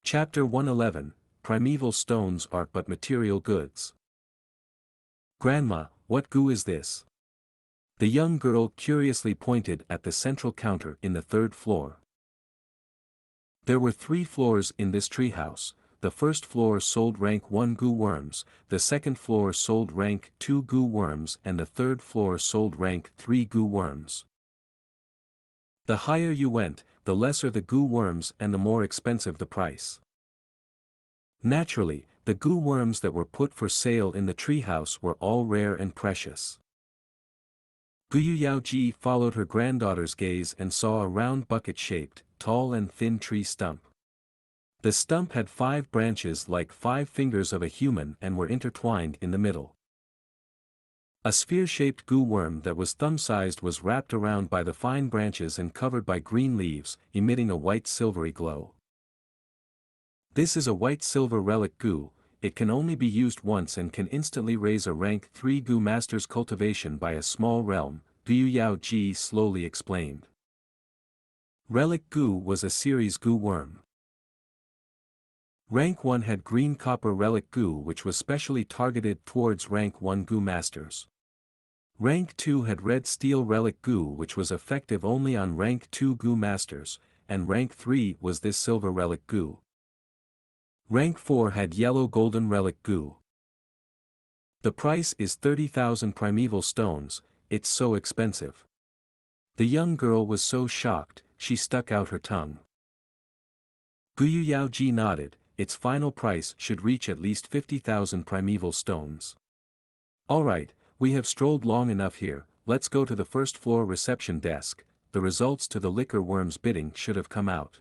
Chapter 111, Primeval Stones Are But Material Goods. Grandma, what goo is this? The young girl curiously pointed at the central counter in the third floor. There were 3 floors in this treehouse. The first floor sold rank 1 goo worms, the second floor sold rank 2 goo worms, and the third floor sold rank 3 goo worms. The higher you went, the lesser the goo worms and the more expensive the price. Naturally, the goo worms that were put for sale in the treehouse were all rare and precious. Guyu followed her granddaughter's gaze and saw a round bucket-shaped, tall and thin tree stump. The stump had 5 branches like 5 fingers of a human and were intertwined in the middle. A sphere-shaped goo worm that was thumb-sized was wrapped around by the fine branches and covered by green leaves, emitting a white silvery glow. This is a white-silver relic goo. It can only be used once and can instantly raise a rank 3 goo master's cultivation by a small realm, Guyu slowly explained. Relic goo was a series goo worm. Rank 1 had green copper relic goo, which was specially targeted towards rank 1 goo masters. Rank 2 had red steel relic goo, which was effective only on rank 2 goo masters, and rank 3 was this silver relic goo. Rank 4 had yellow golden relic goo. The price is 30,000 primeval stones. It's so expensive. The young girl was so shocked, she stuck out her tongue. Guyu nodded. Its final price should reach at least 50,000 primeval stones. Alright, we have strolled long enough here, let's go to the first floor reception desk. The results to the liquor worm's bidding should have come out.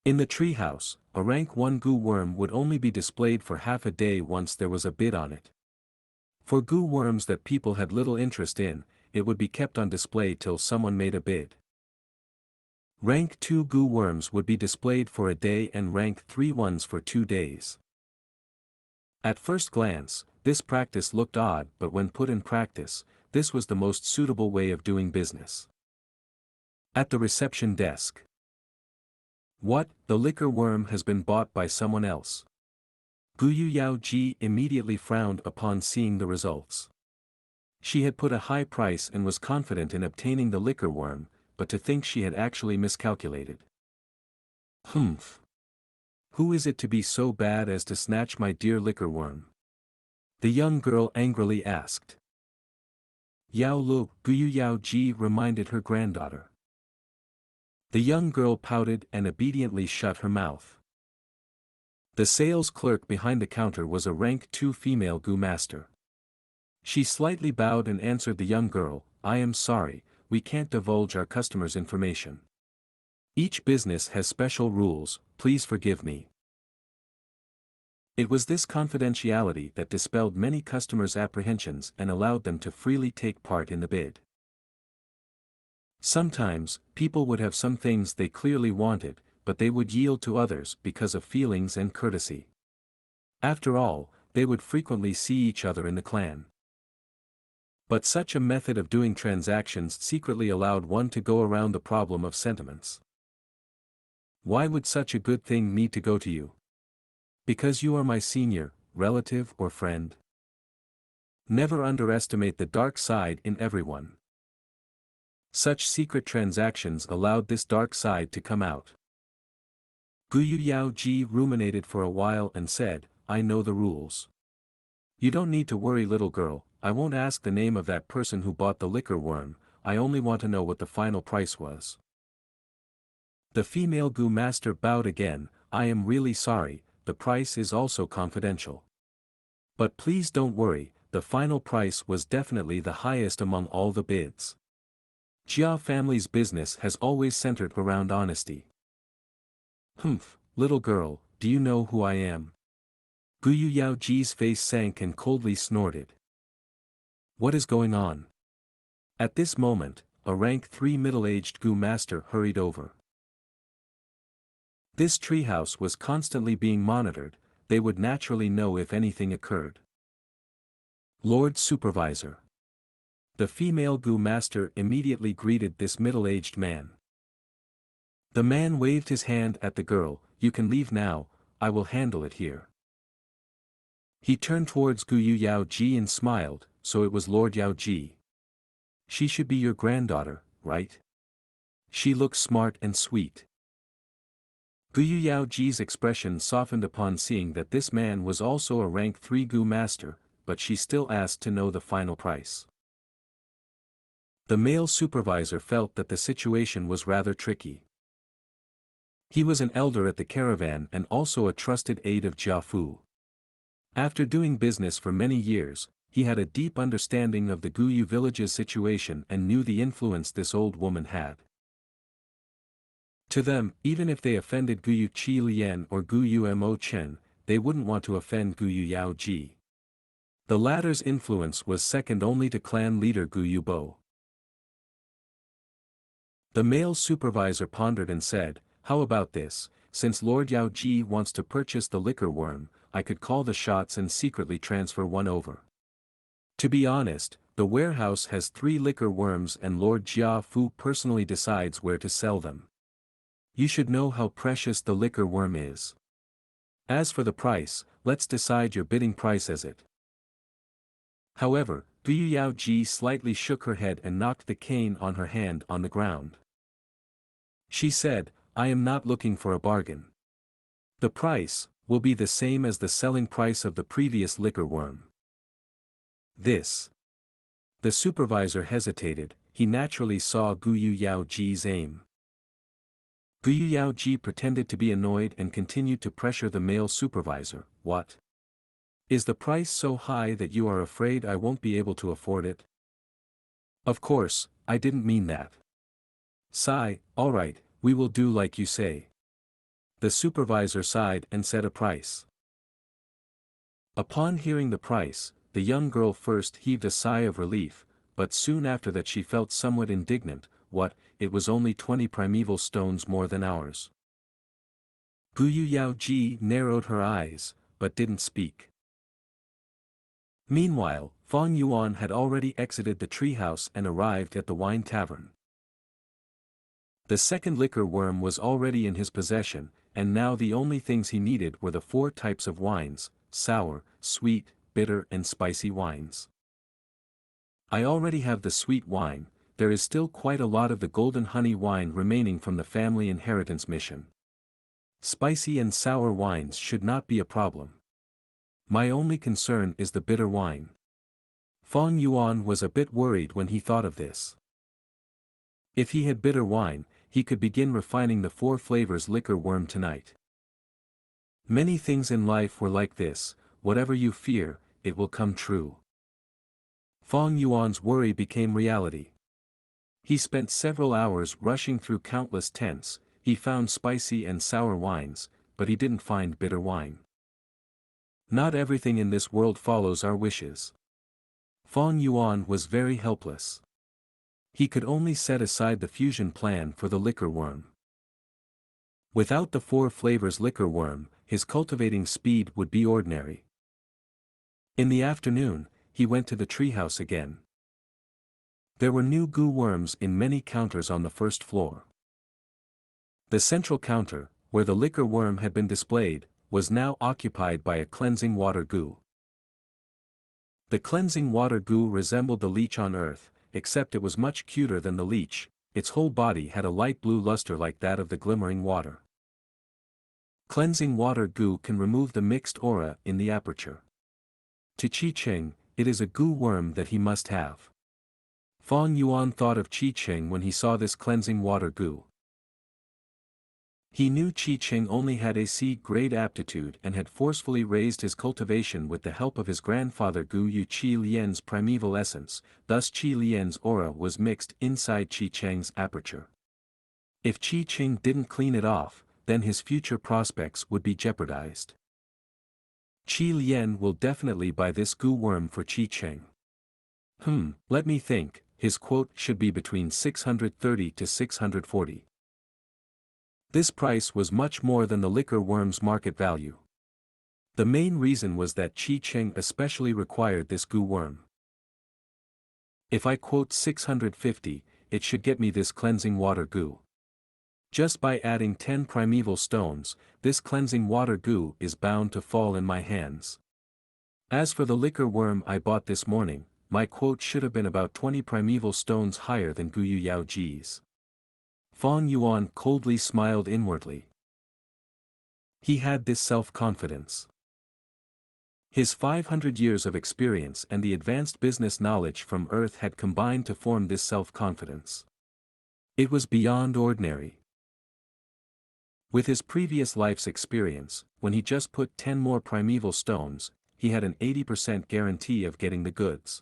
In the treehouse, a rank 1 goo worm would only be displayed for half a day once there was a bid on it. For goo worms that people had little interest in, it would be kept on display till someone made a bid. Rank 2 goo worms would be displayed for a day and rank 3 ones for 2 days. At first glance, this practice looked odd, but when put in practice, this was the most suitable way of doing business. At the reception desk. What? The liquor worm has been bought by someone else. Guyu immediately frowned upon seeing the results. She had put a high price and was confident in obtaining the liquor worm, but to think she had actually miscalculated. Humph. Who is it to be so bad as to snatch my dear liquor worm? The young girl angrily asked. Yao Lu, Guyu reminded her granddaughter. The young girl pouted and obediently shut her mouth. The sales clerk behind the counter was a rank 2 female goo master. She slightly bowed and answered the young girl, I am sorry, we can't divulge our customers' information. Each business has special rules, please forgive me. It was this confidentiality that dispelled many customers' apprehensions and allowed them to freely take part in the bid. Sometimes, people would have some things they clearly wanted, but they would yield to others because of feelings and courtesy. After all, they would frequently see each other in the clan. But such a method of doing transactions secretly allowed one to go around the problem of sentiments. Why would such a good thing need to go to you? Because you are my senior, relative or friend? Never underestimate the dark side in everyone. Such secret transactions allowed this dark side to come out. Guyu ruminated for a while and said, I know the rules. You don't need to worry, little girl, I won't ask the name of that person who bought the liquor worm, I only want to know what the final price was. The female goo master bowed again, I am really sorry, the price is also confidential. But please don't worry, the final price was definitely the highest among all the bids. Jia family's business has always centered around honesty. Humph, little girl, do you know who I am? Guyu face sank and coldly snorted. What is going on? At this moment, a rank 3 middle-aged goo master hurried over. This treehouse was constantly being monitored, they would naturally know if anything occurred. Lord Supervisor. The female goo master immediately greeted this middle-aged man. The man waved his hand at the girl, you can leave now, I will handle it here. He turned towards Gu Yao Ji and smiled, so it was Lord Yao Ji. She should be your granddaughter, right? She looks smart and sweet. Gu Yao Ji's expression softened upon seeing that this man was also a rank 3 Gu master, but she still asked to know the final price. The male supervisor felt that the situation was rather tricky. He was an elder at the caravan and also a trusted aide of Jia Fu. After doing business for many years, he had a deep understanding of the Guyu village's situation and knew the influence this old woman had. To them, even if they offended Guyu Qi Lian or Guyu Mo Chen, they wouldn't want to offend Guyu Yao Ji. The latter's influence was second only to clan leader Guyu Bo. The male supervisor pondered and said, "How about this, since Lord Yao Ji wants to purchase the liquor worm, I could call the shots and secretly transfer one over. To be honest, the warehouse has 3 liquor worms and Lord Jia Fu personally decides where to sell them. You should know how precious the liquor worm is. As for the price, let's decide your bidding price as it." However, Gu Yao Ji slightly shook her head and knocked the cane on her hand on the ground. She said, "I am not looking for a bargain. The price will be the same as the selling price of the previous liquor worm." This. The supervisor hesitated, he naturally saw Gu Yao Ji's aim. Gu Yao Ji pretended to be annoyed and continued to pressure the male supervisor. "What? Is the price so high that you are afraid I won't be able to afford it?" "Of course, I didn't mean that." "Sigh, all right, we will do like you say." The supervisor sighed and set a price. Upon hearing the price, the young girl first heaved a sigh of relief, but soon after that she felt somewhat indignant. "What, it was only 20 primeval stones more than ours." Gu Yao Ji narrowed her eyes, but didn't speak. Meanwhile, Fang Yuan had already exited the treehouse and arrived at the wine tavern. The second liquor worm was already in his possession, and now the only things he needed were the 4 types of wines: sour, sweet, bitter and spicy wines. "I already have the sweet wine, there is still quite a lot of the golden honey wine remaining from the family inheritance mission. Spicy and sour wines should not be a problem. My only concern is the bitter wine." Fang Yuan was a bit worried when he thought of this. If he had bitter wine, he could begin refining the 4 flavors liquor worm tonight. Many things in life were like this: whatever you fear, it will come true. Fang Yuan's worry became reality. He spent several hours rushing through countless tents. He found spicy and sour wines, but he didn't find bitter wine. Not everything in this world follows our wishes. Fang Yuan was very helpless. He could only set aside the fusion plan for the liquor worm. Without the 4 flavors liquor worm, his cultivating speed would be ordinary. In the afternoon, he went to the treehouse again. There were new Gu worms in many counters on the first floor. The central counter, where the liquor worm had been displayed, was now occupied by a cleansing water Gu. The cleansing water Gu resembled the leech on earth, except it was much cuter than the leech. Its whole body had a light blue luster like that of the glimmering water. Cleansing water Gu can remove the mixed aura in the aperture. To Qi Cheng, it is a Gu worm that he must have. Fang Yuan thought of Qi Cheng when he saw this cleansing water Gu. He knew Qi Cheng only had a C-grade aptitude and had forcefully raised his cultivation with the help of his grandfather Gu Yu Qi Lian's primeval essence, thus Qi Lian's aura was mixed inside Qi Cheng's aperture. If Qi Cheng didn't clean it off, then his future prospects would be jeopardized. Qi Lian will definitely buy this Gu worm for Qi Cheng. Let me think, his quote should be between 630 to 640. This price was much more than the liquor worm's market value. The main reason was that Qi Cheng especially required this Gu worm. If I quote 650, it should get me this cleansing water Gu. Just by adding 10 primeval stones, this cleansing water goo is bound to fall in my hands. As for the liquor worm I bought this morning, my quote should have been about 20 primeval stones higher than Gu Yao Ji's. Fang Yuan coldly smiled inwardly. He had this self-confidence. His 500 years of experience and the advanced business knowledge from Earth had combined to form this self-confidence. It was beyond ordinary. With his previous life's experience, when he just put 10 more primeval stones, he had an 80% guarantee of getting the goods.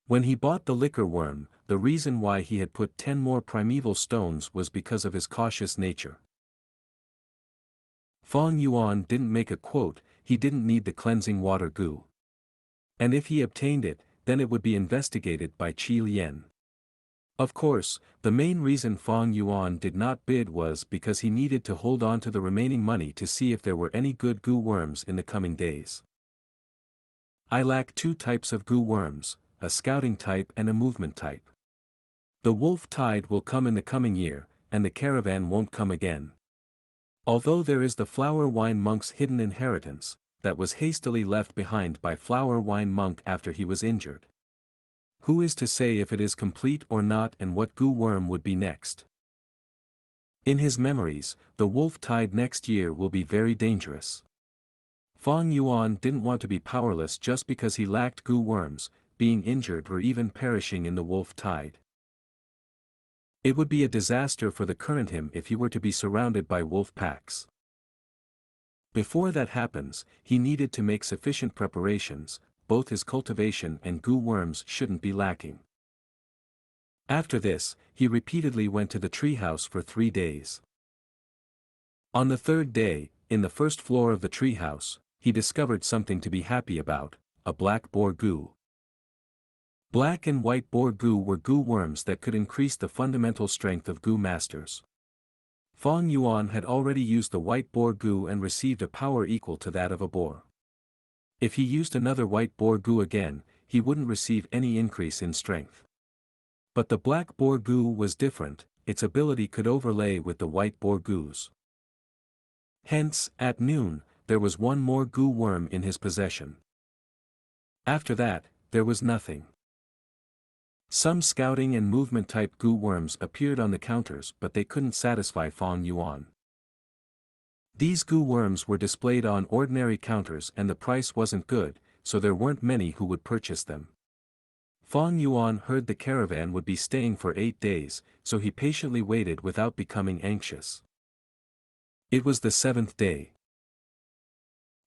When he bought the liquor worm, the reason why he had put 10 more primeval stones was because of his cautious nature. Fang Yuan didn't make a quote, he didn't need the cleansing water goo. And if he obtained it, then it would be investigated by Qi Lian. Of course, the main reason Fang Yuan did not bid was because he needed to hold on to the remaining money to see if there were any good goo worms in the coming days. I lack 2 types of goo worms, a scouting type and a movement type. The wolf tide will come in the coming year, and the caravan won't come again. Although there is the flower wine monk's hidden inheritance, that was hastily left behind by flower wine monk after he was injured. Who is to say if it is complete or not and what goo worm would be next? In his memories, the wolf tide next year will be very dangerous. Fang Yuan didn't want to be powerless just because he lacked goo worms, being injured or even perishing in the wolf tide. It would be a disaster for the current him if he were to be surrounded by wolf packs. Before that happens, he needed to make sufficient preparations, both his cultivation and goo worms shouldn't be lacking. After this, he repeatedly went to the treehouse for 3 days. On the 3rd day, in the first floor of the treehouse, he discovered something to be happy about, a black boar goo. Black and white boar goo were goo worms that could increase the fundamental strength of goo masters. Fang Yuan had already used the white boar goo and received a power equal to that of a boar. If he used another white boar goo again, he wouldn't receive any increase in strength. But the black boar goo was different, its ability could overlay with the white boar goos. Hence, at noon, there was 1 more goo worm in his possession. After that, there was nothing. Some scouting and movement type goo worms appeared on the counters but they couldn't satisfy Fang Yuan. These goo worms were displayed on ordinary counters and the price wasn't good, so there weren't many who would purchase them. Fang Yuan heard the caravan would be staying for 8 days, so he patiently waited without becoming anxious. It was the 7th day.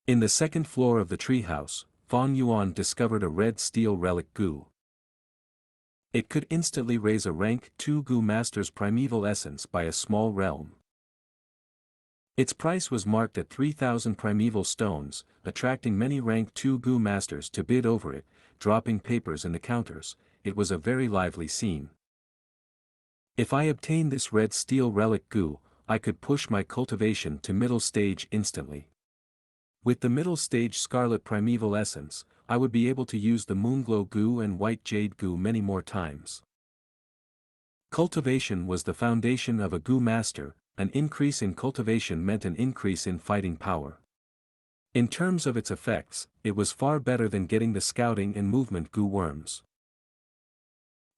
In the 2nd floor of the treehouse, Fang Yuan discovered a red steel relic goo. It could instantly raise a rank 2 goo master's primeval essence by a small realm. Its price was marked at 3,000 primeval stones, attracting many rank 2 goo masters to bid over it, dropping papers in the counters. It was a very lively scene. If I obtained this red steel relic goo, I could push my cultivation to middle stage instantly. With the middle stage scarlet primeval essence, I would be able to use the moonglow goo and white jade goo many more times. Cultivation was the foundation of a goo master. An increase in cultivation meant an increase in fighting power. In terms of its effects, it was far better than getting the scouting and movement goo worms.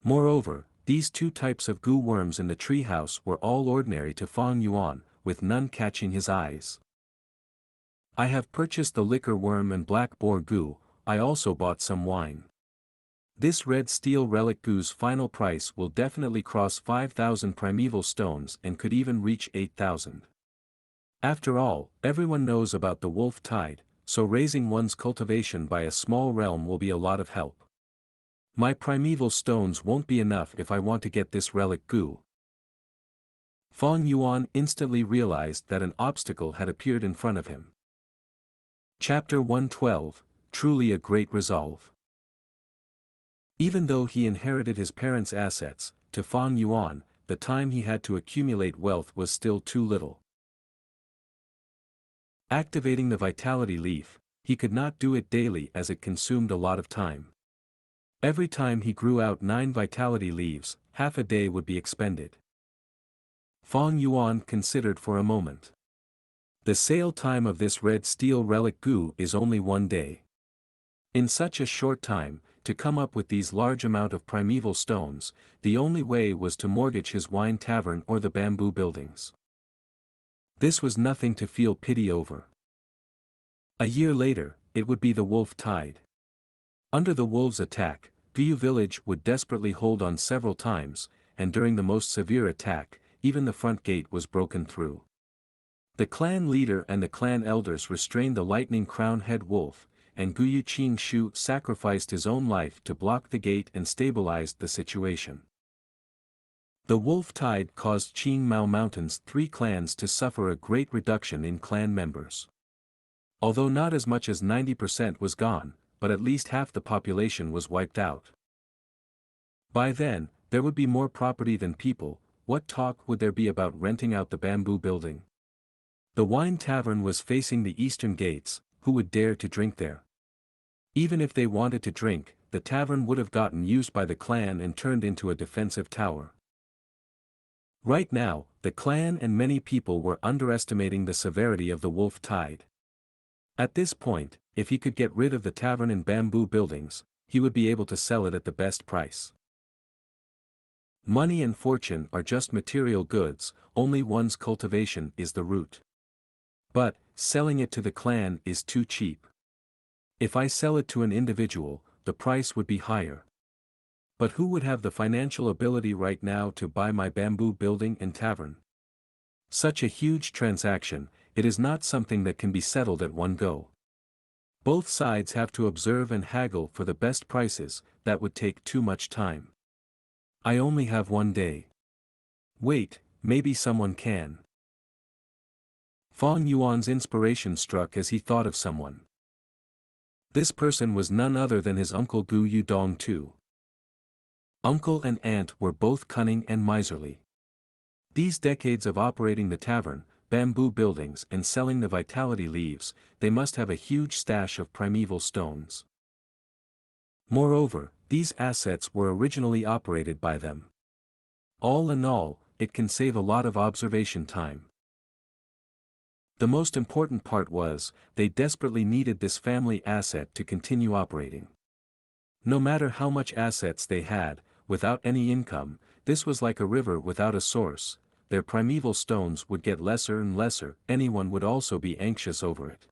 Moreover, these 2 types of goo worms in the treehouse were all ordinary to Fang Yuan, with none catching his eyes. I have purchased the liquor worm and black boar goo. I also bought some wine. This red steel relic goo's final price will definitely cross 5,000 primeval stones and could even reach 8,000. After all, everyone knows about the wolf tide, so raising one's cultivation by a small realm will be a lot of help. My primeval stones won't be enough if I want to get this relic goo. Fang Yuan instantly realized that an obstacle had appeared in front of him. Chapter 112, Truly a Great Resolve. Even though he inherited his parents' assets, to Fang Yuan, the time he had to accumulate wealth was still too little. Activating the vitality leaf, he could not do it daily as it consumed a lot of time. Every time he grew out 9 vitality leaves, half a day would be expended. Fang Yuan considered for a moment. The sale time of this red steel relic Gu is only 1 day. In such a short time, to come up with these large amount of primeval stones, the only way was to mortgage his wine tavern or the bamboo buildings. This was nothing to feel pity over. A year later, it would be the wolf tide. Under the wolves' attack, Gu village would desperately hold on several times, and during the most severe attack, even the front gate was broken through. The clan leader and the clan elders restrained the lightning crown head wolf, and Gu Qingshu sacrificed his own life to block the gate and stabilized the situation. The wolf tide caused Qingmao Mountain's 3 clans to suffer a great reduction in clan members. Although not as much as 90% was gone, but at least half the population was wiped out. By then, there would be more property than people. What talk would there be about renting out the bamboo building? The wine tavern was facing the eastern gates. Who would dare to drink there? Even if they wanted to drink, the tavern would have gotten used by the clan and turned into a defensive tower. Right now, the clan and many people were underestimating the severity of the wolf tide. At this point, if he could get rid of the tavern and bamboo buildings, he would be able to sell it at the best price. Money and fortune are just material goods, only one's cultivation is the root. But, selling it to the clan is too cheap. If I sell it to an individual, the price would be higher. But who would have the financial ability right now to buy my bamboo building and tavern? Such a huge transaction, it is not something that can be settled at one go. Both sides have to observe and haggle for the best prices. That would take too much time. I only have 1 day. Wait, maybe someone can. Fang Yuan's inspiration struck as he thought of someone. This person was none other than his uncle Gu Yudong. Uncle and aunt were both cunning and miserly. These decades of operating the tavern, bamboo buildings and selling the vitality leaves, they must have a huge stash of primeval stones. Moreover, these assets were originally operated by them. All in all, it can save a lot of observation time. The most important part was, they desperately needed this family asset to continue operating. No matter how much assets they had, without any income, this was like a river without a source. Their primeval stones would get lesser and lesser. Anyone would also be anxious over it.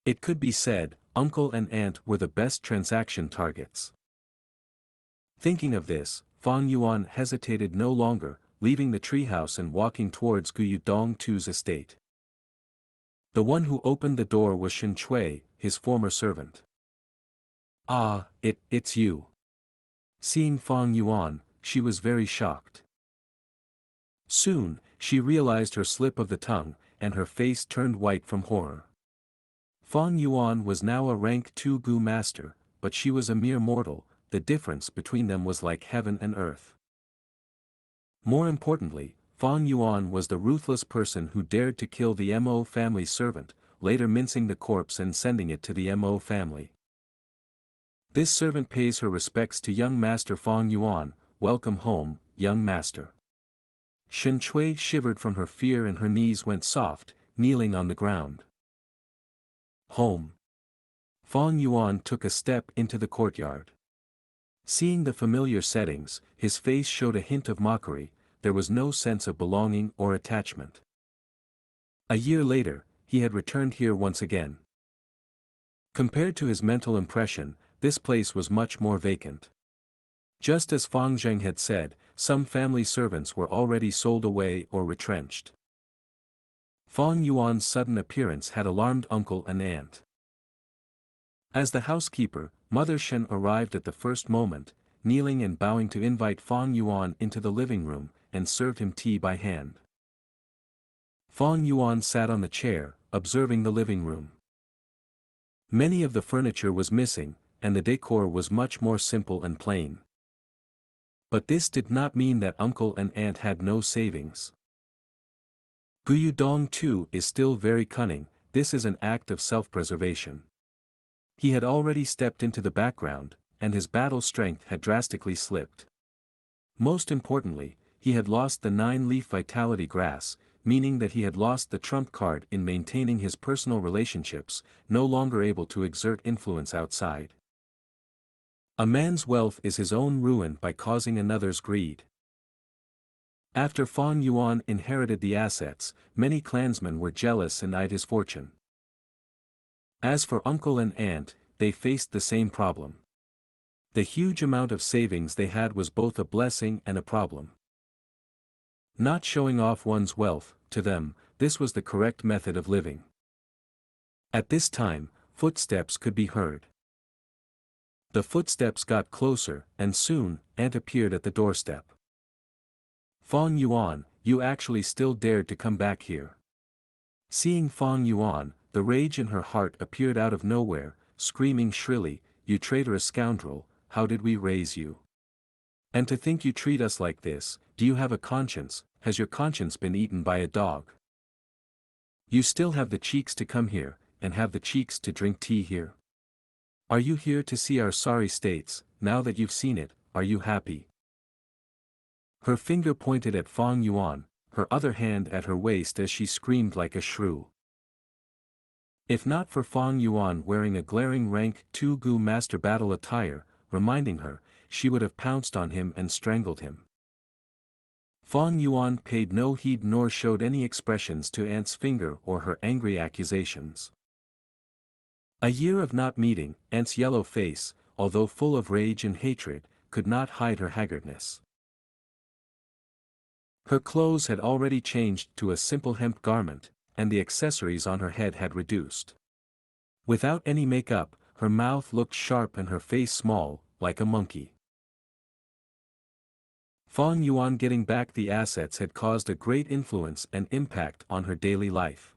It could be said, uncle and aunt were the best transaction targets. Thinking of this, Fang Yuan hesitated no longer, leaving the treehouse and walking towards Gu Yudong-tu's estate. The one who opened the door was Shen Chui, his former servant. Ah, it's you. Seeing Fang Yuan, she was very shocked. Soon, she realized her slip of the tongue, and her face turned white from horror. Fang Yuan was now a rank 2 Gu master, but she was a mere mortal. The difference between them was like heaven and earth. More importantly, Fang Yuan was the ruthless person who dared to kill the Mo family servant, later mincing the corpse and sending it to the Mo family. This servant pays her respects to young master Fang Yuan. Welcome home, young master. Shen Chui shivered from her fear and her knees went soft, kneeling on the ground. Home. Fang Yuan took a step into the courtyard. Seeing the familiar settings, his face showed a hint of mockery. There was no sense of belonging or attachment. A year later, he had returned here once again. Compared to his mental impression, this place was much more vacant. Just as Fang Zheng had said, some family servants were already sold away or retrenched. Fang Yuan's sudden appearance had alarmed uncle and aunt. As the housekeeper, Mother Shen arrived at the first moment, kneeling and bowing to invite Fang Yuan into the living room, and served him tea by hand. Fang Yuan sat on the chair, observing the living room. Many of the furniture was missing, and the decor was much more simple and plain. But this did not mean that uncle and aunt had no savings. Gu Yudong too is still very cunning. This is an act of self-preservation. He had already stepped into the background, and his battle strength had drastically slipped. Most importantly, he had lost the 9-leaf vitality grass, meaning that he had lost the trump card in maintaining his personal relationships, no longer able to exert influence outside. A man's wealth is his own ruin by causing another's greed. After Fang Yuan inherited the assets, many clansmen were jealous and eyed his fortune. As for uncle and aunt, they faced the same problem. The huge amount of savings they had was both a blessing and a problem. Not showing off one's wealth, to them, this was the correct method of living. At this time, footsteps could be heard. The footsteps got closer, and soon, aunt appeared at the doorstep. Fang Yuan, you actually still dared to come back here. Seeing Fang Yuan, the rage in her heart appeared out of nowhere, screaming shrilly, you traitorous scoundrel, how did we raise you? And to think you treat us like this, do you have a conscience, has your conscience been eaten by a dog? You still have the cheeks to come here, and have the cheeks to drink tea here? Are you here to see our sorry states? Now that you've seen it, are you happy? Her finger pointed at Fang Yuan, her other hand at her waist as she screamed like a shrew. If not for Fang Yuan wearing a glaring rank 2 Gu master battle attire, reminding her, she would have pounced on him and strangled him. Fang Yuan paid no heed nor showed any expressions to aunt's finger or her angry accusations. A year of not meeting, aunt's yellow face, although full of rage and hatred, could not hide her haggardness. Her clothes had already changed to a simple hemp garment, and the accessories on her head had reduced. Without any makeup, her mouth looked sharp and her face small, like a monkey. Fang Yuan getting back the assets had caused a great influence and impact on her daily life.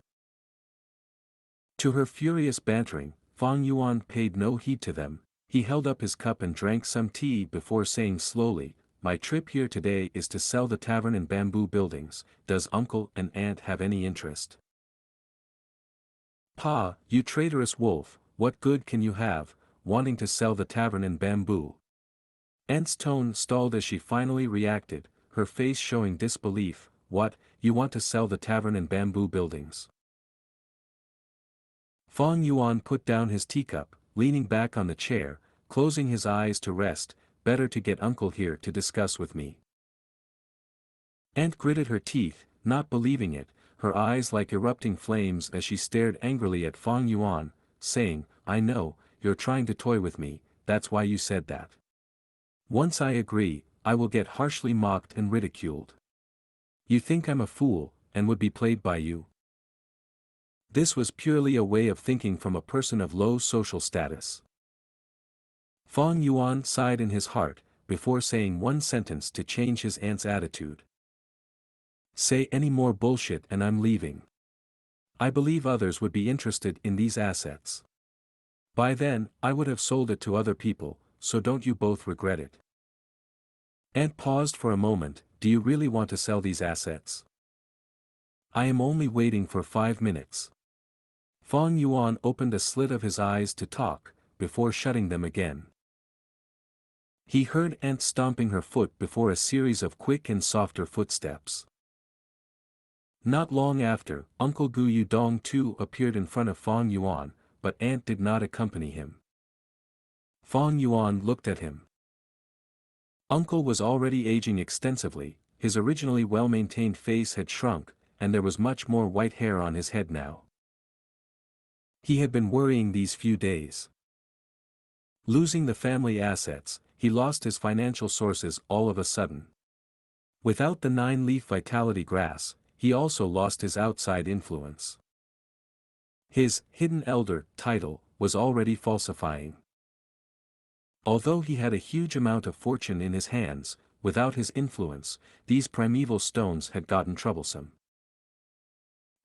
To her furious bantering, Fang Yuan paid no heed to them. He held up his cup and drank some tea before saying slowly, my trip here today is to sell the tavern and bamboo buildings. Does uncle and aunt have any interest? Pa, you traitorous wolf, what good can you have, wanting to sell the tavern and bamboo? Aunt's tone stalled as she finally reacted, her face showing disbelief. What, you want to sell the tavern and bamboo buildings? Fang Yuan put down his teacup, leaning back on the chair, closing his eyes to rest. Better to get uncle here to discuss with me. Aunt gritted her teeth, not believing it, her eyes like erupting flames as she stared angrily at Fang Yuan, saying, I know, you're trying to toy with me, that's why you said that. Once I agree, I will get harshly mocked and ridiculed. You think I'm a fool, and would be played by you? This was purely a way of thinking from a person of low social status. Fang Yuan sighed in his heart, before saying one sentence to change his aunt's attitude. Say any more bullshit and I'm leaving. I believe others would be interested in these assets. By then, I would have sold it to other people, so don't you both regret it. Aunt paused for a moment, do you really want to sell these assets? I am only waiting for 5 minutes. Fang Yuan opened a slit of his eyes to talk, before shutting them again. He heard aunt stomping her foot before a series of quick and softer footsteps. Not long after, Uncle Gu Yudong too appeared in front of Fang Yuan, but aunt did not accompany him. Fang Yuan looked at him. Uncle was already aging extensively, his originally well-maintained face had shrunk, and there was much more white hair on his head now. He had been worrying these few days. Losing the family assets, he lost his financial sources all of a sudden. Without the 9-leaf vitality grass, he also lost his outside influence. His hidden elder title was already falsifying. Although he had a huge amount of fortune in his hands, without his influence, these primeval stones had gotten troublesome.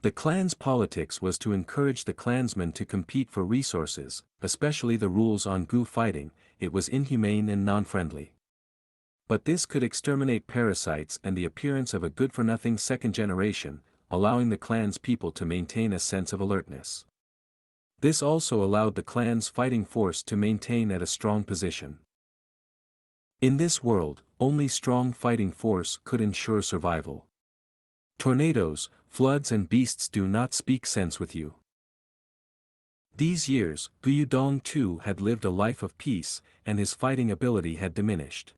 The clan's politics was to encourage the clansmen to compete for resources, especially the rules on Gu fighting. It was inhumane and non-friendly. But this could exterminate parasites and the appearance of a good-for-nothing second generation, allowing the clan's people to maintain a sense of alertness. This also allowed the clan's fighting force to maintain at a strong position. In this world, only strong fighting force could ensure survival. Tornadoes, floods and beasts do not speak sense with you. These years, Gu Dongtu had lived a life of peace, and his fighting ability had diminished.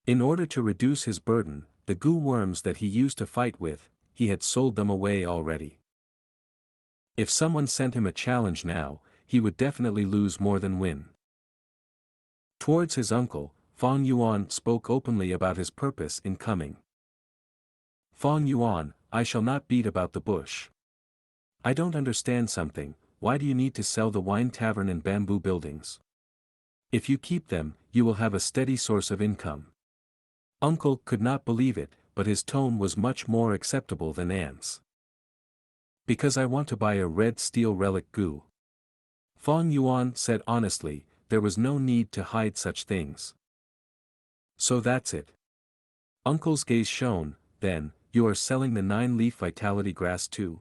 In order to reduce his burden, the Gu worms that he used to fight with, he had sold them away already. If someone sent him a challenge now, he would definitely lose more than win. Towards his uncle, Fang Yuan spoke openly about his purpose in coming. Fang Yuan, I shall not beat about the bush. I don't understand something, why do you need to sell the wine tavern and bamboo buildings? If you keep them, you will have a steady source of income. Uncle could not believe it, but his tone was much more acceptable than Anne's. Because I want to buy a red steel relic Gu. Fang Yuan said honestly, there was no need to hide such things. So that's it. Uncle's gaze shone, then, you are selling the 9-leaf vitality grass too?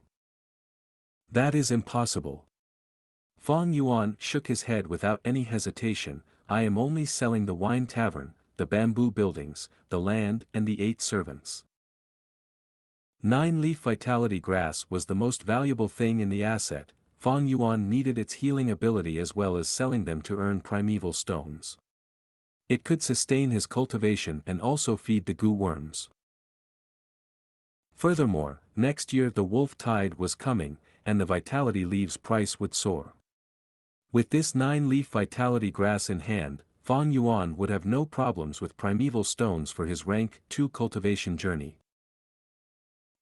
That is impossible. Fang Yuan shook his head without any hesitation, I am only selling the wine tavern, the bamboo buildings, the land and the 8 servants. 9-leaf vitality grass was the most valuable thing in the asset. Fang Yuan needed its healing ability as well as selling them to earn primeval stones. It could sustain his cultivation and also feed the Gu worms. Furthermore, next year the wolf tide was coming, and the vitality leaves price would soar. With this 9-leaf vitality grass in hand, Fang Yuan would have no problems with primeval stones for his rank 2 cultivation journey.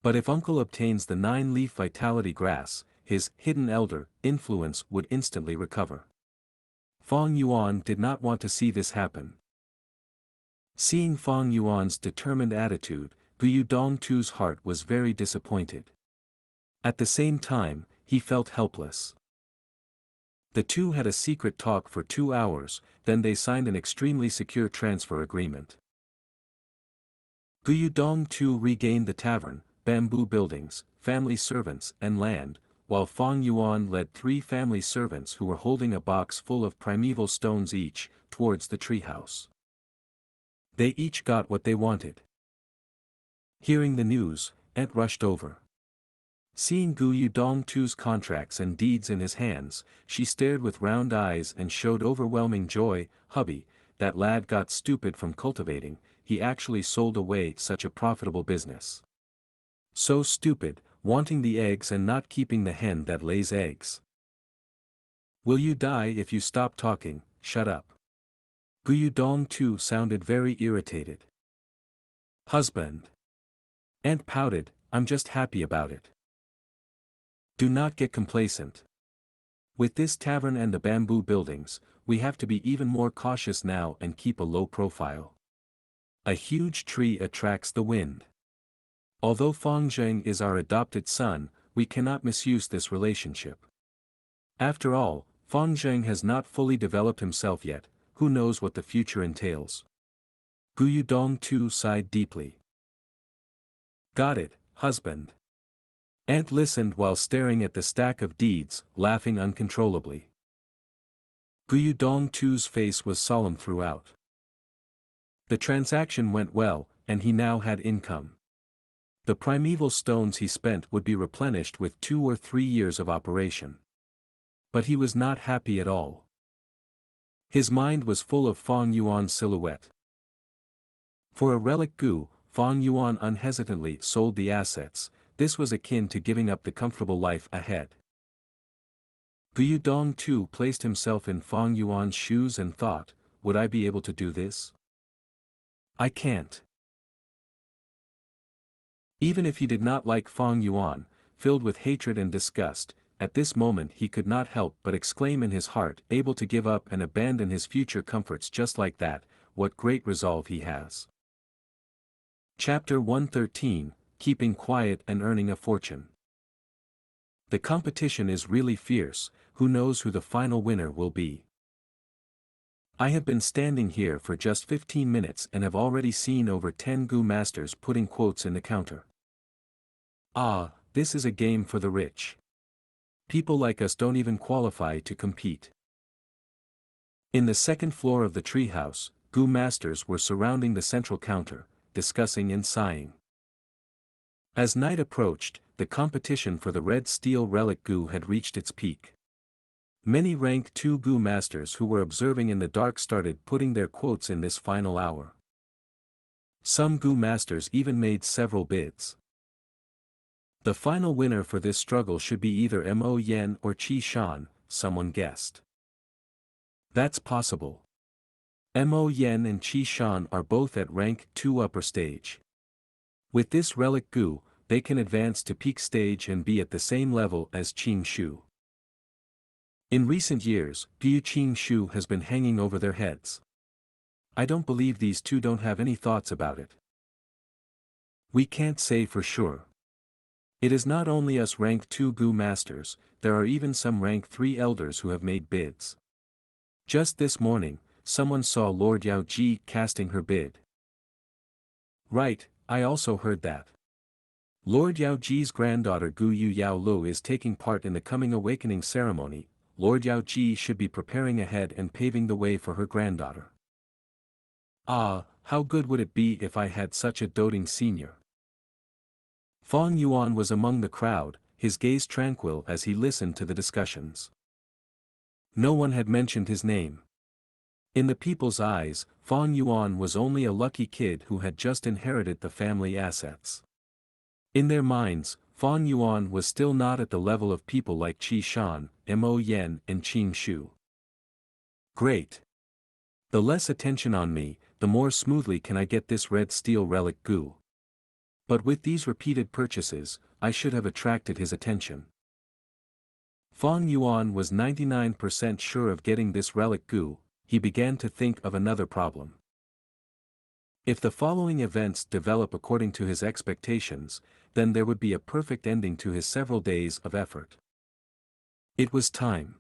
But if Uncle obtains the 9-leaf vitality grass, his hidden elder influence would instantly recover. Fang Yuan did not want to see this happen. Seeing Fang Yuan's determined attitude, Gu Dongtu's heart was very disappointed. At the same time, he felt helpless. The two had a secret talk for 2 hours, then they signed an extremely secure transfer agreement. Gu Dongtu regained the tavern, bamboo buildings, family servants and land, while Fang Yuan led 3 family servants who were holding a box full of primeval stones each, towards the treehouse. They each got what they wanted. Hearing the news, Aunt rushed over. Seeing Gu Dongtu's contracts and deeds in his hands, she stared with round eyes and showed overwhelming joy. Hubby, that lad got stupid from cultivating, he actually sold away such a profitable business. So stupid, wanting the eggs and not keeping the hen that lays eggs. Will you die if you stop talking? Shut up. Gu Dongtu sounded very irritated. Husband. Aunt pouted, I'm just happy about it. Do not get complacent. With this tavern and the bamboo buildings, we have to be even more cautious now and keep a low profile. A huge tree attracts the wind. Although Fang Zheng is our adopted son, we cannot misuse this relationship. After all, Fang Zheng has not fully developed himself yet, who knows what the future entails. Gu Dongtu sighed deeply. Got it, husband. Aunt listened while staring at the stack of deeds, laughing uncontrollably. Gu Dongtu's face was solemn throughout. The transaction went well, and he now had income. The primeval stones he spent would be replenished with 2 or 3 years of operation. But he was not happy at all. His mind was full of Fang Yuan's silhouette. For a relic Gu, Fang Yuan unhesitantly sold the assets. This was akin to giving up the comfortable life ahead. Gu Dongtu placed himself in Fang Yuan's shoes and thought, would I be able to do this? I can't. Even if he did not like Fang Yuan, filled with hatred and disgust, at this moment he could not help but exclaim in his heart, able to give up and abandon his future comforts just like that, what great resolve he has. Chapter 113, Keeping Quiet and Earning a Fortune. The competition is really fierce, who knows who the final winner will be. I have been standing here for just 15 minutes and have already seen over 10 Gu masters putting quotes in the counter. Ah, this is a game for the rich. People like us don't even qualify to compete. In the second floor of the treehouse, Gu masters were surrounding the central counter, discussing and sighing. As night approached, the competition for the red steel relic Gu had reached its peak. Many rank 2 Gu masters who were observing in the dark started putting their quotes in this final hour. Some Gu masters even made several bids. The final winner for this struggle should be either Mo Yen or Qi Shan, someone guessed. That's possible. Mo Yen and Qi Shan are both at rank 2 upper stage. With this relic Gu, they can advance to peak stage and be at the same level as Qing Shu. In recent years, Gu Qing Shu has been hanging over their heads. I don't believe these two don't have any thoughts about it. We can't say for sure. It is not only us rank 2 Gu masters, there are even some rank 3 elders who have made bids. Just this morning, someone saw Lord Yao Ji casting her bid. Right, I also heard that. Lord Yao Ji's granddaughter Gu Yu Yao Lu is taking part in the coming awakening ceremony. Lord Yao Ji should be preparing ahead and paving the way for her granddaughter. Ah, how good would it be if I had such a doting senior. Fong Yuan was among the crowd, his gaze tranquil as he listened to the discussions. No one had mentioned his name. In the people's eyes, Fong Yuan was only a lucky kid who had just inherited the family assets. In their minds, Fong Yuan was still not at the level of people like Qi Shan, Mo Yen and Qing Shu. Great. The less attention on me, the more smoothly can I get this red steel relic Gu. But with these repeated purchases, I should have attracted his attention. Fong Yuan was 99% sure of getting this relic Gu. He began to think of another problem. If the following events develop according to his expectations, then there would be a perfect ending to his several days of effort. It was time.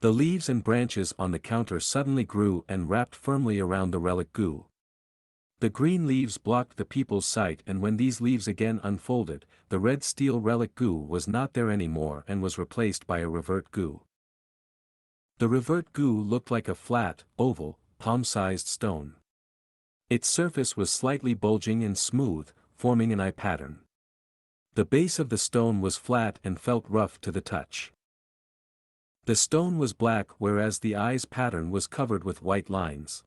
The leaves and branches on the counter suddenly grew and wrapped firmly around the relic Gu. The green leaves blocked the people's sight, and when these leaves again unfolded, the red steel relic Gu was not there anymore and was replaced by a revert Gu. The revert Gu looked like a flat, oval, palm-sized stone. Its surface was slightly bulging and smooth, forming an eye pattern. The base of the stone was flat and felt rough to the touch. The stone was black, whereas the eye's pattern was covered with white lines.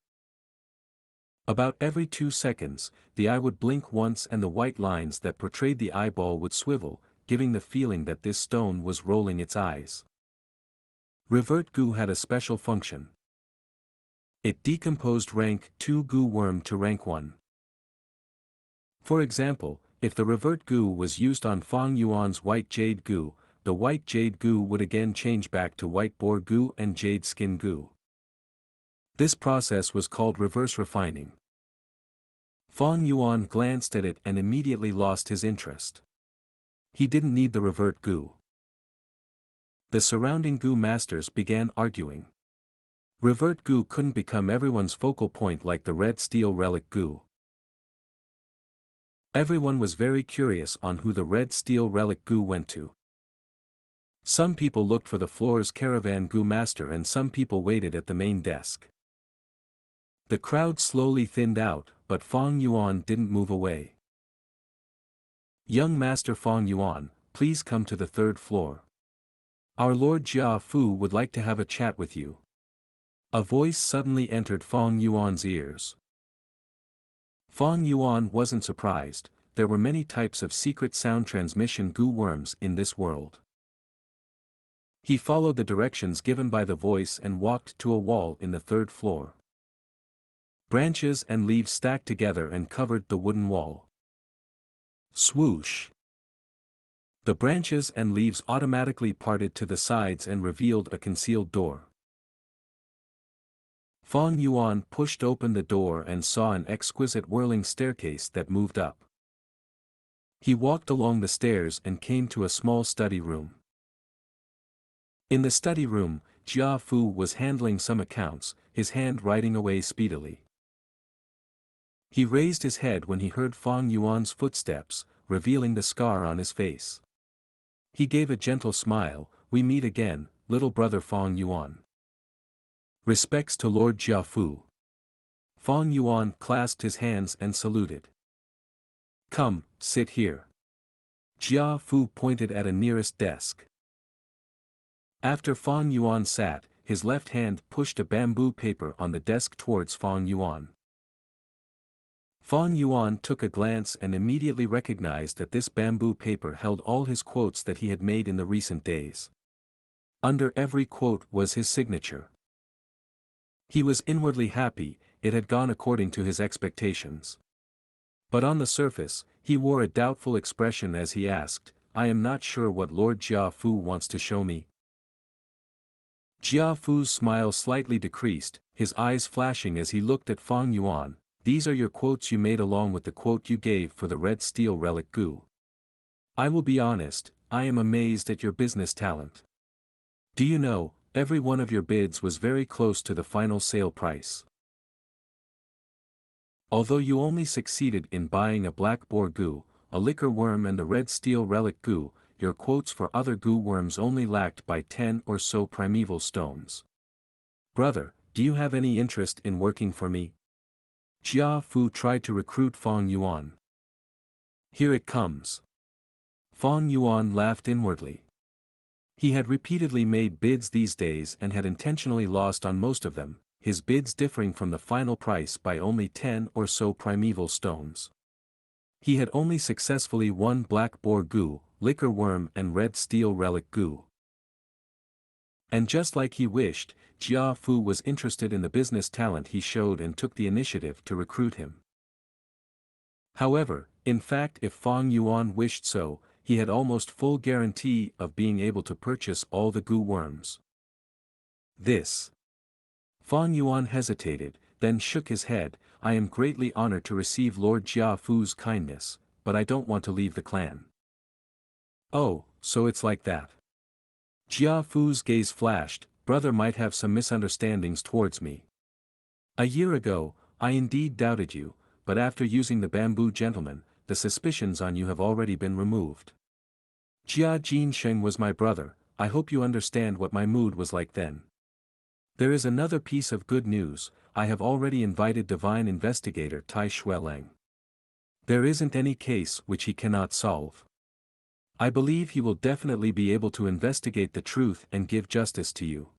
About every 2 seconds, the eye would blink once and the white lines that portrayed the eyeball would swivel, giving the feeling that this stone was rolling its eyes. Revert Gu had a special function. It decomposed rank 2 Gu worm to rank 1. For example, if the revert Gu was used on Fong Yuan's white jade Gu, the white jade Gu would again change back to white boar Gu and jade skin Gu. This process was called reverse refining. Fong Yuan glanced at it and immediately lost his interest. He didn't need the revert Gu. The surrounding Gu masters began arguing. Revert Gu couldn't become everyone's focal point like the red steel relic Gu. Everyone was very curious on who the red steel relic Gu went to. Some people looked for the floor's caravan Gu master and some people waited at the main desk. The crowd slowly thinned out, but Fong Yuan didn't move away. Young Master Fong Yuan, please come to the 3rd floor. Our Lord Jia Fu would like to have a chat with you. A voice suddenly entered Fong Yuan's ears. Fong Yuan wasn't surprised, there were many types of secret sound transmission Gu worms in this world. He followed the directions given by the voice and walked to a wall in the 3rd floor. Branches and leaves stacked together and covered the wooden wall. Swoosh! The branches and leaves automatically parted to the sides and revealed a concealed door. Fong Yuan pushed open the door and saw an exquisite whirling staircase that moved up. He walked along the stairs and came to a small study room. In the study room, Jia Fu was handling some accounts, his hand writing away speedily. He raised his head when he heard Fong Yuan's footsteps, revealing the scar on his face. He gave a gentle smile. We meet again, little brother Fong Yuan. Respects to Lord Jia Fu. Fang Yuan clasped his hands and saluted. Come, sit here. Jia Fu pointed at a nearest desk. After Fang Yuan sat, his left hand pushed a bamboo paper on the desk towards Fang Yuan. Fang Yuan took a glance and immediately recognized that this bamboo paper held all his quotes that he had made in the recent days. Under every quote was his signature. He was inwardly happy, it had gone according to his expectations. But on the surface, he wore a doubtful expression as he asked, I am not sure what Lord Jia Fu wants to show me. Jia Fu's smile slightly decreased, his eyes flashing as he looked at Fang Yuan. These are your quotes you made along with the quote you gave for the red steel relic Gu. I will be honest, I am amazed at your business talent. Do you know, every one of your bids was very close to the final sale price. Although you only succeeded in buying a black boar Gu, a liquor worm and the red steel relic Gu, your quotes for other Gu worms only lacked by 10 or so primeval stones. Brother, do you have any interest in working for me? Jia Fu tried to recruit Fang Yuan. Here it comes. Fang Yuan laughed inwardly. He had repeatedly made bids these days and had intentionally lost on most of them, his bids differing from the final price by only 10 or so primeval stones. He had only successfully won black boar Gu, liquor worm and red steel relic Gu. And just like he wished, Jia Fu was interested in the business talent he showed and took the initiative to recruit him. However, in fact if Fang Yuan wished so, he had almost full guarantee of being able to purchase all the Gu worms. This. Fang Yuan hesitated, then shook his head, I am greatly honored to receive Lord Jia Fu's kindness, but I don't want to leave the clan. Oh, so it's like that. Jia Fu's gaze flashed, brother might have some misunderstandings towards me. A year ago, I indeed doubted you, but after using the bamboo gentleman, the suspicions on you have already been removed. Jia Jinsheng was my brother, I hope you understand what my mood was like then. There is another piece of good news, I have already invited divine investigator Tai Xueleng. There isn't any case which he cannot solve. I believe he will definitely be able to investigate the truth and give justice to you.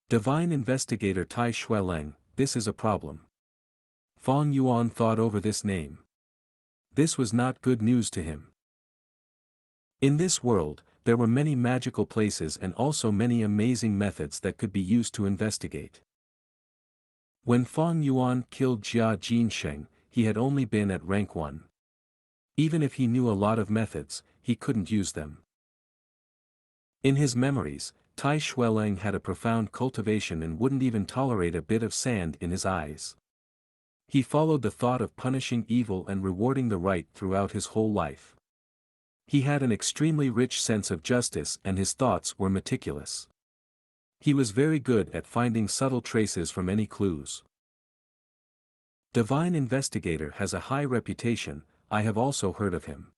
Divine investigator Tai Xueleng, this is a problem. Fang Yuan thought over this name. This was not good news to him. In this world, there were many magical places and also many amazing methods that could be used to investigate. When Fang Yuan killed Jia Jinsheng, he had only been at rank 1. Even if he knew a lot of methods, he couldn't use them. In his memories, Tai Xueleng had a profound cultivation and wouldn't even tolerate a bit of sand in his eyes. He followed the thought of punishing evil and rewarding the right throughout his whole life. He had an extremely rich sense of justice and his thoughts were meticulous. He was very good at finding subtle traces from any clues. Divine Investigator has a high reputation, I have also heard of him.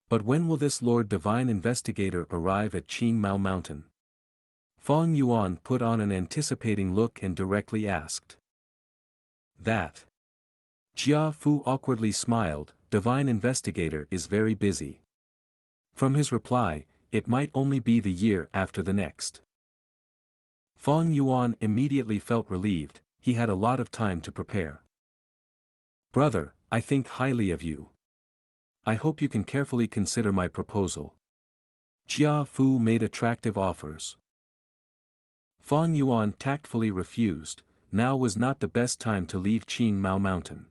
But when will this Lord Divine Investigator arrive at Qingmao Mountain? Fang Yuan put on an anticipating look and directly asked. That. Jia Fu awkwardly smiled, Divine Investigator is very busy. From his reply, it might only be the year after the next. Fang Yuan immediately felt relieved, he had a lot of time to prepare. Brother, I think highly of you. I hope you can carefully consider my proposal. Jia Fu made attractive offers. Fang Yuan tactfully refused, now was not the best time to leave Qingmao Mountain.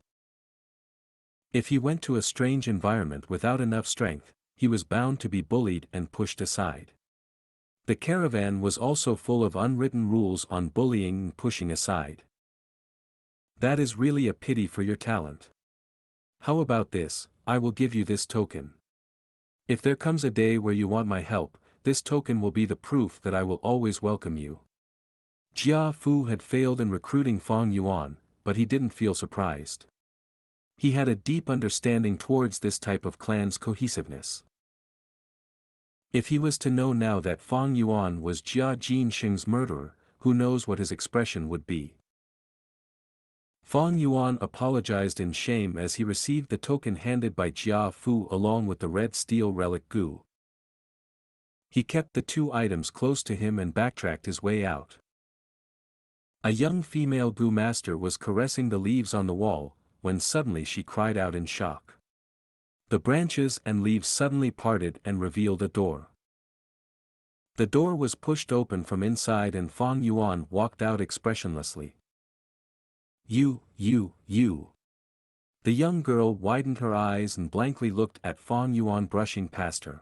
If he went to a strange environment without enough strength, he was bound to be bullied and pushed aside. The caravan was also full of unwritten rules on bullying and pushing aside. That is really a pity for your talent. How about this, I will give you this token. If there comes a day where you want my help, this token will be the proof that I will always welcome you. Jia Fu had failed in recruiting Fang Yuan, but he didn't feel surprised. He had a deep understanding towards this type of clan's cohesiveness. If he was to know now that Fang Yuan was Jia Jinsheng's murderer, who knows what his expression would be. Fang Yuan apologized in shame as he received the token handed by Jia Fu along with the red steel relic Gu. He kept the two items close to him and backtracked his way out. A young female Gu master was caressing the leaves on the wall, when suddenly she cried out in shock. The branches and leaves suddenly parted and revealed a door. The door was pushed open from inside and Fang Yuan walked out expressionlessly. You. The young girl widened her eyes and blankly looked at Fang Yuan brushing past her.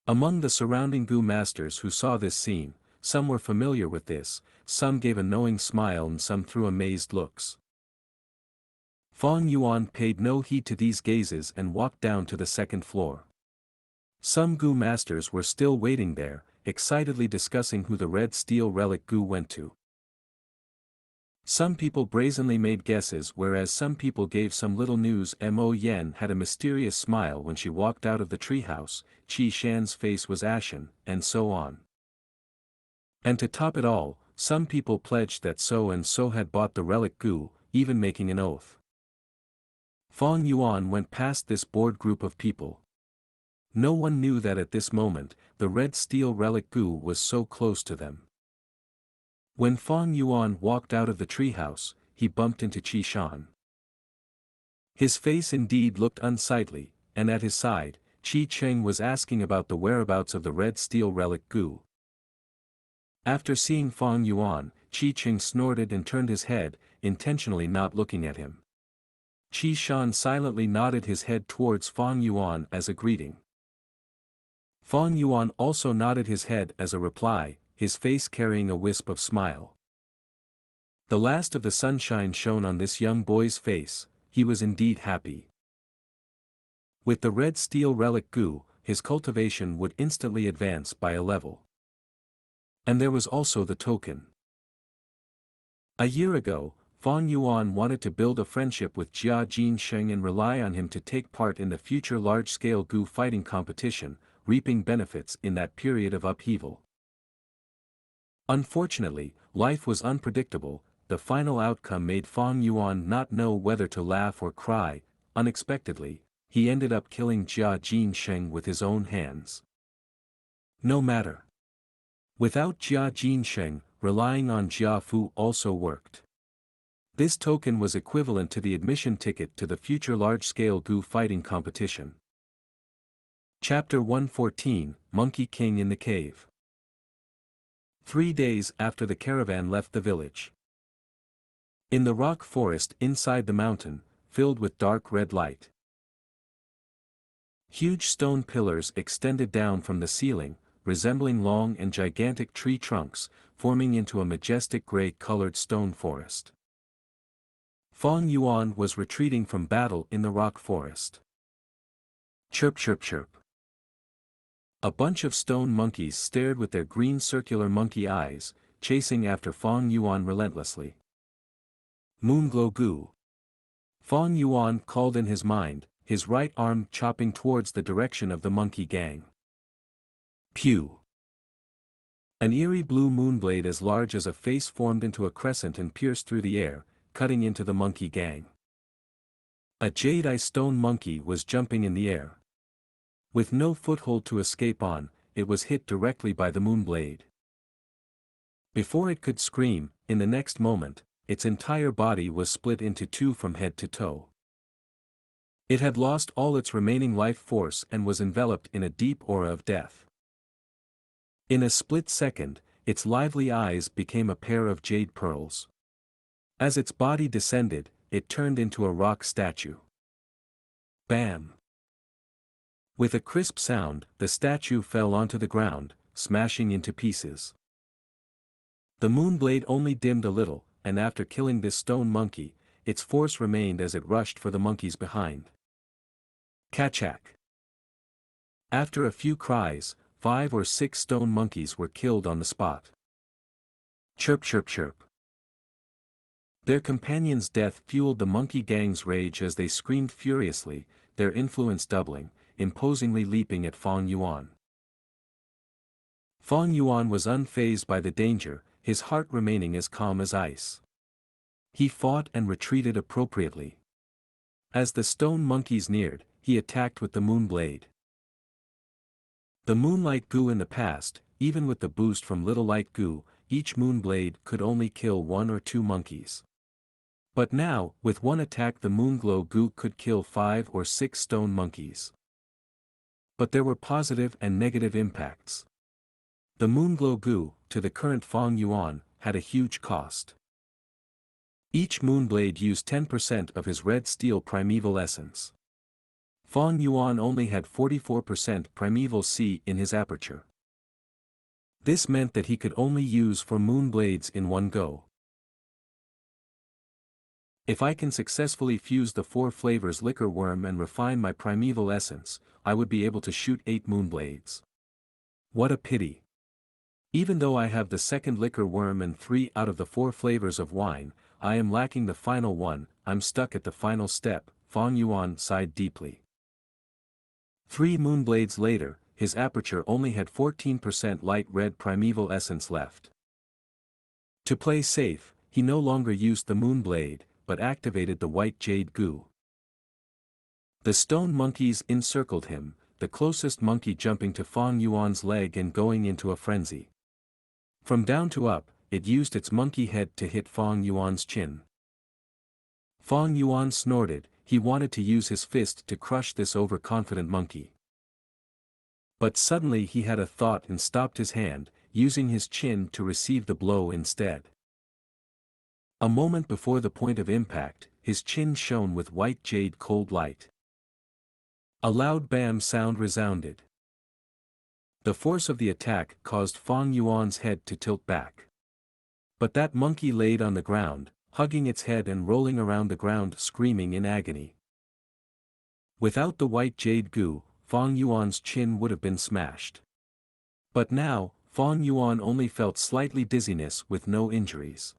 Among the surrounding Gu masters who saw this scene, some were familiar with this, some gave a knowing smile and some threw amazed looks. Fang Yuan paid no heed to these gazes and walked down to the second floor. Some Gu masters were still waiting there, excitedly discussing who the red steel relic Gu went to. Some people brazenly made guesses whereas some people gave some little news. Mo Yen had a mysterious smile when she walked out of the treehouse, Qi Shan's face was ashen, and so on. And to top it all, some people pledged that so and so had bought the relic Gu, even making an oath. Fang Yuan went past this bored group of people. No one knew that at this moment, the red steel relic Gu was so close to them. When Fang Yuan walked out of the treehouse, he bumped into Qi Shan. His face indeed looked unsightly, and at his side, Qi Cheng was asking about the whereabouts of the red steel relic Gu. After seeing Fang Yuan, Qi Cheng snorted and turned his head, intentionally not looking at him. Qi Shan silently nodded his head towards Fang Yuan as a greeting. Fang Yuan also nodded his head as a reply, his face carrying a wisp of smile. The last of the sunshine shone on this young boy's face, he was indeed happy. With the red steel relic Gu, his cultivation would instantly advance by a level. And there was also the token. A year ago, Fang Yuan wanted to build a friendship with Jia Jinsheng and rely on him to take part in the future large-scale Gu fighting competition, reaping benefits in that period of upheaval. Unfortunately, life was unpredictable. The final outcome made Fang Yuan not know whether to laugh or cry. Unexpectedly, he ended up killing Jia Jinsheng with his own hands. No matter. Without Jia Jinsheng, relying on Jia Fu also worked. This token was equivalent to the admission ticket to the future large-scale Gu fighting competition. Chapter 114, Monkey King in the Cave. 3 days after the caravan left the village. In the rock forest inside the mountain, filled with dark red light. Huge stone pillars extended down from the ceiling, resembling long and gigantic tree trunks, forming into a majestic gray-colored stone forest. Fang Yuan was retreating from battle in the rock forest. Chirp chirp chirp. A bunch of stone monkeys stared with their green circular monkey eyes, chasing after Fang Yuan relentlessly. Moonglow Gu. Fang Yuan called in his mind, his right arm chopping towards the direction of the monkey gang. Pew! An eerie blue moonblade as large as a face formed into a crescent and pierced through the air, cutting into the monkey gang. A jade-eye stone monkey was jumping in the air. With no foothold to escape on, it was hit directly by the moonblade. Before it could scream, in the next moment, its entire body was split into two from head to toe. It had lost all its remaining life force and was enveloped in a deep aura of death. In a split second, its lively eyes became a pair of jade pearls. As its body descended, it turned into a rock statue. Bam! With a crisp sound, the statue fell onto the ground, smashing into pieces. The moonblade only dimmed a little, and after killing this stone monkey, its force remained as it rushed for the monkeys behind. Kachak! After a few cries, 5 or 6 stone monkeys were killed on the spot. Chirp chirp chirp. Their companion's death fueled the monkey gang's rage as they screamed furiously, their influence doubling, imposingly leaping at Fang Yuan. Fang Yuan was unfazed by the danger, his heart remaining as calm as ice. he fought and retreated appropriately. As the stone monkeys neared, he attacked with the Moonblade. The Moonlight Gu in the past, even with the boost from Little Light Gu, each Moonblade could only kill 1 or 2 monkeys. But now, with one attack the Moonglow Gu could kill 5 or 6 stone monkeys. But there were positive and negative impacts. The Moonglow Gu, to the current Feng Yuan, had a huge cost. Each Moonblade used 10% of his red steel primeval essence. Feng Yuan only had 44% primeval C in his aperture. This meant that he could only use 4 Moonblades in one go. If I can successfully fuse the 4 flavors liquor worm and refine my primeval essence, I would be able to shoot 8 Moonblades. What a pity. Even though I have the second liquor worm and 3 out of the 4 flavors of wine, I am lacking the final one. I'm stuck at the final step. Feng Yuan sighed deeply. 3 Moonblades later, his aperture only had 14% light red primeval essence left. To play safe, he no longer used the Moonblade, but activated the White Jade Gu. The stone monkeys encircled him, the closest monkey jumping to Feng Yuan's leg and going into a frenzy. From down to up, it used its monkey head to hit Feng Yuan's chin. Feng Yuan snorted. He wanted to use his fist to crush this overconfident monkey. But suddenly he had a thought and stopped his hand, using his chin to receive the blow instead. A moment before the point of impact, his chin shone with white jade cold light. A loud bam sound resounded. The force of the attack caused Feng Yuan's head to tilt back. But that monkey laid on the ground, hugging its head and rolling around the ground screaming in agony. Without the White Jade Gu, Feng Yuan's chin would have been smashed. But now, Feng Yuan only felt slightly dizziness with no injuries.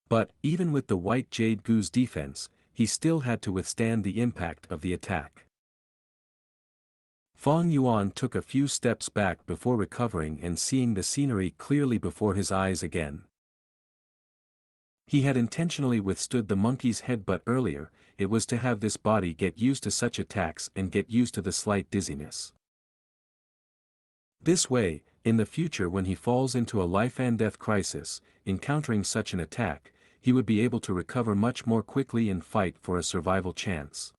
But, even with the White Jade Gu's defense, he still had to withstand the impact of the attack. Feng Yuan took a few steps back before recovering and seeing the scenery clearly before his eyes again. He had intentionally withstood the monkey's headbutt earlier. It was to have this body get used to such attacks and get used to the slight dizziness. This way, in the future when he falls into a life-and-death crisis, encountering such an attack, he would be able to recover much more quickly and fight for a survival chance.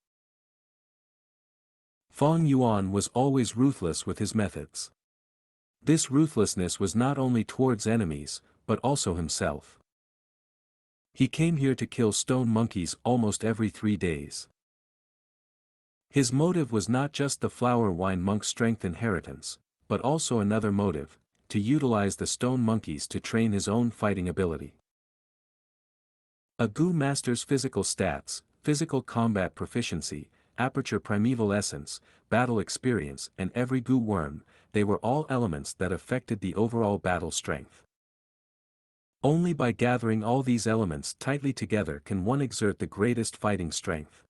Feng Yuan was always ruthless with his methods. This ruthlessness was not only towards enemies, but also himself. He came here to kill stone monkeys almost every 3 days. His motive was not just the flower wine monk's strength inheritance, but also another motive, to utilize the stone monkeys to train his own fighting ability. A Gu master's physical stats, physical combat proficiency, aperture primeval essence, battle experience and every Gu worm, they were all elements that affected the overall battle strength. Only by gathering all these elements tightly together can one exert the greatest fighting strength.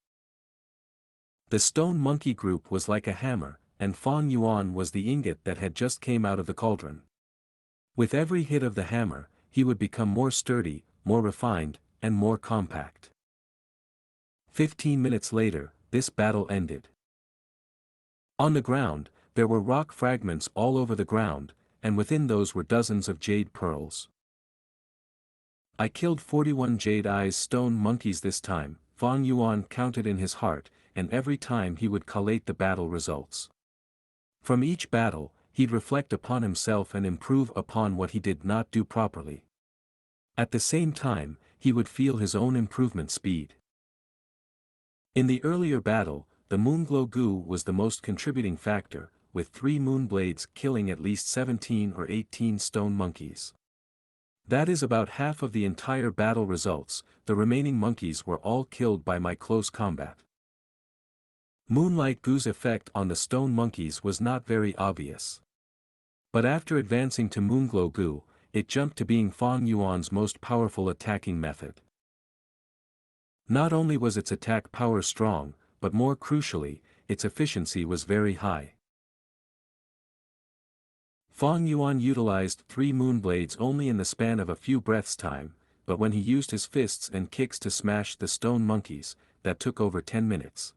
The stone monkey group was like a hammer, and Feng Yuan was the ingot that had just came out of the cauldron. With every hit of the hammer, he would become more sturdy, more refined, and more compact. 15 minutes later, this battle ended. On the ground, there were rock fragments all over the ground, and within those were dozens of jade pearls. I killed 41 Jade Eyes stone monkeys this time, Feng Yuan counted in his heart, and every time he would collate the battle results. From each battle, he'd reflect upon himself and improve upon what he did not do properly. At the same time, he would feel his own improvement speed. In the earlier battle, the Moonglow Gu was the most contributing factor, with 3 Moonblades killing at least 17 or 18 stone monkeys. That is about half of the entire battle results. The remaining monkeys were all killed by my close combat. Moonlight Gu's effect on the stone monkeys was not very obvious. But after advancing to Moonglow Gu, it jumped to being Feng Yuan's most powerful attacking method. Not only was its attack power strong, but more crucially, its efficiency was very high. Feng Yuan utilized 3 Moonblades only in the span of a few breaths' time, but when he used his fists and kicks to smash the stone monkeys, that took over 10 minutes.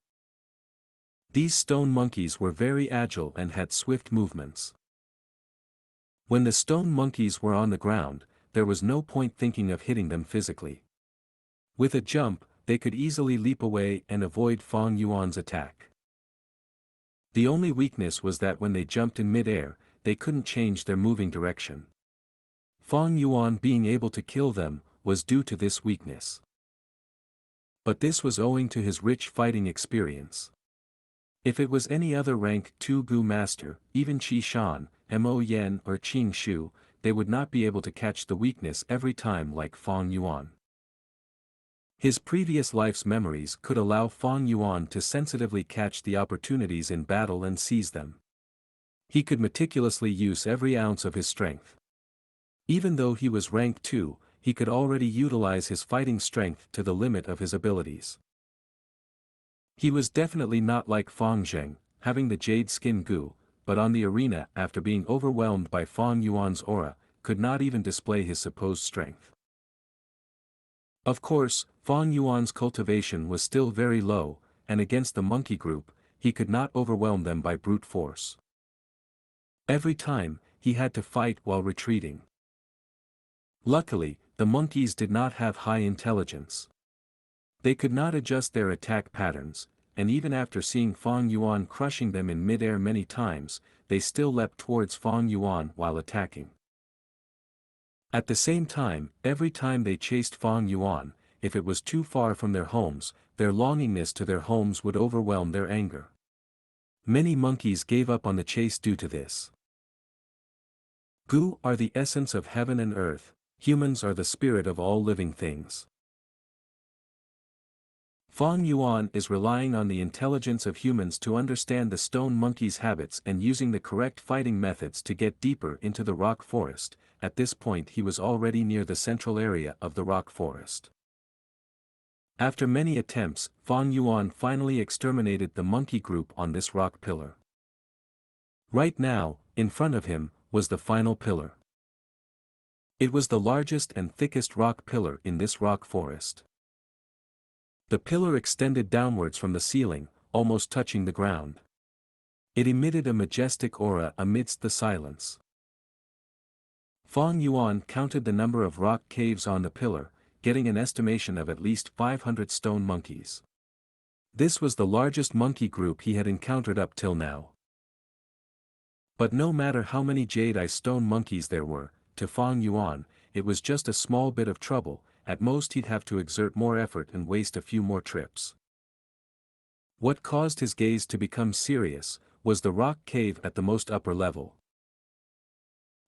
These stone monkeys were very agile and had swift movements. When the stone monkeys were on the ground, there was no point thinking of hitting them physically. With a jump, they could easily leap away and avoid Fang Yuan's attack. The only weakness was that when they jumped in mid-air, they couldn't change their moving direction. Fang Yuan being able to kill them was due to this weakness. But this was owing to his rich fighting experience. If it was any other rank 2 Gu master, even Qi Shan, Mo Yen or Qing Shu, they would not be able to catch the weakness every time like Fang Yuan. His previous life's memories could allow Fang Yuan to sensitively catch the opportunities in battle and seize them. He could meticulously use every ounce of his strength. Even though he was rank 2, he could already utilize his fighting strength to the limit of his abilities. He was definitely not like Fang Zheng, having the jade skin Gu, but on the arena after being overwhelmed by Fang Yuan's aura, could not even display his supposed strength. Of course, Fang Yuan's cultivation was still very low, and against the monkey group, he could not overwhelm them by brute force. Every time, he had to fight while retreating. Luckily, the monkeys did not have high intelligence. They could not adjust their attack patterns, and even after seeing Fang Yuan crushing them in mid-air many times, they still leapt towards Fang Yuan while attacking. At the same time, every time they chased Fang Yuan, if it was too far from their homes, their longingness to their homes would overwhelm their anger. Many monkeys gave up on the chase due to this. Gu are the essence of heaven and earth, humans are the spirit of all living things. Fang Yuan is relying on the intelligence of humans to understand the stone monkey's habits and using the correct fighting methods to get deeper into the rock forest. At this point he was already near the central area of the rock forest. After many attempts, Fang Yuan finally exterminated the monkey group on this rock pillar. Right now, in front of him, was the final pillar. It was the largest and thickest rock pillar in this rock forest. The pillar extended downwards from the ceiling, almost touching the ground. It emitted a majestic aura amidst the silence. Fang Yuan counted the number of rock caves on the pillar, getting an estimation of at least 500 stone monkeys. This was the largest monkey group he had encountered up till now. But no matter how many jade stone monkeys there were, to Fang Yuan, it was just a small bit of trouble. At most he'd have to exert more effort and waste a few more trips. What caused his gaze to become serious, was the rock cave at the most upper level.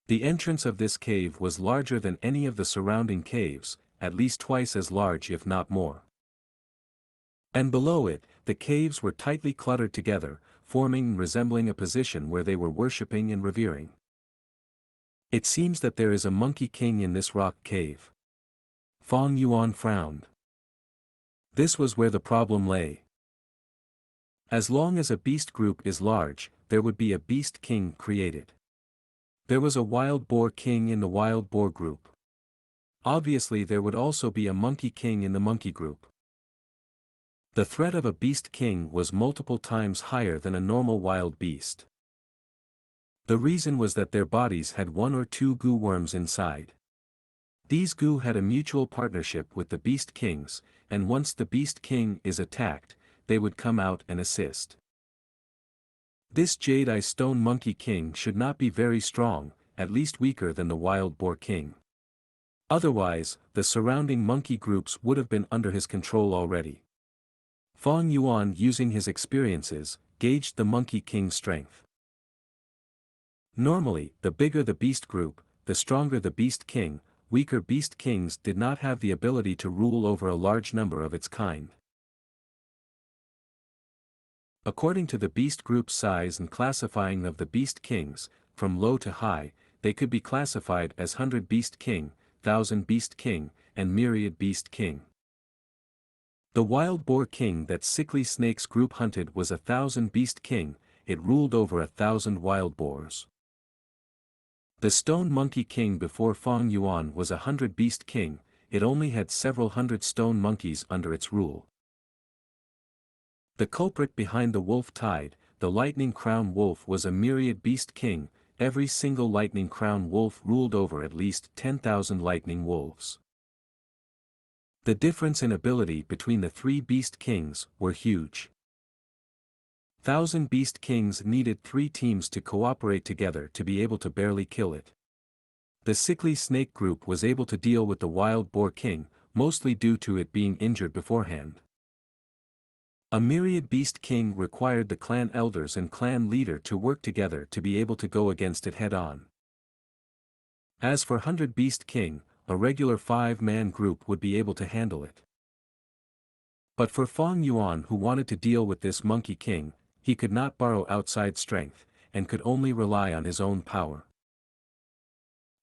The entrance of this cave was larger than any of the surrounding caves, at least twice as large if not more. And below it, the caves were tightly cluttered together, forming and resembling a position where they were worshipping and revering. It seems that there is a monkey king in this rock cave. Fang Yuan frowned. This was where the problem lay. As long as a beast group is large, there would be a beast king created. There was a wild boar king in the wild boar group. Obviously there would also be a monkey king in the monkey group. The threat of a beast king was multiple times higher than a normal wild beast. The reason was that their bodies had 1 or 2 Gu worms inside. These Gu had a mutual partnership with the Beast Kings, and once the Beast King is attacked, they would come out and assist. This Jade Stone Monkey King should not be very strong, at least weaker than the Wild Boar King. Otherwise, the surrounding monkey groups would have been under his control already. Fang Yuan, using his experiences, gauged the Monkey King's strength. Normally, the bigger the beast group, the stronger the Beast King. Weaker beast kings did not have the ability to rule over a large number of its kind. According to the beast group's size and classifying of the beast kings, from low to high, they could be classified as 100 beast king, 1000 beast king, and myriad beast king. The wild boar king that sickly snakes group hunted was 1000 beast king, it ruled over 1000 wild boars. The stone monkey king before Fang Yuan was 100 beast king, it only had several hundred stone monkeys under its rule. The culprit behind the wolf tide, the lightning crown wolf, was a myriad beast king. Every single lightning crown wolf ruled over at least 10,000 lightning wolves. The difference in ability between the three beast kings were huge. 1,000 beast kings needed 3 teams to cooperate together to be able to barely kill it. The sickly snake group was able to deal with the wild boar king, mostly due to it being injured beforehand. A myriad beast king required the clan elders and clan leader to work together to be able to go against it head-on. As for 100 beast king, a regular 5-man group would be able to handle it. But for Fang Yuan, who wanted to deal with this monkey king, he could not borrow outside strength, and could only rely on his own power.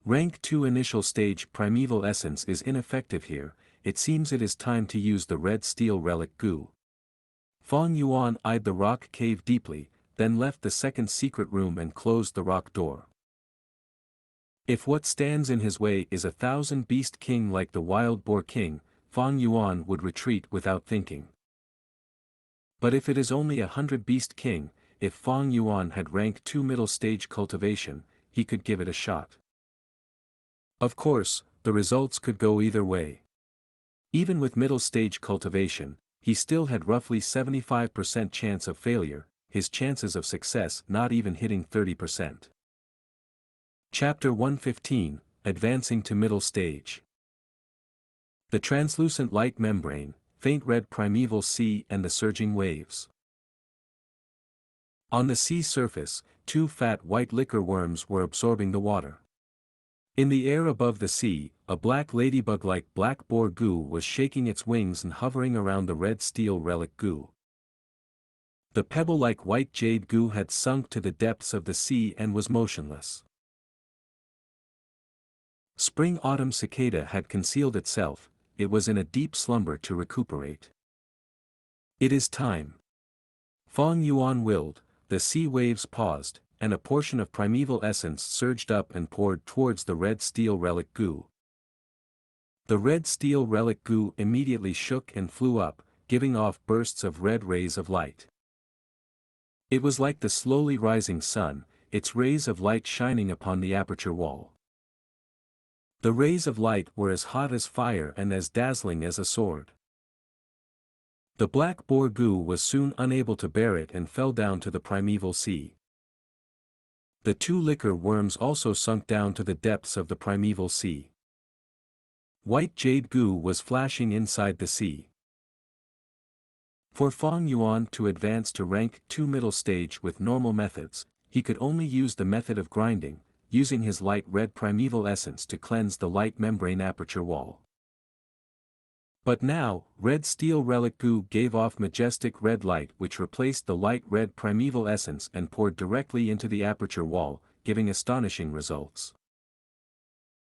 Rank 2 initial stage primeval essence is ineffective here. It seems it is time to use the red steel relic Gu. Fang Yuan eyed the rock cave deeply, then left the second secret room and closed the rock door. If what stands in his way is 1,000 beast king like the wild boar king, Fang Yuan would retreat without thinking. But if it is only 100 beast king, if Fang Yuan had rank 2 middle stage cultivation, he could give it a shot. Of course, the results could go either way. Even with middle stage cultivation, he still had roughly 75% chance of failure, his chances of success not even hitting 30%. Chapter 115, Advancing to Middle Stage. The translucent light membrane, faint red primeval sea and the surging waves. On the sea surface, 2 fat white liquor worms were absorbing the water. In the air above the sea, a black ladybug-like black boar Gu was shaking its wings and hovering around the red steel relic Gu. The pebble-like white jade Gu had sunk to the depths of the sea and was motionless. Spring-autumn cicada had concealed itself, it was in a deep slumber to recuperate. It is time. Fang Yuan willed, the sea waves paused, and a portion of primeval essence surged up and poured towards the red steel relic Gu. The red steel relic Gu immediately shook and flew up, giving off bursts of red rays of light. It was like the slowly rising sun, its rays of light shining upon the aperture wall. The rays of light were as hot as fire and as dazzling as a sword. The black boar Gu was soon unable to bear it and fell down to the primeval sea. The 2 liquor worms also sunk down to the depths of the primeval sea. White jade Gu was flashing inside the sea. For Fang Yuan to advance to rank 2 middle stage with normal methods, he could only use the method of grinding, using his light red primeval essence to cleanse the light membrane aperture wall. But now, red steel relic Gu gave off majestic red light which replaced the light red primeval essence and poured directly into the aperture wall, giving astonishing results.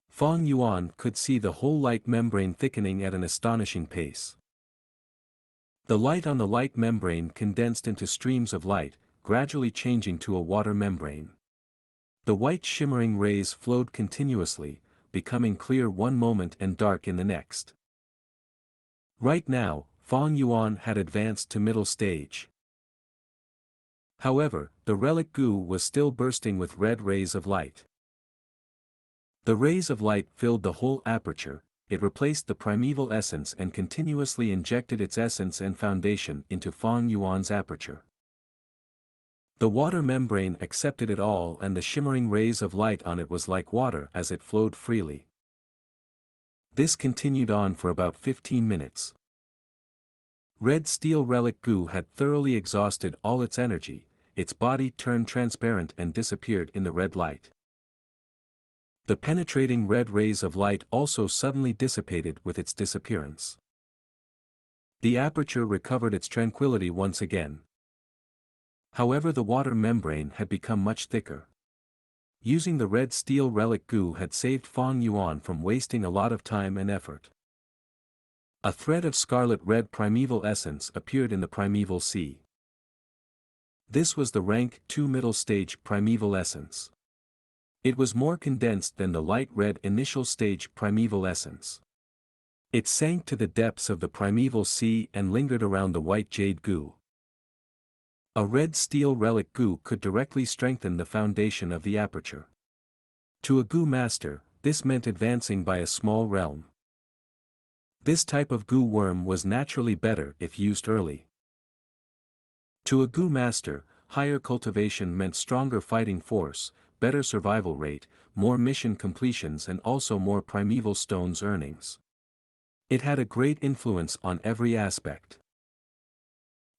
Fang Yuan could see the whole light membrane thickening at an astonishing pace. The light on the light membrane condensed into streams of light, gradually changing to a water membrane. The white shimmering rays flowed continuously, becoming clear one moment and dark in the next. Right now, Fang Yuan had advanced to middle stage. However, the relic Gu was still bursting with red rays of light. The rays of light filled the whole aperture, it replaced the primeval essence and continuously injected its essence and foundation into Fang Yuan's aperture. The water membrane accepted it all and the shimmering rays of light on it was like water as it flowed freely. This continued on for about 15 minutes. Red steel relic Gu had thoroughly exhausted all its energy, its body turned transparent and disappeared in the red light. The penetrating red rays of light also suddenly dissipated with its disappearance. The aperture recovered its tranquility once again. However, the water membrane had become much thicker. Using the red steel relic Gu had saved Fang Yuan from wasting a lot of time and effort. A thread of scarlet red primeval essence appeared in the primeval sea. This was the rank 2 middle stage primeval essence. It was more condensed than the light red initial stage primeval essence. It sank to the depths of the primeval sea and lingered around the white jade Gu. A red steel relic Gu could directly strengthen the foundation of the aperture. To a Gu master, this meant advancing by a small realm. This type of Gu worm was naturally better if used early. To a Gu master, higher cultivation meant stronger fighting force, better survival rate, more mission completions and also more primeval stones earnings. It had a great influence on every aspect.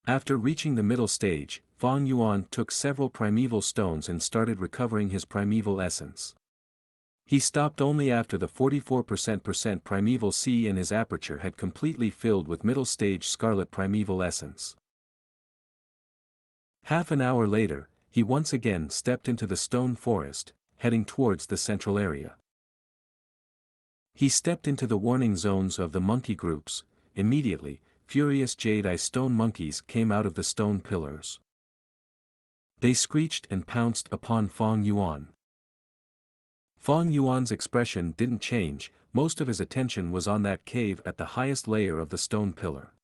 After reaching the middle stage, Fang Yuan took several primeval stones and started recovering his primeval essence. He stopped only after the 44% primeval sea in his aperture had completely filled with middle stage scarlet primeval essence. Half an hour later, he once again stepped into the stone forest, heading towards the central area. He stepped into the warning zones of the monkey groups. Immediately, furious jade-eye stone monkeys came out of the stone pillars. They screeched and pounced upon Fang Yuan. Fang Yuan's expression didn't change, most of his attention was on that cave at the highest layer of the stone pillar.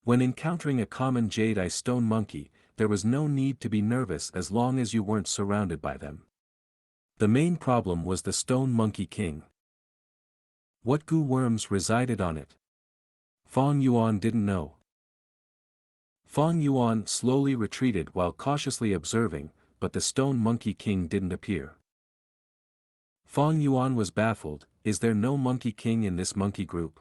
When encountering a common jade-eye stone monkey, there was no need to be nervous as long as you weren't surrounded by them. The main problem was the stone monkey king. What Gu worms resided on it? Fang Yuan didn't know. Fang Yuan slowly retreated while cautiously observing, but the stone monkey king didn't appear. Fang Yuan was baffled. Is there no monkey king in this monkey group?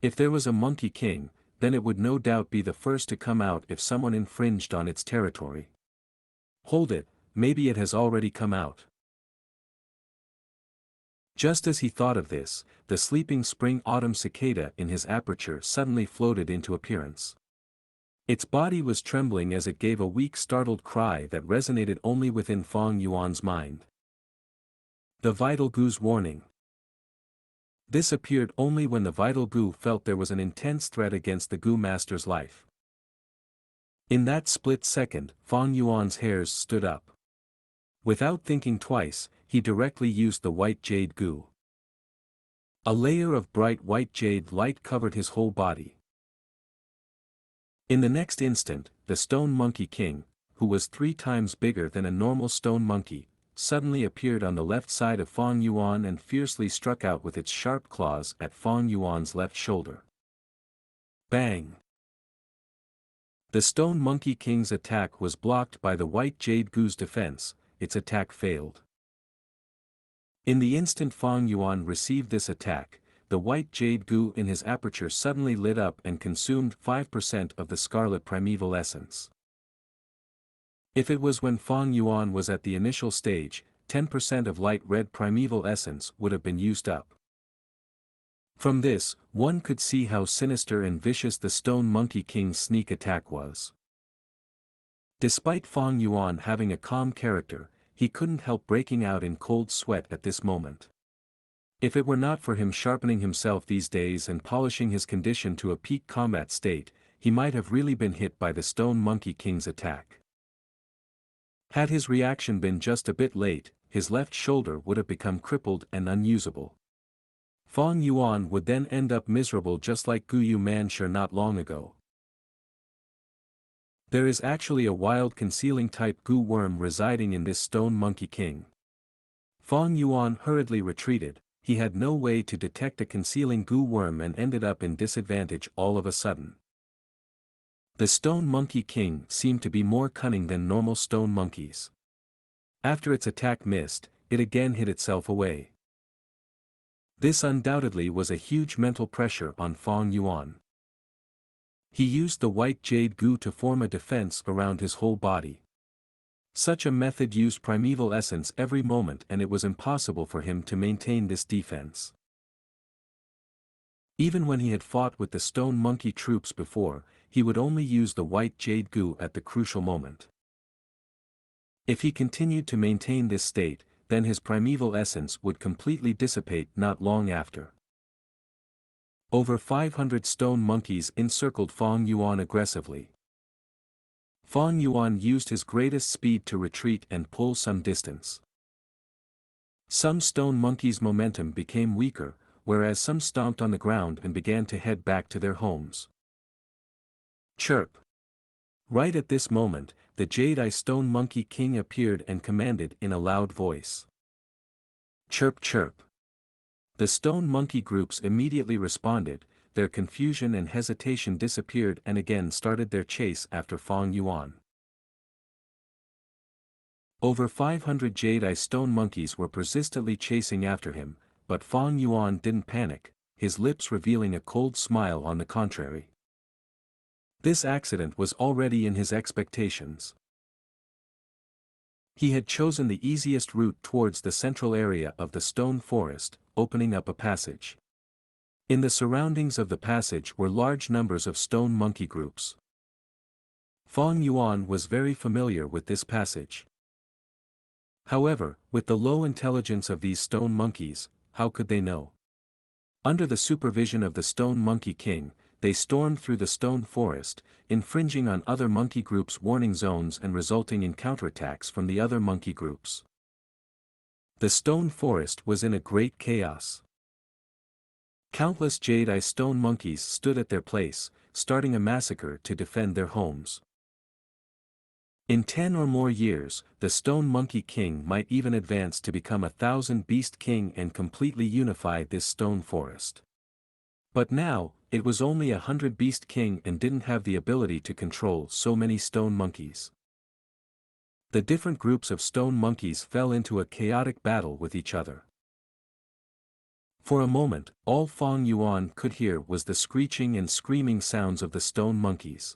If there was a monkey king, then it would no doubt be the first to come out if someone infringed on its territory. Hold it, maybe it has already come out. Just as he thought of this, the sleeping spring-autumn cicada in his aperture suddenly floated into appearance. Its body was trembling as it gave a weak startled cry that resonated only within Fang Yuan's mind. The Vital Gu's warning. This appeared only when the Vital Gu felt there was an intense threat against the Gu master's life. In that split second, Fang Yuan's hairs stood up. Without thinking twice, he directly used the white jade Gu. A layer of bright white jade light covered his whole body. In the next instant, the stone monkey king, who was 3 times bigger than a normal stone monkey, suddenly appeared on the left side of Fang Yuan and fiercely struck out with its sharp claws at Fang Yuan's left shoulder. Bang! The stone monkey king's attack was blocked by the white jade Gu's defense. Its attack failed. In the instant Fang Yuan received this attack, the white jade Gu in his aperture suddenly lit up and consumed 5% of the scarlet primeval essence. If it was when Fang Yuan was at the initial stage, 10% of light red primeval essence would have been used up. From this, one could see how sinister and vicious the stone monkey king's sneak attack was. Despite Fang Yuan having a calm character, he couldn't help breaking out in cold sweat at this moment. If it were not for him sharpening himself these days and polishing his condition to a peak combat state, he might have really been hit by the stone monkey king's attack. Had his reaction been just a bit late, his left shoulder would have become crippled and unusable. Fang Yuan would then end up miserable just like Gu Yu Manshur not long ago. There is actually a wild concealing type Gu worm residing in this stone monkey king. Fang Yuan hurriedly retreated. He had no way to detect a concealing Gu worm and ended up in disadvantage all of a sudden. The stone monkey king seemed to be more cunning than normal stone monkeys. After its attack missed, it again hid itself away. This undoubtedly was a huge mental pressure on Fang Yuan. He used the white jade Gu to form a defense around his whole body. Such a method used primeval essence every moment and it was impossible for him to maintain this defense. Even when he had fought with the stone monkey troops before, he would only use the white jade Gu at the crucial moment. If he continued to maintain this state, then his primeval essence would completely dissipate not long after. Over 500 stone monkeys encircled Fang Yuan aggressively. Fang Yuan used his greatest speed to retreat and pull some distance. Some stone monkeys' momentum became weaker, whereas some stomped on the ground and began to head back to their homes. Chirp! Right at this moment, the Jade-Eye Stone Monkey King appeared and commanded in a loud voice. Chirp chirp! The stone monkey groups immediately responded, their confusion and hesitation disappeared and again started their chase after Fang Yuan. Over 500 Jade-Eye Stone Monkeys were persistently chasing after him, but Fang Yuan didn't panic, his lips revealing a cold smile on the contrary. This accident was already in his expectations. He had chosen the easiest route towards the central area of the stone forest, opening up a passage. In the surroundings of the passage were large numbers of stone monkey groups. Fang Yuan was very familiar with this passage. However, with the low intelligence of these stone monkeys, how could they know? Under the supervision of the Stone Monkey King, they stormed through the stone forest, infringing on other monkey groups' warning zones and resulting in counterattacks from the other monkey groups. The stone forest was in a great chaos. Countless Jade-Eye Stone Monkeys stood at their place, starting a massacre to defend their homes. In 10 or more years, the Stone Monkey King might even advance to become a 1,000-beast king and completely unify this stone forest. But now, it was only a 100-beast king and didn't have the ability to control so many stone monkeys. The different groups of stone monkeys fell into a chaotic battle with each other. For a moment, all Fang Yuan could hear was the screeching and screaming sounds of the stone monkeys.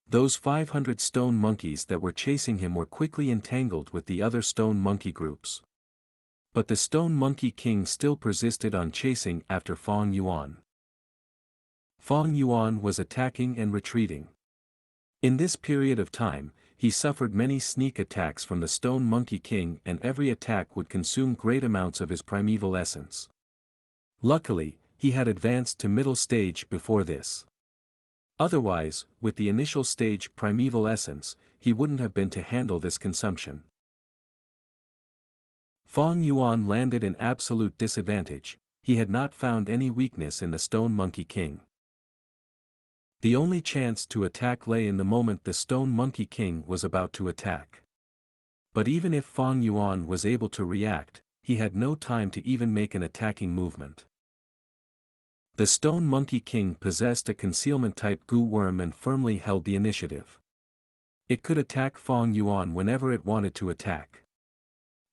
Those 500 stone monkeys that were chasing him were quickly entangled with the other stone monkey groups. But the Stone Monkey King still persisted on chasing after Fang Yuan. Fang Yuan was attacking and retreating. In this period of time, he suffered many sneak attacks from the Stone Monkey King, and every attack would consume great amounts of his primeval essence. Luckily, he had advanced to middle stage before this. Otherwise, with the initial stage primeval essence, he wouldn't have been to handle this consumption. Fang Yuan landed in absolute disadvantage, he had not found any weakness in the Stone Monkey King. The only chance to attack lay in the moment the Stone Monkey King was about to attack. But even if Fang Yuan was able to react, he had no time to even make an attacking movement. The Stone Monkey King possessed a concealment-type Gu worm and firmly held the initiative. It could attack Fang Yuan whenever it wanted to attack.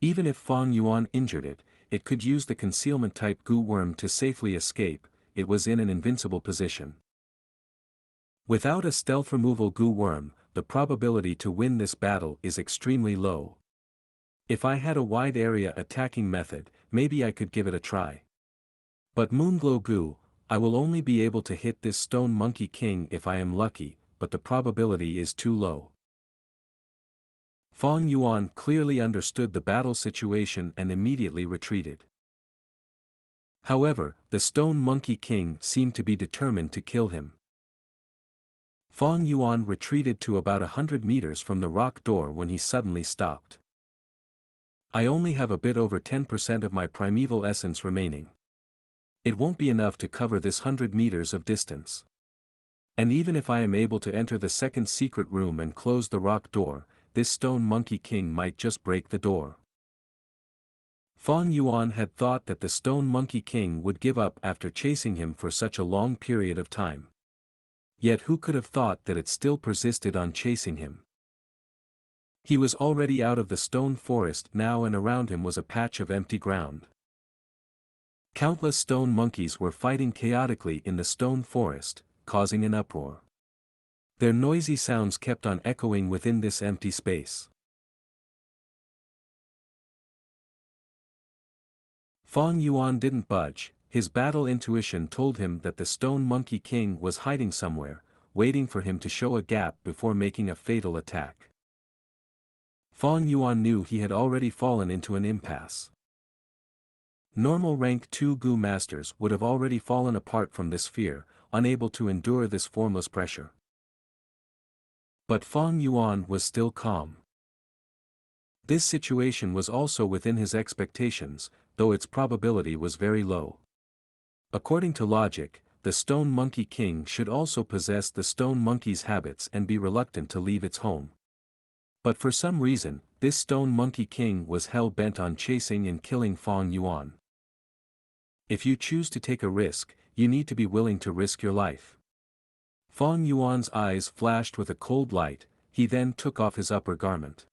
Even if Fang Yuan injured it, it could use the concealment-type Gu worm to safely escape, it was in an invincible position. Without a stealth removal Gu worm, the probability to win this battle is extremely low. If I had a wide area attacking method, maybe I could give it a try. But Moonglow Gu, I will only be able to hit this Stone Monkey King if I am lucky, but the probability is too low. Fang Yuan clearly understood the battle situation and immediately retreated. However, the Stone Monkey King seemed to be determined to kill him. Fang Yuan retreated to about 100 meters from the rock door when he suddenly stopped. I only have a bit over 10% of my primeval essence remaining. It won't be enough to cover this 100 meters of distance. And even if I am able to enter the second secret room and close the rock door, this Stone Monkey King might just break the door. Fang Yuan had thought that the Stone Monkey King would give up after chasing him for such a long period of time. Yet who could have thought that it still persisted on chasing him? He was already out of the stone forest now, and around him was a patch of empty ground. Countless stone monkeys were fighting chaotically in the stone forest, causing an uproar. Their noisy sounds kept on echoing within this empty space. Fang Yuan didn't budge, his battle intuition told him that the Stone Monkey King was hiding somewhere, waiting for him to show a gap before making a fatal attack. Fang Yuan knew he had already fallen into an impasse. Normal rank 2 Gu masters would have already fallen apart from this fear, unable to endure this formless pressure. But Fang Yuan was still calm. This situation was also within his expectations, though its probability was very low. According to logic, the Stone Monkey King should also possess the Stone Monkey's habits and be reluctant to leave its home. But for some reason, this Stone Monkey King was hell-bent on chasing and killing Fang Yuan. If you choose to take a risk, you need to be willing to risk your life. Fang Yuan's eyes flashed with a cold light, he then took off his upper garment.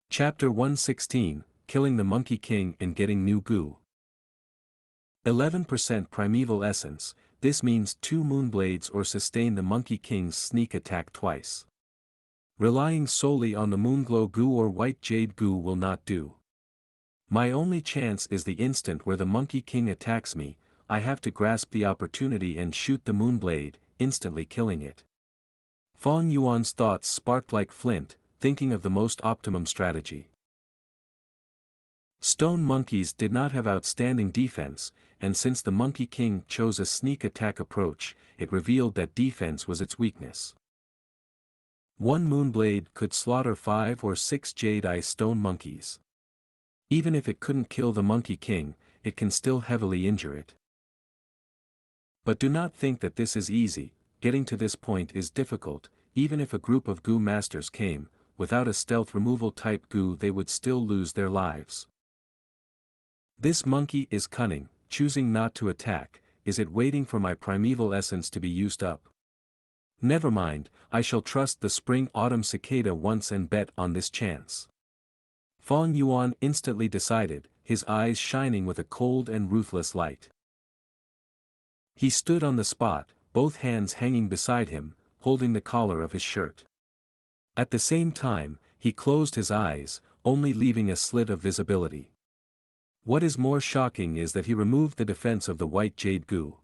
Chapter 116, Killing the Monkey King and Getting New Gu. 11% Primeval Essence, this means 2 Moonblades or sustain the Monkey King's sneak attack twice. Relying solely on the Moonglow Gu or White Jade Gu will not do. My only chance is the instant where the Monkey King attacks me, I have to grasp the opportunity and shoot the Moonblade, instantly killing it. Fang Yuan's thoughts sparked like flint, thinking of the most optimum strategy. Stone monkeys did not have outstanding defense, and since the Monkey King chose a sneak attack approach, it revealed that defense was its weakness. One Moonblade could slaughter 5 or 6 Jade-Eye stone monkeys. Even if it couldn't kill the Monkey King, it can still heavily injure it. But do not think that this is easy, getting to this point is difficult, even if a group of Gu masters came, without a stealth removal type Gu they would still lose their lives. This monkey is cunning, choosing not to attack, is it waiting for my primeval essence to be used up? Never mind, I shall trust the spring-autumn cicada once and bet on this chance. Fang Yuan instantly decided, his eyes shining with a cold and ruthless light. He stood on the spot, both hands hanging beside him, holding the collar of his shirt. At the same time, he closed his eyes, only leaving a slit of visibility. What is more shocking is that he removed the defense of the White Jade Gu.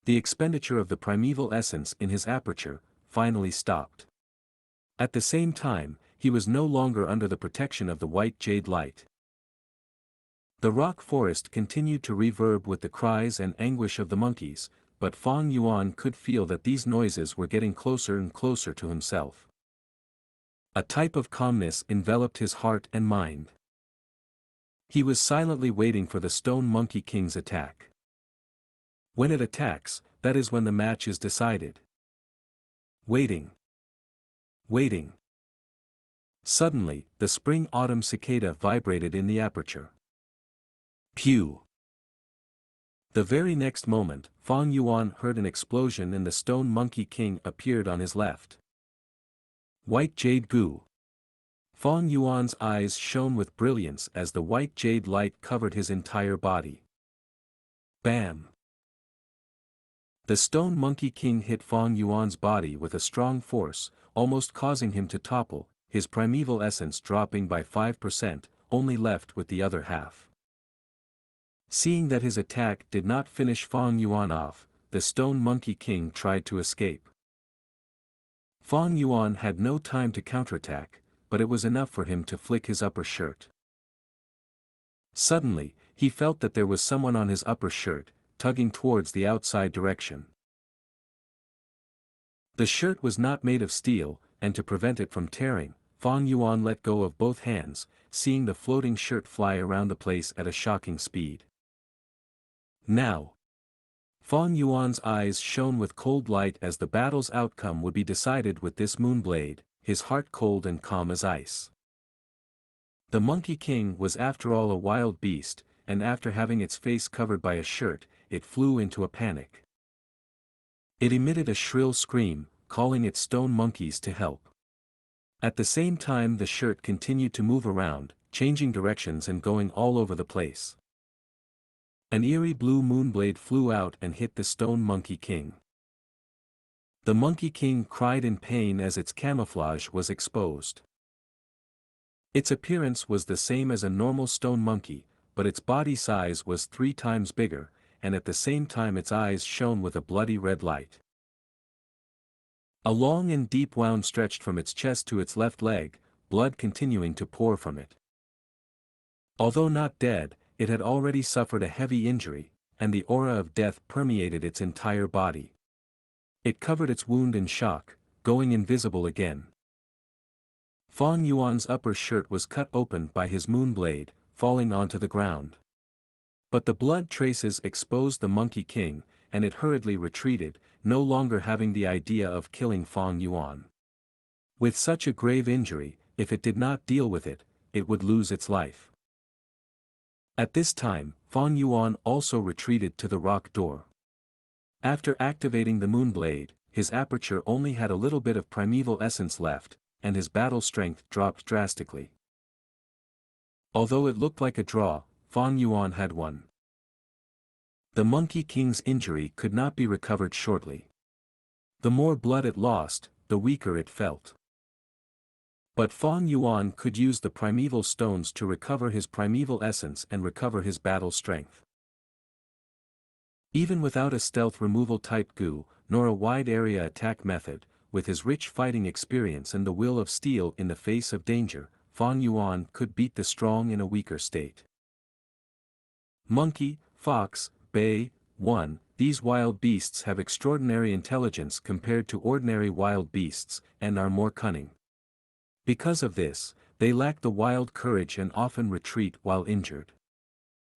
The expenditure of the primeval essence in his aperture finally stopped. At the same time, he was no longer under the protection of the White Jade light. The rock forest continued to reverb with the cries and anguish of the monkeys, but Fang Yuan could feel that these noises were getting closer and closer to himself. A type of calmness enveloped his heart and mind. He was silently waiting for the Stone Monkey King's attack. When it attacks, that is when the match is decided. Waiting. Waiting. Suddenly, the spring-autumn cicada vibrated in the aperture. Pew! The very next moment, Fang Yuan heard an explosion and the Stone Monkey King appeared on his left. White Jade Gu. Fang Yuan's eyes shone with brilliance as the white jade light covered his entire body. Bam! The Stone Monkey King hit Fang Yuan's body with a strong force, almost causing him to topple, his primeval essence dropping by 5%, only left with the other half. Seeing that his attack did not finish Fang Yuan off, the Stone Monkey King tried to escape. Fang Yuan had no time to counterattack, but it was enough for him to flick his upper shirt. Suddenly, he felt that there was someone on his upper shirt, tugging towards the outside direction. The shirt was not made of steel, and to prevent it from tearing, Fang Yuan let go of both hands, seeing the floating shirt fly around the place at a shocking speed. Now! Fang Yuan's eyes shone with cold light as the battle's outcome would be decided with this Moonblade, his heart cold and calm as ice. The Monkey King was after all a wild beast, and after having its face covered by a shirt, it flew into a panic. It emitted a shrill scream, calling its stone monkeys to help. At the same time the shirt continued to move around, changing directions and going all over the place. An eerie blue moonblade flew out and hit the Stone Monkey King. The Monkey King cried in pain as its camouflage was exposed. Its appearance was the same as a normal stone monkey, but its body size was 3 times bigger, and at the same time its eyes shone with a bloody red light. A long and deep wound stretched from its chest to its left leg, blood continuing to pour from it. Although not dead, it had already suffered a heavy injury, and the aura of death permeated its entire body. It covered its wound in shock, going invisible again. Fang Yuan's upper shirt was cut open by his moonblade, falling onto the ground. But the blood traces exposed the Monkey King, and it hurriedly retreated, no longer having the idea of killing Fang Yuan. With such a grave injury, if it did not deal with it, it would lose its life. At this time, Fang Yuan also retreated to the rock door. After activating the Moonblade, his aperture only had a little bit of primeval essence left, and his battle strength dropped drastically. Although it looked like a draw, Fang Yuan had won. The Monkey King's injury could not be recovered shortly. The more blood it lost, the weaker it felt. But Fang Yuan could use the primeval stones to recover his primeval essence and recover his battle strength. Even without a stealth removal type Gu, nor a wide area attack method, with his rich fighting experience and the will of steel in the face of danger, Fang Yuan could beat the strong in a weaker state. Monkey, fox, bay, 1. These wild beasts have extraordinary intelligence compared to ordinary wild beasts, and are more cunning. Because of this, they lack the wild courage and often retreat while injured.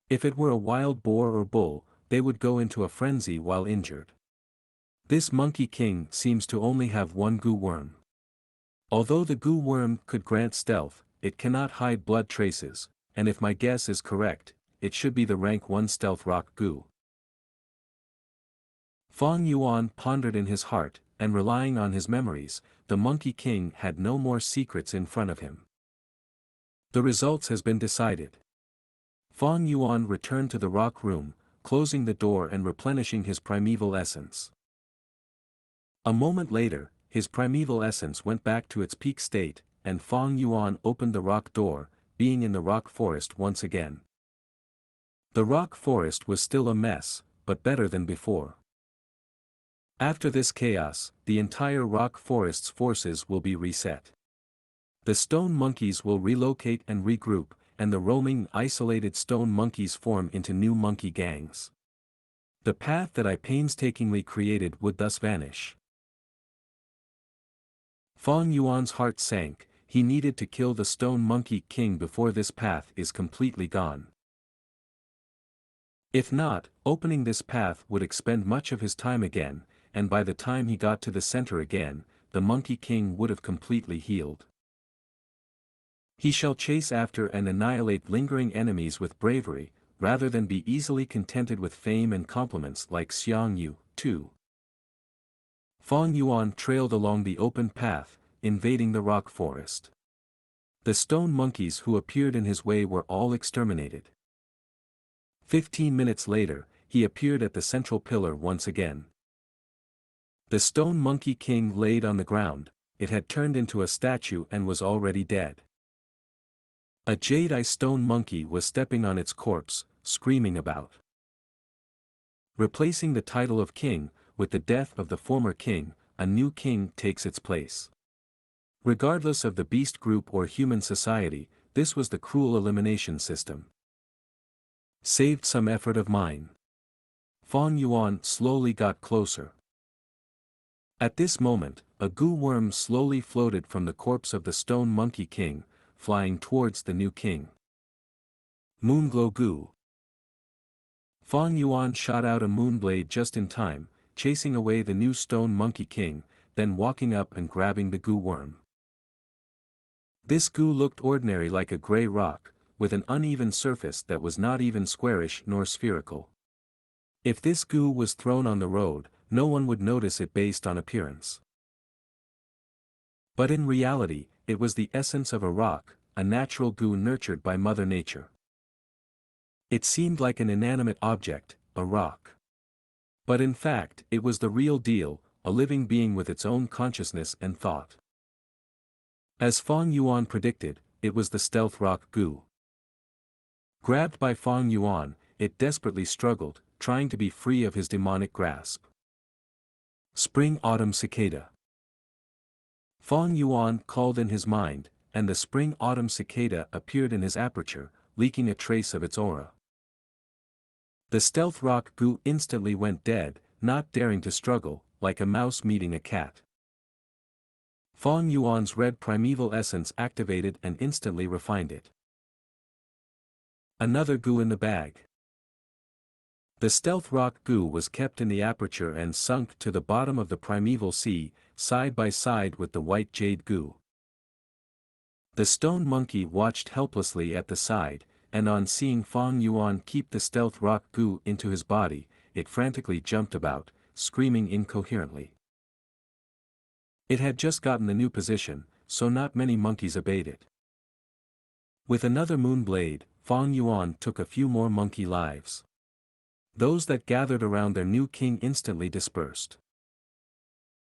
If it were a wild boar or bull, they would go into a frenzy while injured. This Monkey King seems to only have one Gu worm. Although the Gu worm could grant stealth, it cannot hide blood traces, and if my guess is correct, it should be the rank 1 stealth rock Gu. Fang Yuan pondered in his heart, and relying on his memories, the Monkey King had no more secrets in front of him. The results has been decided. Fang Yuan returned to the rock room, closing the door and replenishing his primeval essence. A moment later, his primeval essence went back to its peak state, and Fang Yuan opened the rock door, being in the rock forest once again. The rock forest was still a mess, but better than before. After this chaos, the entire rock forest's forces will be reset. The stone monkeys will relocate and regroup, and the roaming isolated stone monkeys form into new monkey gangs. The path that I painstakingly created would thus vanish. Fang Yuan's heart sank. He needed to kill the Stone Monkey King before this path is completely gone. If not, opening this path would expend much of his time again, and by the time he got to the center again, the Monkey King would have completely healed. He shall chase after and annihilate lingering enemies with bravery, rather than be easily contented with fame and compliments like Xianxia, too. Fang Yuan trailed along the open path, invading the rock forest. The stone monkeys who appeared in his way were all exterminated. 15 minutes later, he appeared at the central pillar once again. The Stone Monkey King laid on the ground. It had turned into a statue and was already dead. A jade-eye stone monkey was stepping on its corpse, screaming about. Replacing the title of king, with the death of the former king, a new king takes its place. Regardless of the beast group or human society, this was the cruel elimination system. Saved some effort of mine. Fang Yuan slowly got closer. At this moment, a Gu worm slowly floated from the corpse of the Stone Monkey King, flying towards the new king. Moonglow Gu. Fang Yuan shot out a moonblade just in time, chasing away the new Stone Monkey King, then walking up and grabbing the Gu worm. This Gu looked ordinary like a gray rock, with an uneven surface that was not even squarish nor spherical. If this Gu was thrown on the road, no one would notice it based on appearance. But in reality, it was the essence of a rock, a natural Gu nurtured by Mother Nature. It seemed like an inanimate object, a rock. But in fact, it was the real deal, a living being with its own consciousness and thought. As Fang Yuan predicted, it was the stealth rock Gu. Grabbed by Fang Yuan, it desperately struggled, trying to be free of his demonic grasp. Spring-Autumn Cicada. Fang Yuan called in his mind, and the Spring-Autumn Cicada appeared in his aperture, leaking a trace of its aura. The stealth rock Gu instantly went dead, not daring to struggle, like a mouse meeting a cat. Fang Yuan's red primeval essence activated and instantly refined it. Another Gu in the bag. The stealth rock Gu was kept in the aperture and sunk to the bottom of the primeval sea, side by side with the white jade Gu. The stone monkey watched helplessly at the side, and on seeing Fang Yuan keep the stealth rock Gu into his body, it frantically jumped about, screaming incoherently. It had just gotten the new position, so not many monkeys obeyed it. With another moon blade, Fang Yuan took a few more monkey lives. Those that gathered around their new king instantly dispersed.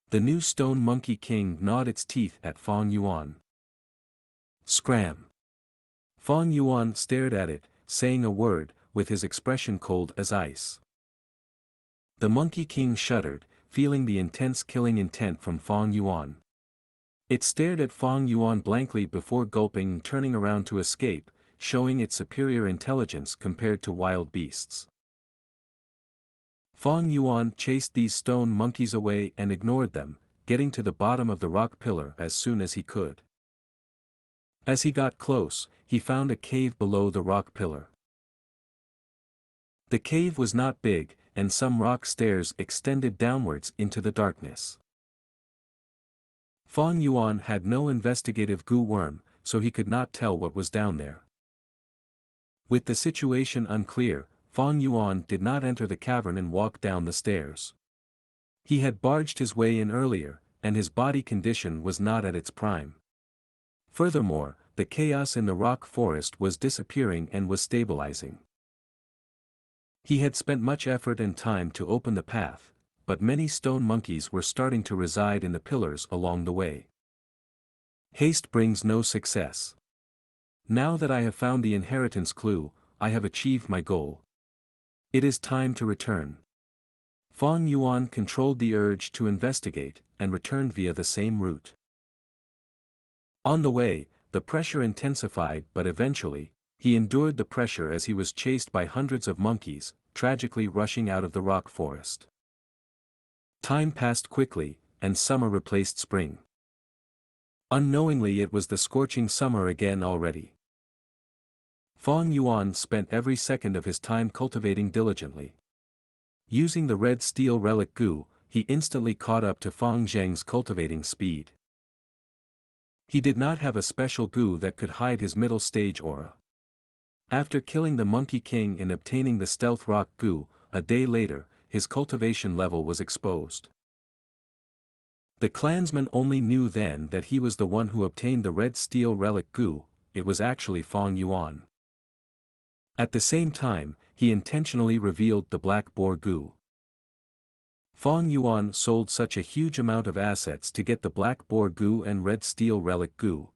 The new stone monkey king gnawed its teeth at Fang Yuan. Scram! Fang Yuan stared at it, saying a word, with his expression cold as ice. The monkey king shuddered, feeling the intense killing intent from Fang Yuan. It stared at Fang Yuan blankly before gulping and turning around to escape, showing its superior intelligence compared to wild beasts. Fang Yuan chased these stone monkeys away and ignored them, getting to the bottom of the rock pillar as soon as he could. As he got close, he found a cave below the rock pillar. The cave was not big, and some rock stairs extended downwards into the darkness. Fang Yuan had no investigative Gu worm, so he could not tell what was down there. With the situation unclear, Fang Yuan did not enter the cavern and walk down the stairs. He had barged his way in earlier, and his body condition was not at its prime. Furthermore, the chaos in the rock forest was disappearing and was stabilizing. He had spent much effort and time to open the path, but many stone monkeys were starting to reside in the pillars along the way. Haste brings no success. Now that I have found the inheritance clue, I have achieved my goal. It is time to return. Fang Yuan controlled the urge to investigate, and returned via the same route. On the way, the pressure intensified, but eventually, he endured the pressure as he was chased by hundreds of monkeys, tragically rushing out of the rock forest. Time passed quickly, and summer replaced spring. Unknowingly it was the scorching summer again already. Fang Yuan spent every second of his time cultivating diligently. Using the red steel relic Gu, he instantly caught up to Fang Zheng's cultivating speed. He did not have a special Gu that could hide his middle stage aura. After killing the Monkey King and obtaining the Stealth Rock Gu, a day later, his cultivation level was exposed. The clansman only knew then that he was the one who obtained the red steel relic Gu, it was actually Fang Yuan. At the same time, he intentionally revealed the Black Boar Gu. Fang Yuan sold such a huge amount of assets to get the Black Boar Gu and red steel relic Gu.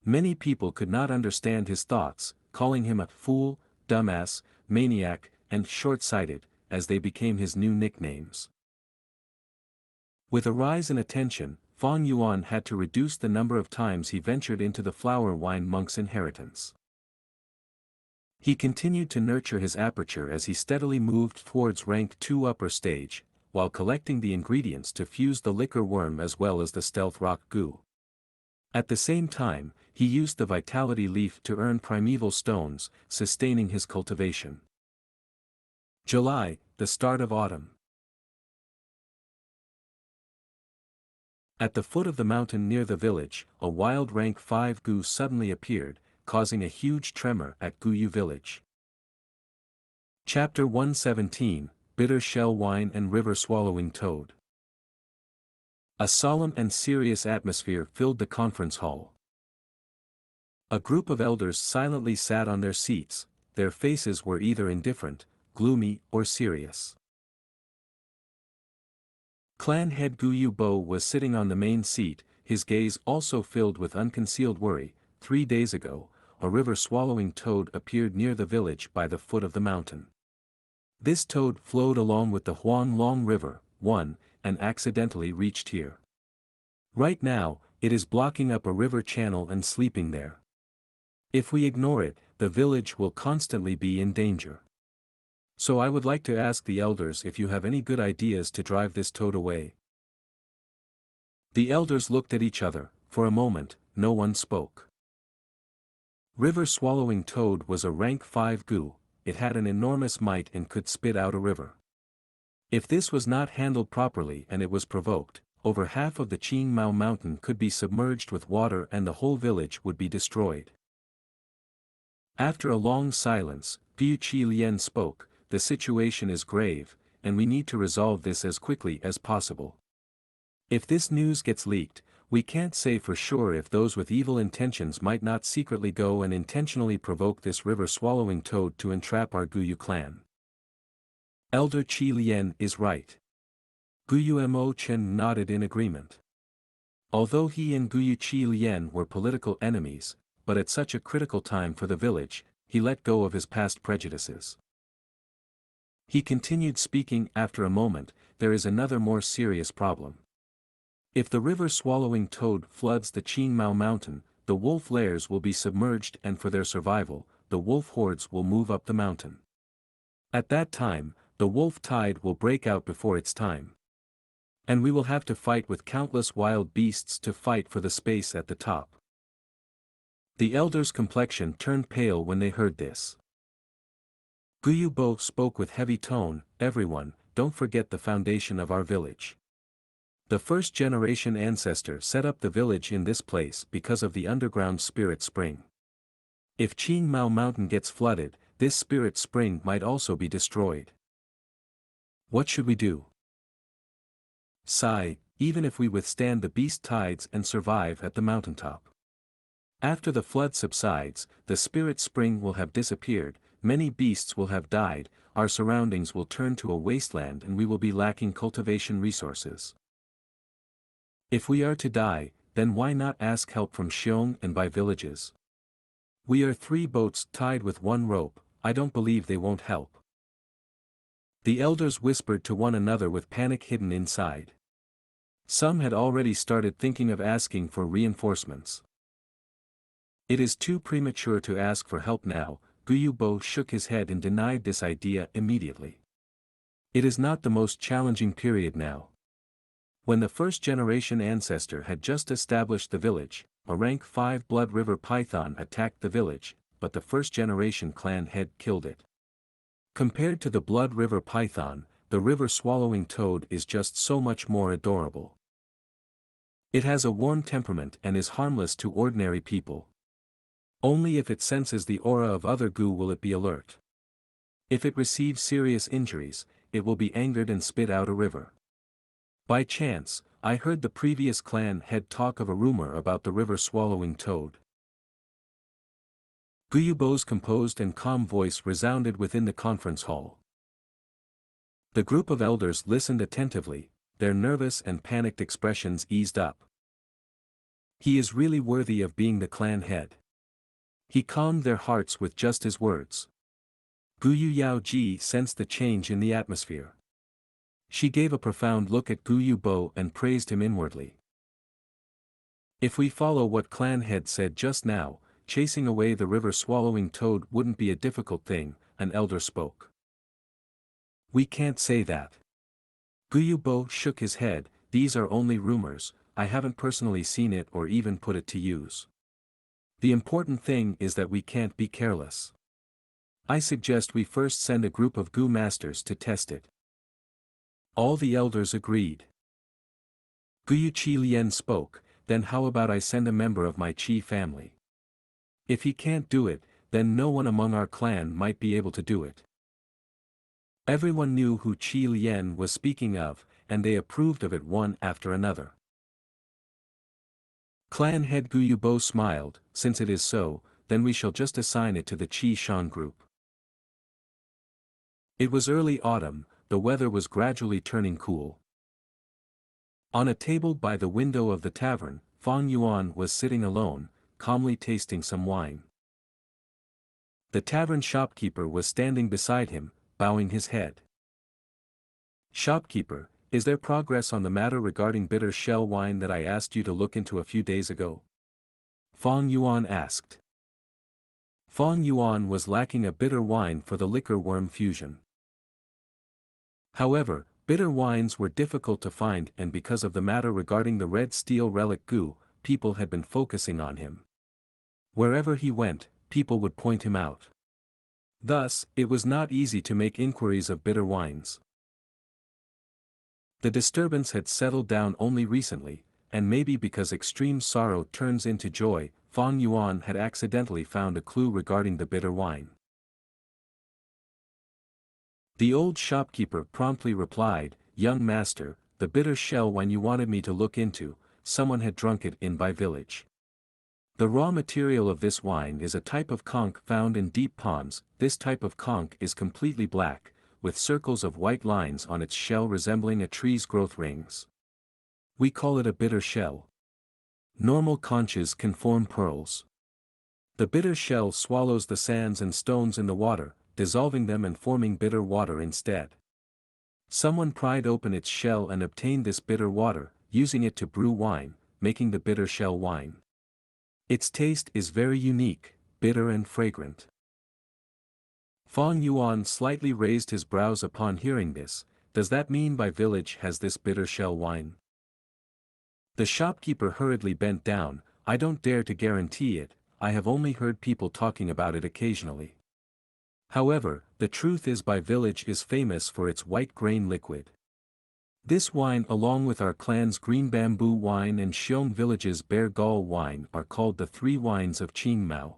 Many people could not understand his thoughts, calling him a fool, dumbass, maniac, and short-sighted, as they became his new nicknames. With a rise in attention, Fang Yuan had to reduce the number of times he ventured into the flower wine monk's inheritance. He continued to nurture his aperture as he steadily moved towards rank 2 upper stage, while collecting the ingredients to fuse the liquor worm as well as the stealth rock Gu. At the same time, he used the vitality leaf to earn primeval stones, sustaining his cultivation. July, the start of autumn. At the foot of the mountain near the village, a wild rank 5 Gu suddenly appeared, causing a huge tremor at Guyu village. Chapter 117, Bitter Shell Wine and River Swallowing Toad. A solemn and serious atmosphere filled the conference hall. A group of elders silently sat on their seats, their faces were either indifferent, gloomy, or serious. Clan head Guyu Bo was sitting on the main seat, his gaze also filled with unconcealed worry. 3 days ago, a river-swallowing toad appeared near the village by the foot of the mountain. This toad flowed along with the Huang Long River, and accidentally reached here. Right now, it is blocking up a river channel and sleeping there. If we ignore it, the village will constantly be in danger. So I would like to ask the elders if you have any good ideas to drive this toad away. The elders looked at each other. For a moment, no one spoke. River-swallowing toad was a rank 5 Gu, it had an enormous might and could spit out a river. If this was not handled properly and it was provoked, over half of the Qing Mao mountain could be submerged with water and the whole village would be destroyed. After a long silence, Gu Qilian spoke, "The situation is grave, and we need to resolve this as quickly as possible. If this news gets leaked, we can't say for sure if those with evil intentions might not secretly go and intentionally provoke this river-swallowing toad to entrap our Guyu clan." Elder Qilian is right. Guyu Mo Chen nodded in agreement. Although he and Guyu Qilian were political enemies, but at such a critical time for the village, he let go of his past prejudices. He continued speaking after a moment, "There is another more serious problem. If the river-swallowing toad floods the Qing Mao mountain, the wolf lairs will be submerged and for their survival, the wolf hordes will move up the mountain. At that time, the wolf tide will break out before its time. And we will have to fight with countless wild beasts to fight for the space at the top." The elder's complexion turned pale when they heard this. Guyu Bo spoke with heavy tone, "Everyone, don't forget the foundation of our village. The first-generation ancestor set up the village in this place because of the underground spirit spring. If Qing Mao Mountain gets flooded, this spirit spring might also be destroyed. What should we do? Sigh, even if we withstand the beast tides and survive at the mountaintop. After the flood subsides, the spirit spring will have disappeared, many beasts will have died, our surroundings will turn to a wasteland and we will be lacking cultivation resources. If we are to die, then why not ask help from Xiong and by villages? We are 3 boats tied with 1 rope, I don't believe they won't help." The elders whispered to one another with panic hidden inside. Some had already started thinking of asking for reinforcements. "It is too premature to ask for help now," Guyu Bo shook his head and denied this idea immediately. "It is not the most challenging period now. When the first-generation ancestor had just established the village, a rank 5 Blood River python attacked the village, but the first-generation clan head killed it. Compared to the Blood River python, the river-swallowing toad is just so much more adorable. It has a warm temperament and is harmless to ordinary people. Only if it senses the aura of other Gu will it be alert. If it receives serious injuries, it will be angered and spit out a river. By chance, I heard the previous clan head talk of a rumor about the river-swallowing toad." Guyu Bo's composed and calm voice resounded within the conference hall. The group of elders listened attentively, their nervous and panicked expressions eased up. "He is really worthy of being the clan head. He calmed their hearts with just his words." Guyu Yaoji sensed the change in the atmosphere. She gave a profound look at Guyu Bo and praised him inwardly. "If we follow what clan head said just now, chasing away the river-swallowing toad wouldn't be a difficult thing," an elder spoke. "We can't say that." Guyu Bo shook his head, "These are only rumors, I haven't personally seen it or even put it to use. The important thing is that we can't be careless. I suggest we first send a group of Gu masters to test it." All the elders agreed. Guyu Qilian spoke, "Then how about I send a member of my Qi family? If he can't do it, then no one among our clan might be able to do it." Everyone knew who Qilian was speaking of, and they approved of it one after another. Clan head Guyu Bo smiled, "Since it is so, then we shall just assign it to the Qi Shan group." It was early autumn, the weather was gradually turning cool. On a table by the window of the tavern, Fang Yuan was sitting alone, calmly tasting some wine. The tavern shopkeeper was standing beside him, bowing his head. "Shopkeeper, is there progress on the matter regarding bitter shell wine that I asked you to look into a few days ago?" Fang Yuan asked. Fang Yuan was lacking a bitter wine for the liquor worm fusion. However, bitter wines were difficult to find, and because of the matter regarding the red steel relic Gu, people had been focusing on him. Wherever he went, people would point him out. Thus, it was not easy to make inquiries of bitter wines. The disturbance had settled down only recently, and maybe because extreme sorrow turns into joy, Fang Yuan had accidentally found a clue regarding the bitter wine. The old shopkeeper promptly replied, "Young master, the bitter shell wine you wanted me to look into, someone had drunk it in my village. The raw material of this wine is a type of conch found in deep ponds. This type of conch is completely black, with circles of white lines on its shell resembling a tree's growth rings. We call it a bitter shell. Normal conches can form pearls. The bitter shell swallows the sands and stones in the water, dissolving them and forming bitter water instead. Someone pried open its shell and obtained this bitter water, using it to brew wine, making the bitter shell wine. Its taste is very unique, bitter and fragrant." Fang Yuan slightly raised his brows upon hearing this. "Does that mean my village has this bitter shell wine?" The shopkeeper hurriedly bent down. "I don't dare to guarantee it, I have only heard people talking about it occasionally. However, the truth is my village is famous for its white grain liquid. This wine along with our clan's green bamboo wine and Xiong village's bear gall wine are called the three wines of Qingmao.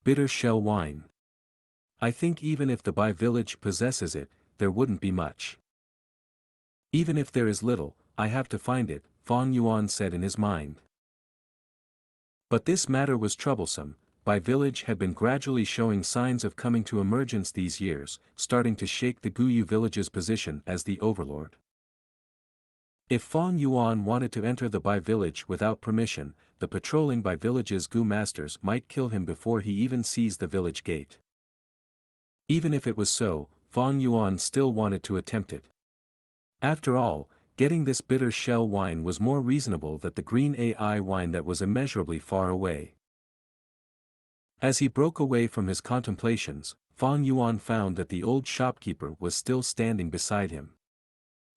Bitter shell wine. I think even if the Bai village possesses it, there wouldn't be much. Even if there is little, I have to find it," Fang Yuan said in his mind. But this matter was troublesome. Bai village had been gradually showing signs of coming to emergence these years, starting to shake the Guyu village's position as the overlord. If Fang Yuan wanted to enter the Bai village without permission, the patrolling Bai village's Gu masters might kill him before he even sees the village gate. Even if it was so, Fang Yuan still wanted to attempt it. After all, getting this bitter shell wine was more reasonable than the green AI wine that was immeasurably far away. As he broke away from his contemplations, Fang Yuan found that the old shopkeeper was still standing beside him.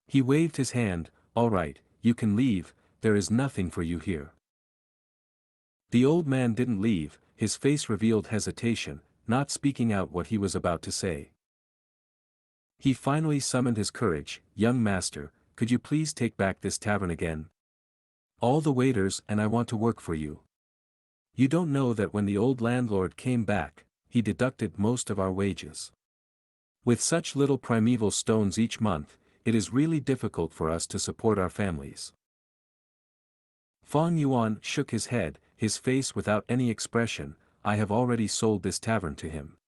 He waved his hand. "All right, you can leave, there is nothing for you here." The old man didn't leave, his face revealed hesitation, not speaking out what he was about to say. He finally summoned his courage. "Young master, could you please take back this tavern again? All the waiters and I want to work for you. You don't know that when the old landlord came back, he deducted most of our wages. With such little primeval stones each month, it is really difficult for us to support our families." Fang Yuan shook his head, his face without any expression. "I have already sold this tavern to him.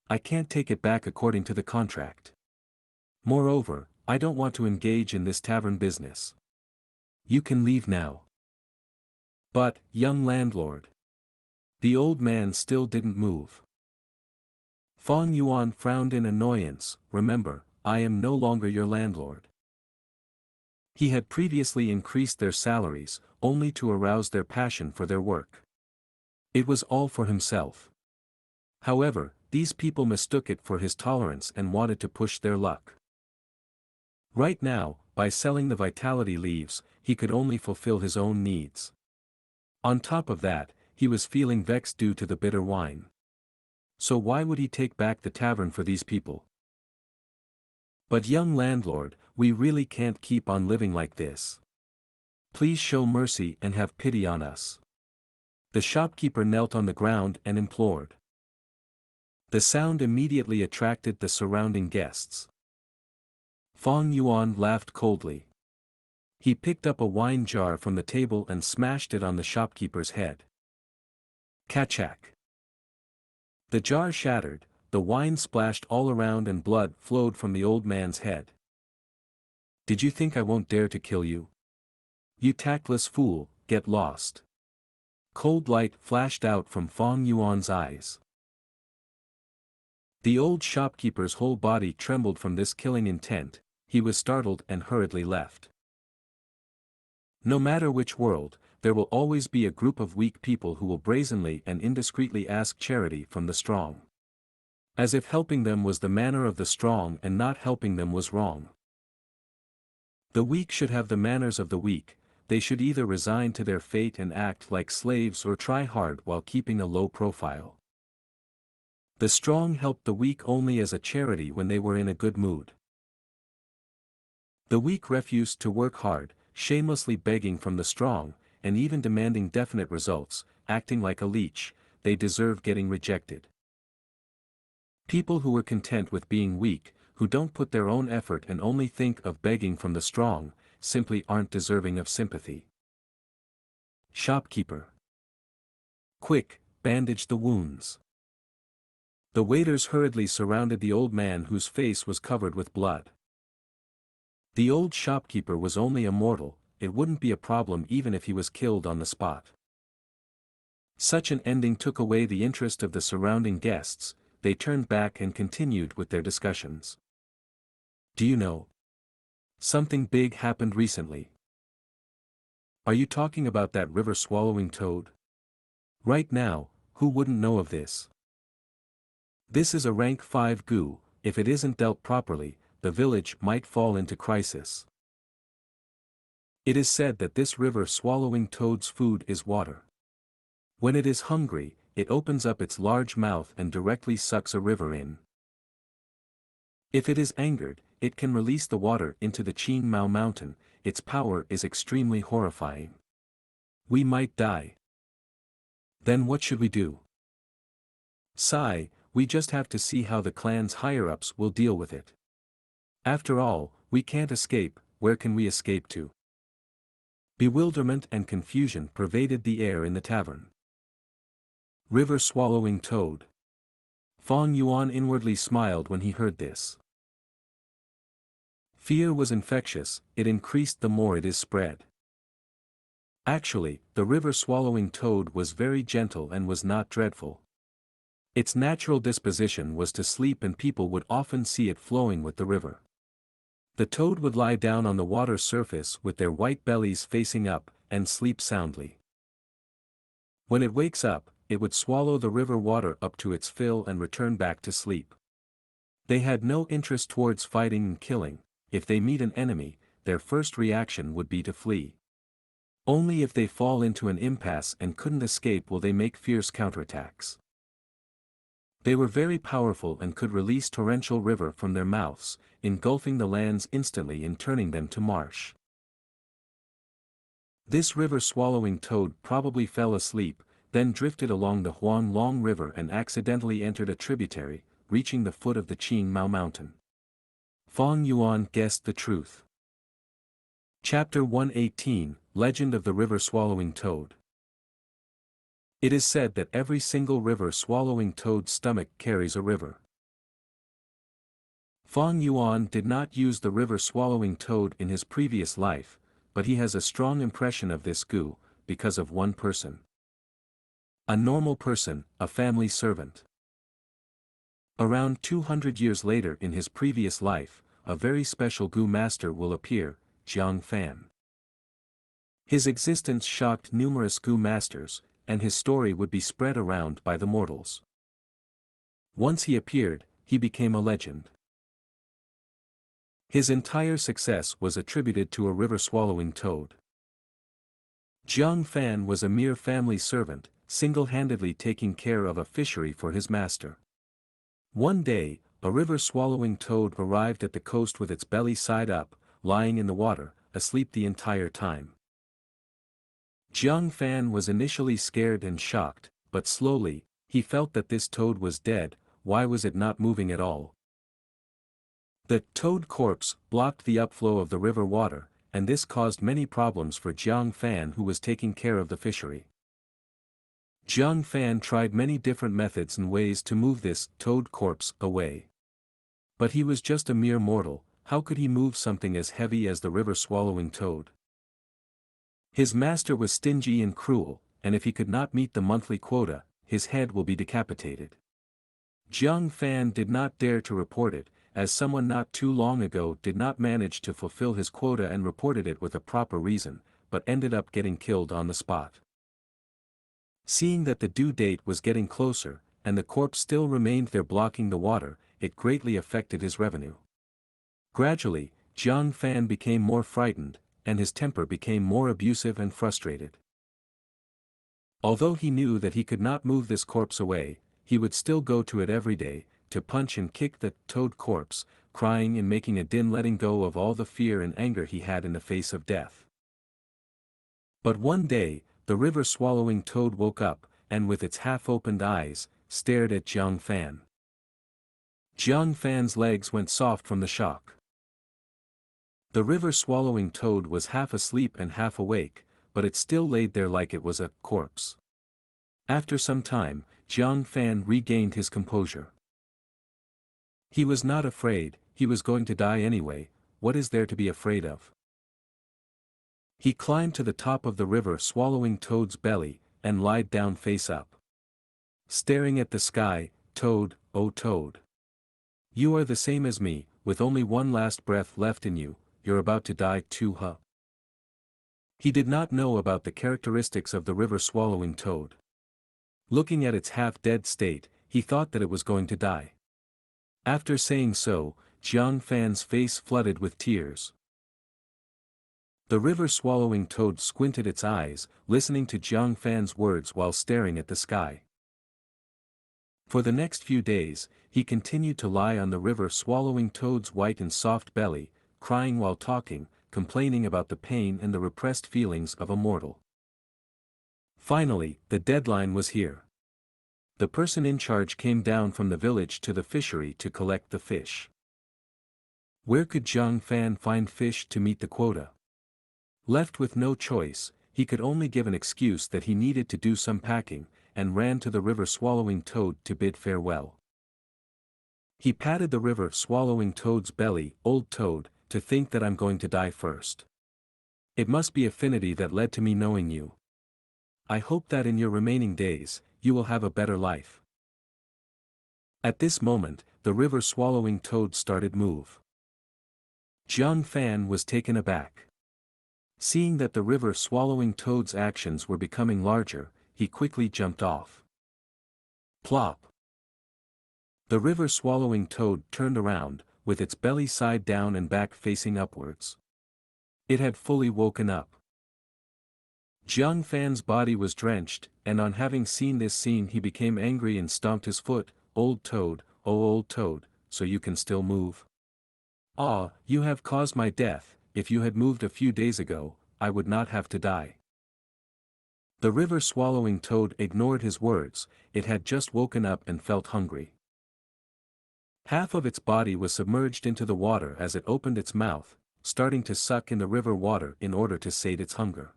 I can't take it back according to the contract. Moreover, I don't want to engage in this tavern business. You can leave now." "But, young landlord." The old man still didn't move. Fang Yuan frowned in annoyance. "Remember, I am no longer your landlord." He had previously increased their salaries, only to arouse their passion for their work. It was all for himself. However, these people mistook it for his tolerance and wanted to push their luck. Right now, by selling the vitality leaves, he could only fulfill his own needs. On top of that, he was feeling vexed due to the bitter wine. So why would he take back the tavern for these people? "But young landlord, we really can't keep on living like this. Please show mercy and have pity on us." The shopkeeper knelt on the ground and implored. The sound immediately attracted the surrounding guests. Fang Yuan laughed coldly. He picked up a wine jar from the table and smashed it on the shopkeeper's head. Kachak. The jar shattered, the wine splashed all around and blood flowed from the old man's head. "Did you think I won't dare to kill you? You tactless fool, get lost." Cold light flashed out from Fang Yuan's eyes. The old shopkeeper's whole body trembled from this killing intent. He was startled and hurriedly left. No matter which world, there will always be a group of weak people who will brazenly and indiscreetly ask charity from the strong. As if helping them was the manner of the strong and not helping them was wrong. The weak should have the manners of the weak. They should either resign to their fate and act like slaves or try hard while keeping a low profile. The strong helped the weak only as a charity when they were in a good mood. The weak refused to work hard, shamelessly begging from the strong, and even demanding definite results, acting like a leech. They deserve getting rejected. People who were content with being weak, who don't put their own effort and only think of begging from the strong, simply aren't deserving of sympathy. Shopkeeper. Quick, bandage the wounds. The waiters hurriedly surrounded the old man whose face was covered with blood. The old shopkeeper was only a mortal, it wouldn't be a problem even if he was killed on the spot. Such an ending took away the interest of the surrounding guests. They turned back and continued with their discussions. Do you know? Something big happened recently. Are you talking about that river-swallowing toad? Right now, who wouldn't know of this? This is a rank 5 Gu. If it isn't dealt properly, the village might fall into crisis. It is said that this river-swallowing toad's food is water. When it is hungry, it opens up its large mouth and directly sucks a river in. If it is angered, it can release the water into the Qin Mao mountain. Its power is extremely horrifying. We might die. Then what should we do? Sigh, we just have to see how the clan's higher-ups will deal with it. After all, we can't escape. Where can we escape to? Bewilderment and confusion pervaded the air in the tavern. River-swallowing toad. Fong Yuan inwardly smiled when he heard this. Fear was infectious, it increased the more it is spread. Actually, the river-swallowing toad was very gentle and was not dreadful. Its natural disposition was to sleep and people would often see it flowing with the river. The toad would lie down on the water surface with their white bellies facing up, and sleep soundly. When it wakes up, it would swallow the river water up to its fill and return back to sleep. They had no interest towards fighting and killing. If they meet an enemy, their first reaction would be to flee. Only if they fall into an impasse and couldn't escape will they make fierce counterattacks. They were very powerful and could release torrential river from their mouths, engulfing the lands instantly and turning them to marsh. This river-swallowing toad probably fell asleep, then drifted along the Huanglong River and accidentally entered a tributary, reaching the foot of the Qin Mao mountain. Fong Yuan guessed the truth. Chapter 118, Legend of the River-Swallowing Toad. It is said that every single river-swallowing toad's stomach carries a river. Fong Yuan did not use the river-swallowing toad in his previous life, but he has a strong impression of this Gu, because of one person. A normal person, a family servant. Around 200 years later in his previous life, a very special Gu master will appear, Jiang Fan. His existence shocked numerous Gu masters, and his story would be spread around by the mortals. Once he appeared, he became a legend. His entire success was attributed to a river-swallowing toad. Jiang Fan was a mere family servant, single-handedly taking care of a fishery for his master. One day, a river-swallowing toad arrived at the coast with its belly side up, lying in the water, asleep the entire time. Jiang Fan was initially scared and shocked, but slowly, he felt that this toad was dead. Why was it not moving at all? The toad corpse blocked the upflow of the river water, and this caused many problems for Jiang Fan who was taking care of the fishery. Jiang Fan tried many different methods and ways to move this toad corpse away. But he was just a mere mortal. How could he move something as heavy as the river-swallowing toad? His master was stingy and cruel, and if he could not meet the monthly quota, his head will be decapitated. Jiang Fan did not dare to report it, as someone not too long ago did not manage to fulfill his quota and reported it with a proper reason, but ended up getting killed on the spot. Seeing that the due date was getting closer, and the corpse still remained there blocking the water, it greatly affected his revenue. Gradually, Jiang Fan became more frightened, and his temper became more abusive and frustrated. Although he knew that he could not move this corpse away, he would still go to it every day, to punch and kick the toad corpse, crying and making a din, letting go of all the fear and anger he had in the face of death. But one day, the river-swallowing toad woke up, and with its half-opened eyes, stared at Jiang Fan. Jiang Fan's legs went soft from the shock. The river-swallowing toad was half asleep and half awake, but it still laid there like it was a corpse. After some time, Jiang Fan regained his composure. He was not afraid, he was going to die anyway, what is there to be afraid of? He climbed to the top of the river-swallowing toad's belly, and lied down face up. Staring at the sky, Toad, oh Toad. You are the same as me, with only one last breath left in you, you're about to die too, huh? He did not know about the characteristics of the river-swallowing toad. Looking at its half-dead state, he thought that it was going to die. After saying so, Jiang Fan's face flooded with tears. The river-swallowing toad squinted its eyes, listening to Jiang Fan's words while staring at the sky. For the next few days, he continued to lie on the river-swallowing toad's white and soft belly, crying while talking, complaining about the pain and the repressed feelings of a mortal. Finally, the deadline was here. The person in charge came down from the village to the fishery to collect the fish. Where could Jiang Fan find fish to meet the quota? Left with no choice, he could only give an excuse that he needed to do some packing, and ran to the river-swallowing toad to bid farewell. He patted the river-swallowing toad's belly, old toad, to think that I'm going to die first. It must be affinity that led to me knowing you. I hope that in your remaining days, you will have a better life. At this moment, the river-swallowing toad started move. Jiang Fan was taken aback. Seeing that the river-swallowing toad's actions were becoming larger, he quickly jumped off. Plop! The river-swallowing toad turned around, with its belly side down and back facing upwards. It had fully woken up. Jiang Fan's body was drenched, and on having seen this scene he became angry and stomped his foot. Old toad, oh old toad, so you can still move? Ah, you have caused my death. If you had moved a few days ago, I would not have to die. The river-swallowing toad ignored his words, it had just woken up and felt hungry. Half of its body was submerged into the water as it opened its mouth, starting to suck in the river water in order to sate its hunger.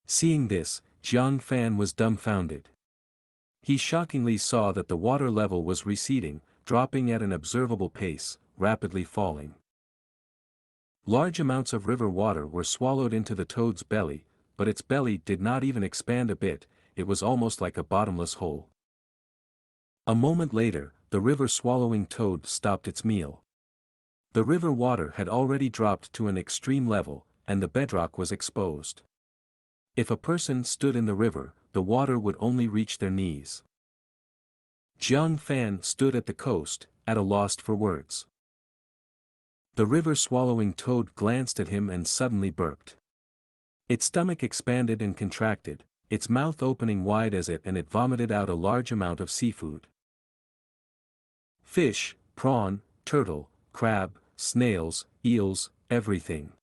Seeing this, Jiang Fan was dumbfounded. He shockingly saw that the water level was receding, dropping at an observable pace, rapidly falling. Large amounts of river water were swallowed into the toad's belly, but its belly did not even expand a bit, it was almost like a bottomless hole. A moment later, the river-swallowing toad stopped its meal. The river water had already dropped to an extreme level, and the bedrock was exposed. If a person stood in the river, the water would only reach their knees. Jiang Fan stood at the coast, at a loss for words. The river-swallowing toad glanced at him and suddenly burped. Its stomach expanded and contracted, its mouth opening wide as it vomited out a large amount of seafood. Fish, prawn, turtle, crab, snails, eels, everything.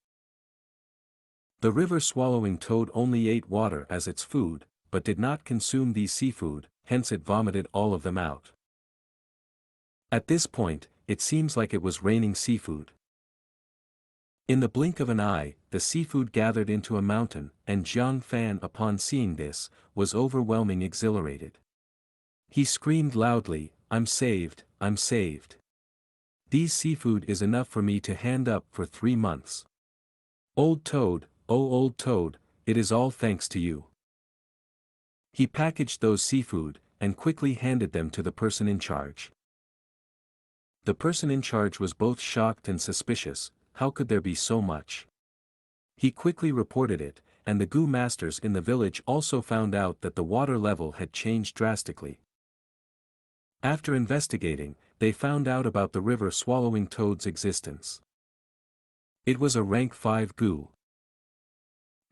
The river-swallowing toad only ate water as its food, but did not consume these seafood, hence it vomited all of them out. At this point, it seems like it was raining seafood. In the blink of an eye, the seafood gathered into a mountain, and Jiang Fan upon seeing this, was overwhelming exhilarated. He screamed loudly, I'm saved, I'm saved. These seafood is enough for me to hand up for 3 months. Old toad, oh old toad, it is all thanks to you. He packaged those seafood, and quickly handed them to the person in charge. The person in charge was both shocked and suspicious. How could there be so much? He quickly reported it, and the Gu masters in the village also found out that the water level had changed drastically. After investigating, they found out about the river-swallowing toad's existence. It was a rank 5 Gu.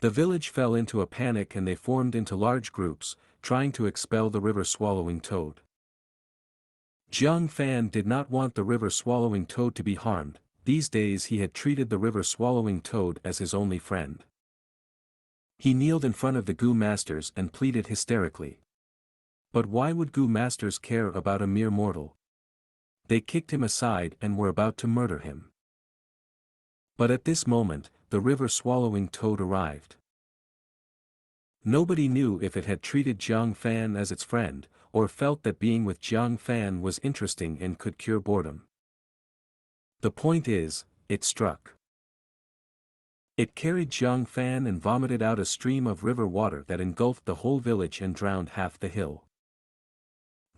The village fell into a panic and they formed into large groups, trying to expel the river-swallowing toad. Jiang Fan did not want the river-swallowing toad to be harmed. These days he had treated the river-swallowing toad as his only friend. He kneeled in front of the Gu masters and pleaded hysterically. But why would Gu masters care about a mere mortal? They kicked him aside and were about to murder him. But at this moment, the river-swallowing toad arrived. Nobody knew if it had treated Jiang Fan as its friend, or felt that being with Jiang Fan was interesting and could cure boredom. The point is, it struck. It carried Jiang Fan and vomited out a stream of river water that engulfed the whole village and drowned half the hill.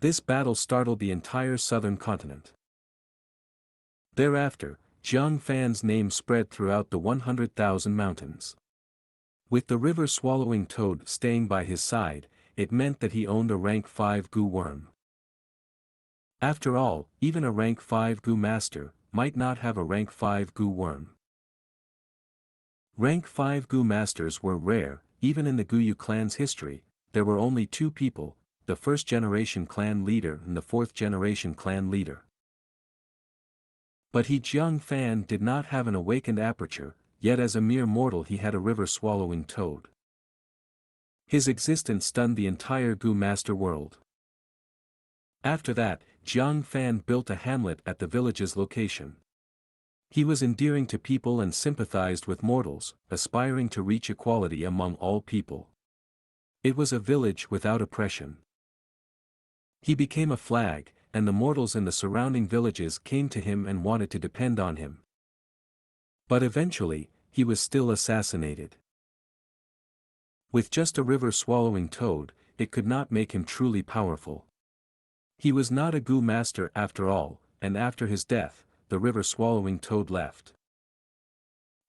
This battle startled the entire southern continent. Thereafter, Jiang Fan's name spread throughout the 100,000 mountains. With the river-swallowing toad staying by his side, it meant that he owned a rank 5 Gu worm. After all, even a rank 5 Gu master might not have a rank 5 Gu worm. Rank 5 Gu masters were rare. Even in the Guyu clan's history, there were only 2 people, the first-generation clan leader and the fourth-generation clan leader. But Jiang Fan did not have an awakened aperture, yet as a mere mortal he had a river-swallowing toad. His existence stunned the entire Gu master world. After that, Jiang Fan built a hamlet at the village's location. He was endearing to people and sympathized with mortals, aspiring to reach equality among all people. It was a village without oppression. He became a flag, and the mortals in the surrounding villages came to him and wanted to depend on him. But eventually, he was still assassinated. With just a river-swallowing toad, it could not make him truly powerful. He was not a Gu master after all, and after his death, the river-swallowing toad left.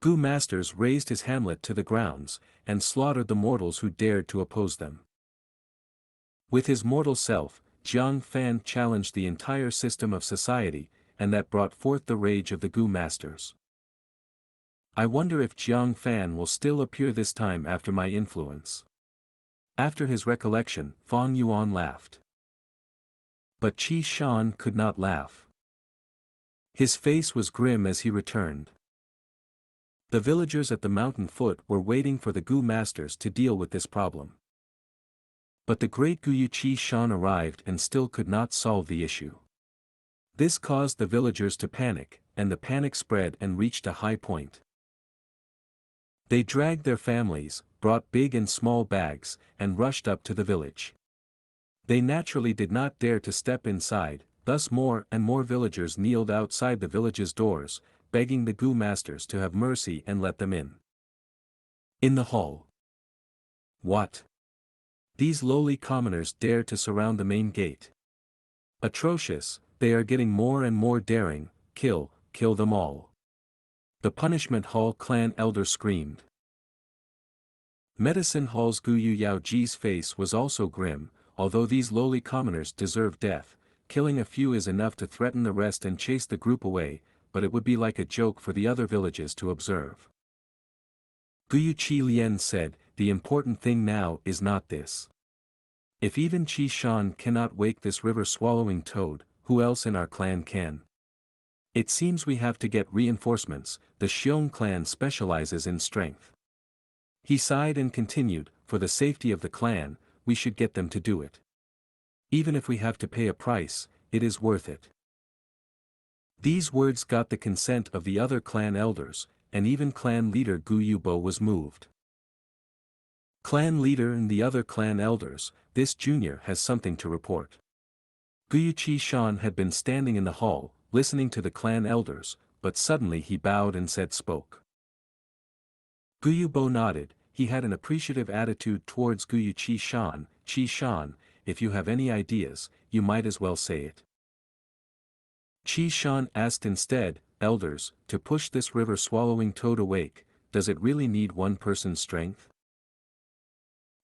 Gu masters razed his hamlet to the grounds, and slaughtered the mortals who dared to oppose them. With his mortal self, Jiang Fan challenged the entire system of society, and that brought forth the rage of the Gu masters. I wonder if Jiang Fan will still appear this time after my influence. After his recollection, Fang Yuan laughed. But Qi Shan could not laugh. His face was grim as he returned. The villagers at the mountain foot were waiting for the Gu masters to deal with this problem. But the great Guyu Qi Shan arrived and still could not solve the issue. This caused the villagers to panic, and the panic spread and reached a high point. They dragged their families, brought big and small bags, and rushed up to the village. They naturally did not dare to step inside, thus more and more villagers kneeled outside the village's doors, begging the Gu masters to have mercy and let them in. In the hall. What? These lowly commoners dare to surround the main gate. Atrocious, they are getting more and more daring. Kill them all. The Punishment Hall clan elder screamed. Medicine Hall's Guyu Yaoji's face was also grim. Although these lowly commoners deserve death, killing a few is enough to threaten the rest and chase the group away, but it would be like a joke for the other villages to observe. Guyu Qi Lian said, the important thing now is not this. If even Qi Shan cannot wake this river-swallowing toad, who else in our clan can? It seems we have to get reinforcements. The Xiong clan specializes in strength. He sighed and continued, for the safety of the clan, we should get them to do it. Even if we have to pay a price, it is worth it. These words got the consent of the other clan elders, and even clan leader Gu Yubo was moved. Clan leader and the other clan elders, this junior has something to report. Guyu Qi Shan had been standing in the hall, listening to the clan elders, but suddenly he bowed and spoke. Gu Yubo nodded. He had an appreciative attitude towards Guyu Qi Shan. Qi Shan, if you have any ideas, you might as well say it. Qi Shan asked instead, elders, to push this river-swallowing toad awake, does it really need one person's strength?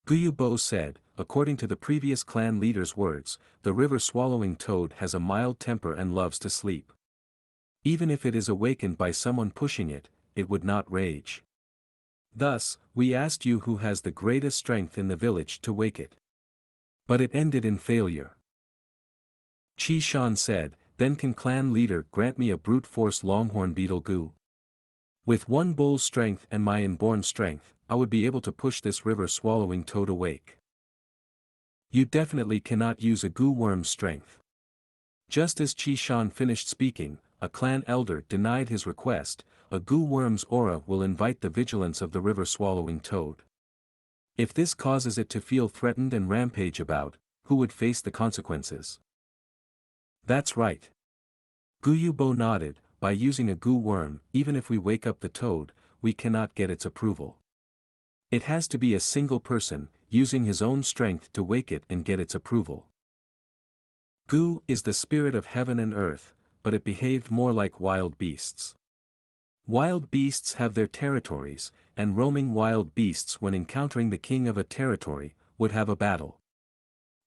Guyu Bo said, according to the previous clan leader's words, the river-swallowing toad has a mild temper and loves to sleep. Even if it is awakened by someone pushing it, it would not rage. Thus, we asked you who has the greatest strength in the village to wake it. But it ended in failure. Qi Shan said, then can clan leader grant me a brute force longhorn beetle Gu? With one bull's strength and my inborn strength, I would be able to push this river-swallowing toad awake. You definitely cannot use a Gu worm's strength. Just as Qi Shan finished speaking, a clan elder denied his request. A Gu worm's aura will invite the vigilance of the river-swallowing toad. If this causes it to feel threatened and rampage about, who would face the consequences? That's right. Gu Yubo nodded. By using a Gu worm, even if we wake up the toad, we cannot get its approval. It has to be a single person, using his own strength to wake it and get its approval. Gu is the spirit of heaven and earth, but it behaved more like wild beasts. Wild beasts have their territories, and roaming wild beasts when encountering the king of a territory, would have a battle.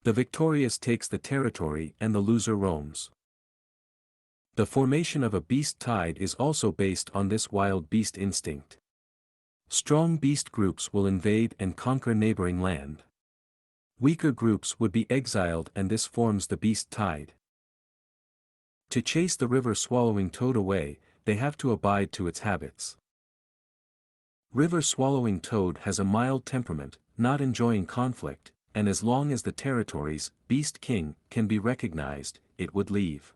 The victorious takes the territory and the loser roams. The formation of a beast tide is also based on this wild beast instinct. Strong beast groups will invade and conquer neighboring land. Weaker groups would be exiled, and this forms the beast tide. To chase the river-swallowing toad away, they have to abide to its habits. River-swallowing toad has a mild temperament, not enjoying conflict, and as long as the territory's beast king can be recognized, it would leave.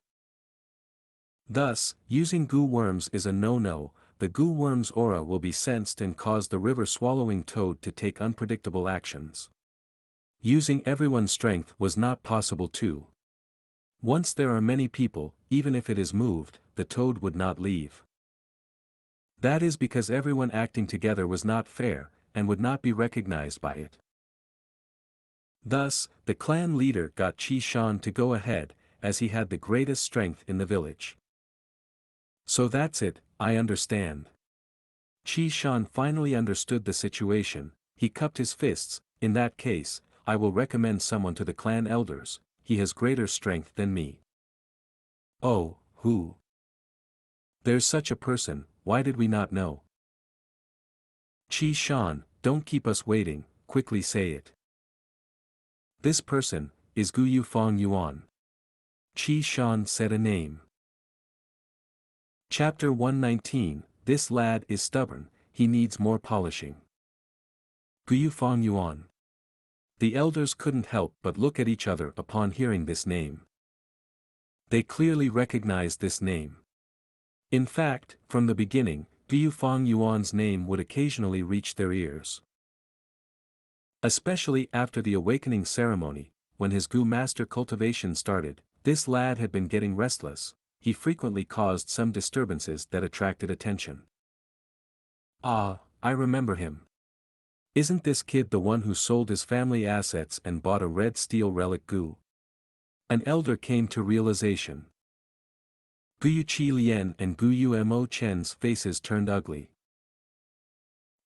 Thus, using Gu worms is a no-no. The Gu worm's aura will be sensed and cause the river-swallowing toad to take unpredictable actions. Using everyone's strength was not possible too. Once there are many people, even if it is moved, the toad would not leave. That is because everyone acting together was not fair, and would not be recognized by it. Thus, the clan leader got Qi Shan to go ahead, as he had the greatest strength in the village. So that's it, I understand. Qi Shan finally understood the situation. He cupped his fists. In that case, I will recommend someone to the clan elders. He has greater strength than me. Oh, who? There's such a person, why did we not know? Qi Shan, don't keep us waiting, quickly say it. This person is Gu Yufang Yuan. Qi Shan said a name. Chapter 119, This lad is stubborn, he needs more polishing. Gu Yufang Yuan. The elders couldn't help but look at each other upon hearing this name. They clearly recognized this name. In fact, from the beginning, Gu Yufang Yuan's name would occasionally reach their ears. Especially after the awakening ceremony, when his Gu master cultivation started, this lad had been getting restless. He frequently caused some disturbances that attracted attention. Ah, I remember him. Isn't this kid the one who sold his family assets and bought a red steel relic Gu? An elder came to realization. Gu Chi Lian and Gu Mo Chen's faces turned ugly.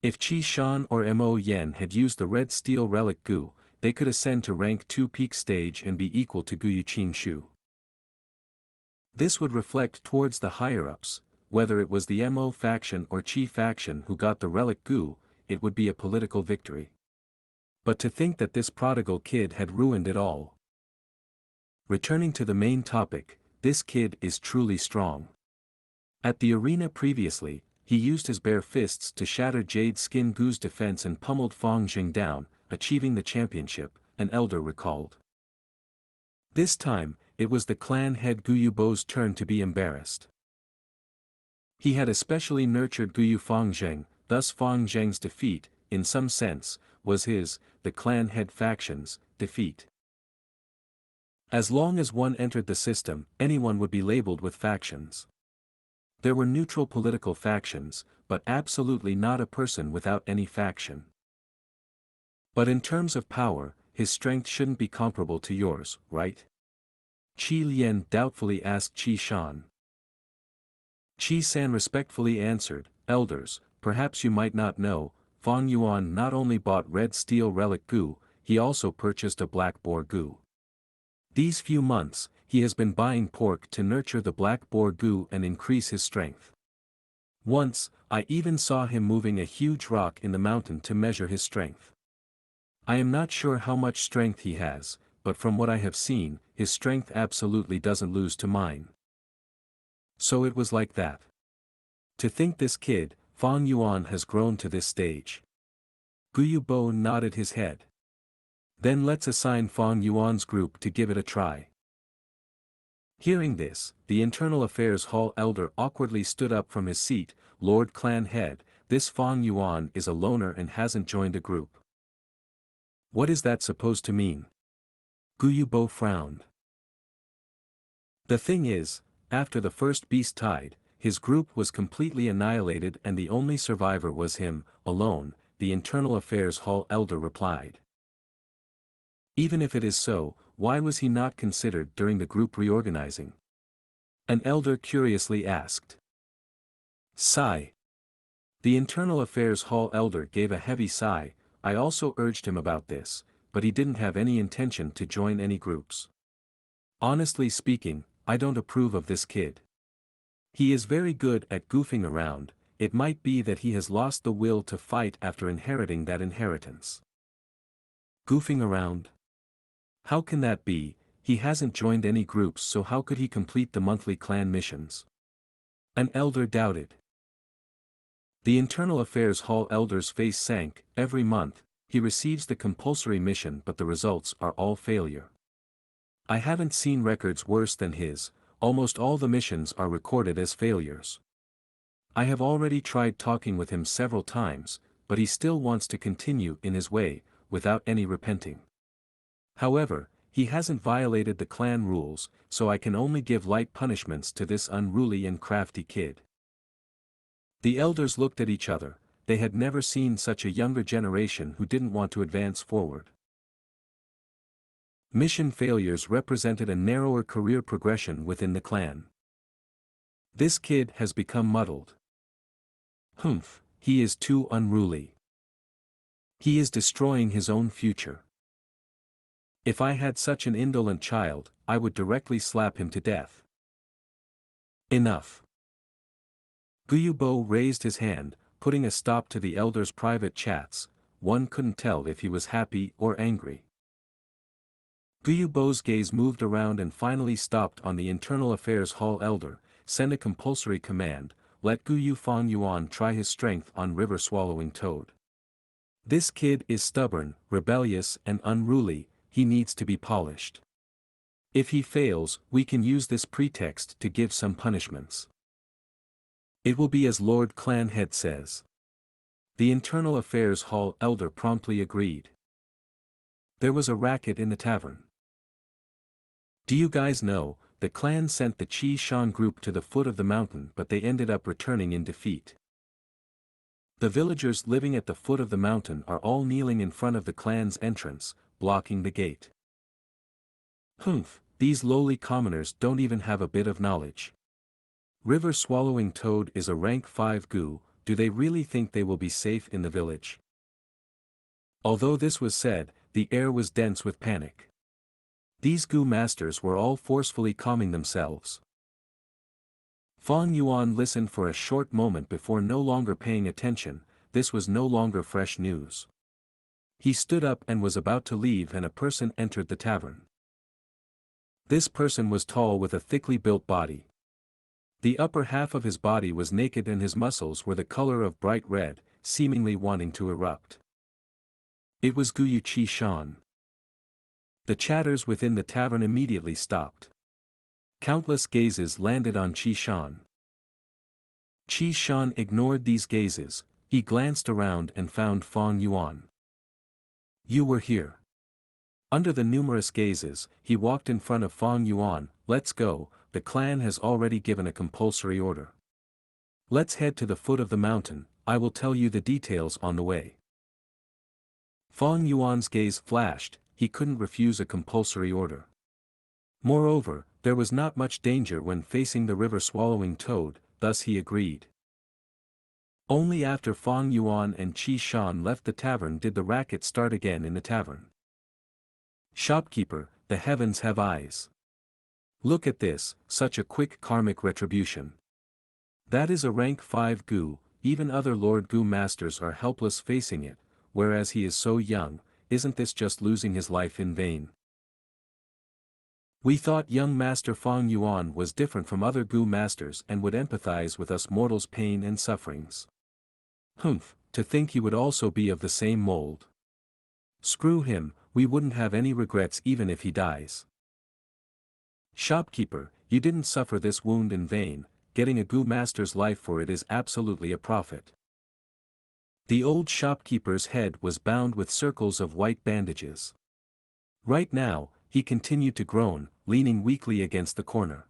If Qi Shan or Mo Yen had used the red steel relic Gu, they could ascend to rank 2 peak stage and be equal to Gu Qing Shu. This would reflect towards the higher-ups, whether it was the Mo faction or Qi faction who got the relic Gu, it would be a political victory. But to think that this prodigal kid had ruined it all. Returning to the main topic, this kid is truly strong. At the arena previously, he used his bare fists to shatter Jade Skin Gu's defense and pummeled Fang Jing down, achieving the championship, an elder recalled. This time, it was the clan head Gu Yubo's turn to be embarrassed. He had especially nurtured Gu Yufang Zheng, thus Fang Zheng's defeat, in some sense, was his, the clan head faction's, defeat. As long as one entered the system, anyone would be labeled with factions. There were neutral political factions, but absolutely not a person without any faction. But in terms of power, his strength shouldn't be comparable to yours, right? Qi Lian doubtfully asked Qi Shan. Qi San respectfully answered, Elders, perhaps you might not know, Fang Yuan not only bought red steel relic Gu, he also purchased a black boar Gu. These few months, he has been buying pork to nurture the black boar Gu and increase his strength. Once, I even saw him moving a huge rock in the mountain to measure his strength. I am not sure how much strength he has, but from what I have seen, his strength absolutely doesn't lose to mine. So it was like that. To think this kid, Fang Yuan, has grown to this stage. Gu Bo nodded his head. Then let's assign Fang Yuan's group to give it a try. Hearing this, the Internal Affairs Hall elder awkwardly stood up from his seat. Lord Clan Head, this Fang Yuan is a loner and hasn't joined a group. What is that supposed to mean? Gu Bo frowned. The thing is, after the first beast tide, his group was completely annihilated and the only survivor was him, alone, the Internal Affairs Hall elder replied. Even if it is so, why was he not considered during the group reorganizing? An elder curiously asked. Sigh. The Internal Affairs Hall elder gave a heavy sigh. I also urged him about this, but he didn't have any intention to join any groups. Honestly speaking, I don't approve of this kid. He is very good at goofing around. It might be that he has lost the will to fight after inheriting that inheritance. Goofing around? How can that be? He hasn't joined any groups, so how could he complete the monthly clan missions? An elder doubted. The Internal Affairs Hall elder's face sank. Every month, he receives the compulsory mission, but the results are all failure. I haven't seen records worse than his. Almost all the missions are recorded as failures. I have already tried talking with him several times, but he still wants to continue in his way, without any repenting. However, he hasn't violated the clan rules, so I can only give light punishments to this unruly and crafty kid. The elders looked at each other. They had never seen such a younger generation who didn't want to advance forward. Mission failures represented a narrower career progression within the clan. This kid has become muddled. Humph, he is too unruly. He is destroying his own future. If I had such an indolent child, I would directly slap him to death. Enough. Gu Bo raised his hand, putting a stop to the elder's private chats. One couldn't tell if he was happy or angry. Gu Bo's gaze moved around and finally stopped on the Internal Affairs Hall elder. Send a compulsory command, let Fang Yuan try his strength on River Swallowing Toad. This kid is stubborn, rebellious and unruly, he needs to be polished. If he fails, we can use this pretext to give some punishments. It will be as Lord Clan Head says. The Internal Affairs Hall elder promptly agreed. There was a racket in the tavern. Do you guys know, the clan sent the Qi Shan group to the foot of the mountain, but they ended up returning in defeat. The villagers living at the foot of the mountain are all kneeling in front of the clan's entrance, blocking the gate. Humph, these lowly commoners don't even have a bit of knowledge. River Swallowing Toad is a rank 5 Gu, do they really think they will be safe in the village? Although this was said, the air was dense with panic. These Gu masters were all forcefully calming themselves. Fang Yuan listened for a short moment before no longer paying attention. This was no longer fresh news. He stood up and was about to leave, and a person entered the tavern. This person was tall with a thickly built body. The upper half of his body was naked and his muscles were the color of bright red, seemingly wanting to erupt. It was Gu Qi Shan. The chatters within the tavern immediately stopped. Countless gazes landed on Qi Shan. Qi Shan ignored these gazes. He glanced around and found Fang Yuan. You were here. Under the numerous gazes, he walked in front of Fang Yuan. Let's go, the clan has already given a compulsory order. Let's head to the foot of the mountain, I will tell you the details on the way. Fang Yuan's gaze flashed, he couldn't refuse a compulsory order. Moreover, there was not much danger when facing the River Swallowing Toad, thus he agreed. Only after Fang Yuan and Qi Shan left the tavern did the racket start again in the tavern. Shopkeeper, the heavens have eyes. Look at this, such a quick karmic retribution. That is a rank 5 Gu, even other Lord Gu masters are helpless facing it, whereas he is so young, isn't this just losing his life in vain? We thought young Master Fang Yuan was different from other Gu masters and would empathize with us mortals' pain and sufferings. Humph, to think he would also be of the same mold. Screw him, we wouldn't have any regrets even if he dies. Shopkeeper, you didn't suffer this wound in vain, getting a Gu master's life for it is absolutely a profit. The old shopkeeper's head was bound with circles of white bandages. Right now, he continued to groan, leaning weakly against the corner.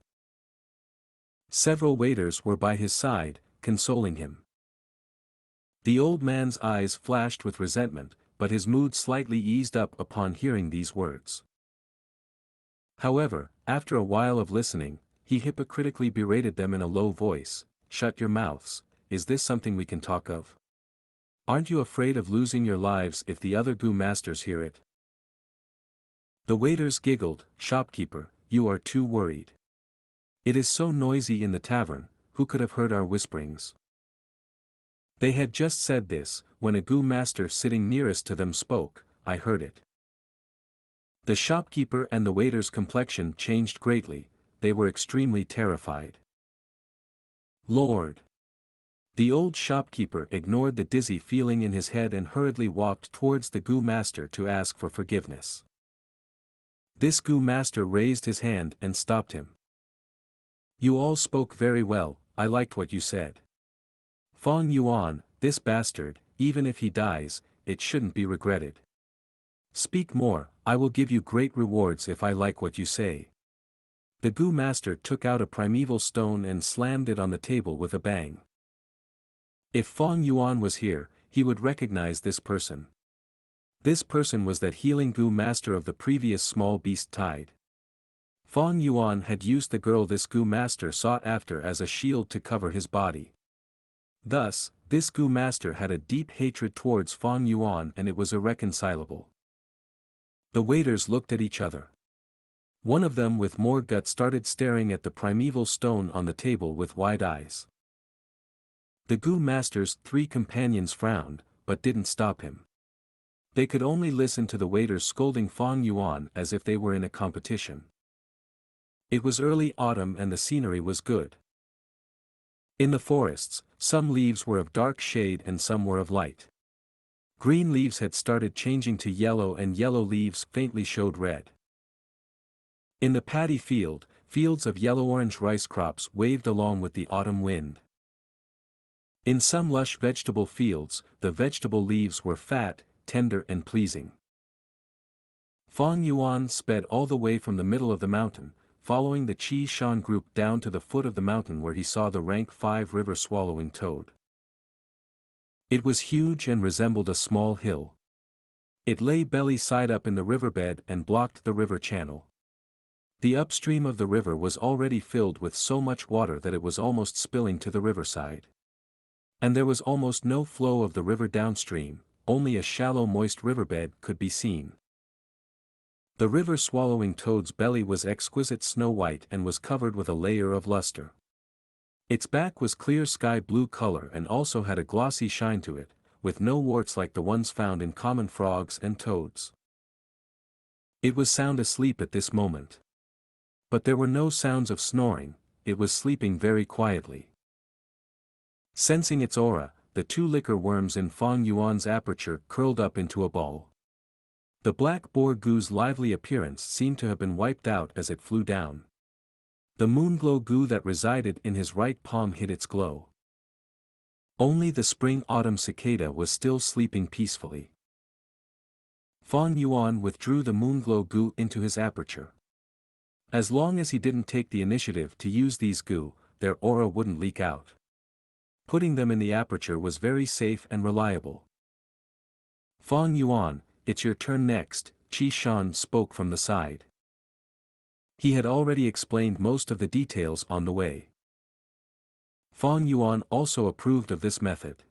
Several waiters were by his side, consoling him. The old man's eyes flashed with resentment, but his mood slightly eased up upon hearing these words. However, after a while of listening, he hypocritically berated them in a low voice, "Shut your mouths, is this something we can talk of? Aren't you afraid of losing your lives if the other Gu masters hear it?" The waiters giggled, "Shopkeeper, you are too worried. It is so noisy in the tavern, who could have heard our whisperings?" They had just said this, when a Gu master sitting nearest to them spoke, "I heard it." The shopkeeper and the waiter's complexion changed greatly, they were extremely terrified. "Lord!" The old shopkeeper ignored the dizzy feeling in his head and hurriedly walked towards the Gu master to ask for forgiveness. This Gu master raised his hand and stopped him. "You all spoke very well, I liked what you said. Fang Yuan, this bastard, even if he dies, it shouldn't be regretted. Speak more, I will give you great rewards if I like what you say." The Gu master took out a primeval stone and slammed it on the table with a bang. If Fang Yuan was here, he would recognize this person. This person was that healing Gu master of the previous small beast tide. Fang Yuan had used the girl this Gu master sought after as a shield to cover his body. Thus, this Gu master had a deep hatred towards Fang Yuan and it was irreconcilable. The waiters looked at each other. One of them with more guts started staring at the primeval stone on the table with wide eyes. The Gu master's 3 companions frowned, but didn't stop him. They could only listen to the waiters scolding Fang Yuan as if they were in a competition. It was early autumn and the scenery was good. In the forests, some leaves were of dark shade and some were of light. Green leaves had started changing to yellow and yellow leaves faintly showed red. In the paddy field, fields of yellow-orange rice crops waved along with the autumn wind. In some lush vegetable fields, the vegetable leaves were fat, tender and pleasing. Fang Yuan sped all the way from the middle of the mountain, following the Qi Shan group down to the foot of the mountain where he saw the rank 5 river-swallowing toad. It was huge and resembled a small hill. It lay belly side up in the riverbed and blocked the river channel. The upstream of the river was already filled with so much water that it was almost spilling to the riverside. And there was almost no flow of the river downstream, only a shallow moist riverbed could be seen. The river-swallowing toad's belly was exquisite snow white and was covered with a layer of luster. Its back was clear sky blue color and also had a glossy shine to it, with no warts like the ones found in common frogs and toads. It was sound asleep at this moment. But there were no sounds of snoring, it was sleeping very quietly. Sensing its aura, the 2 liquor worms in Fang Yuan's aperture curled up into a ball. The black boar Gu's lively appearance seemed to have been wiped out as it flew down. The moonglow Gu that resided in his right palm hid its glow. Only the spring-autumn cicada was still sleeping peacefully. Fang Yuan withdrew the moonglow Gu into his aperture. As long as he didn't take the initiative to use these Gu, their aura wouldn't leak out. Putting them in the aperture was very safe and reliable. "Fang Yuan, it's your turn next," Qi Shan spoke from the side. He had already explained most of the details on the way. Fang Yuan also approved of this method.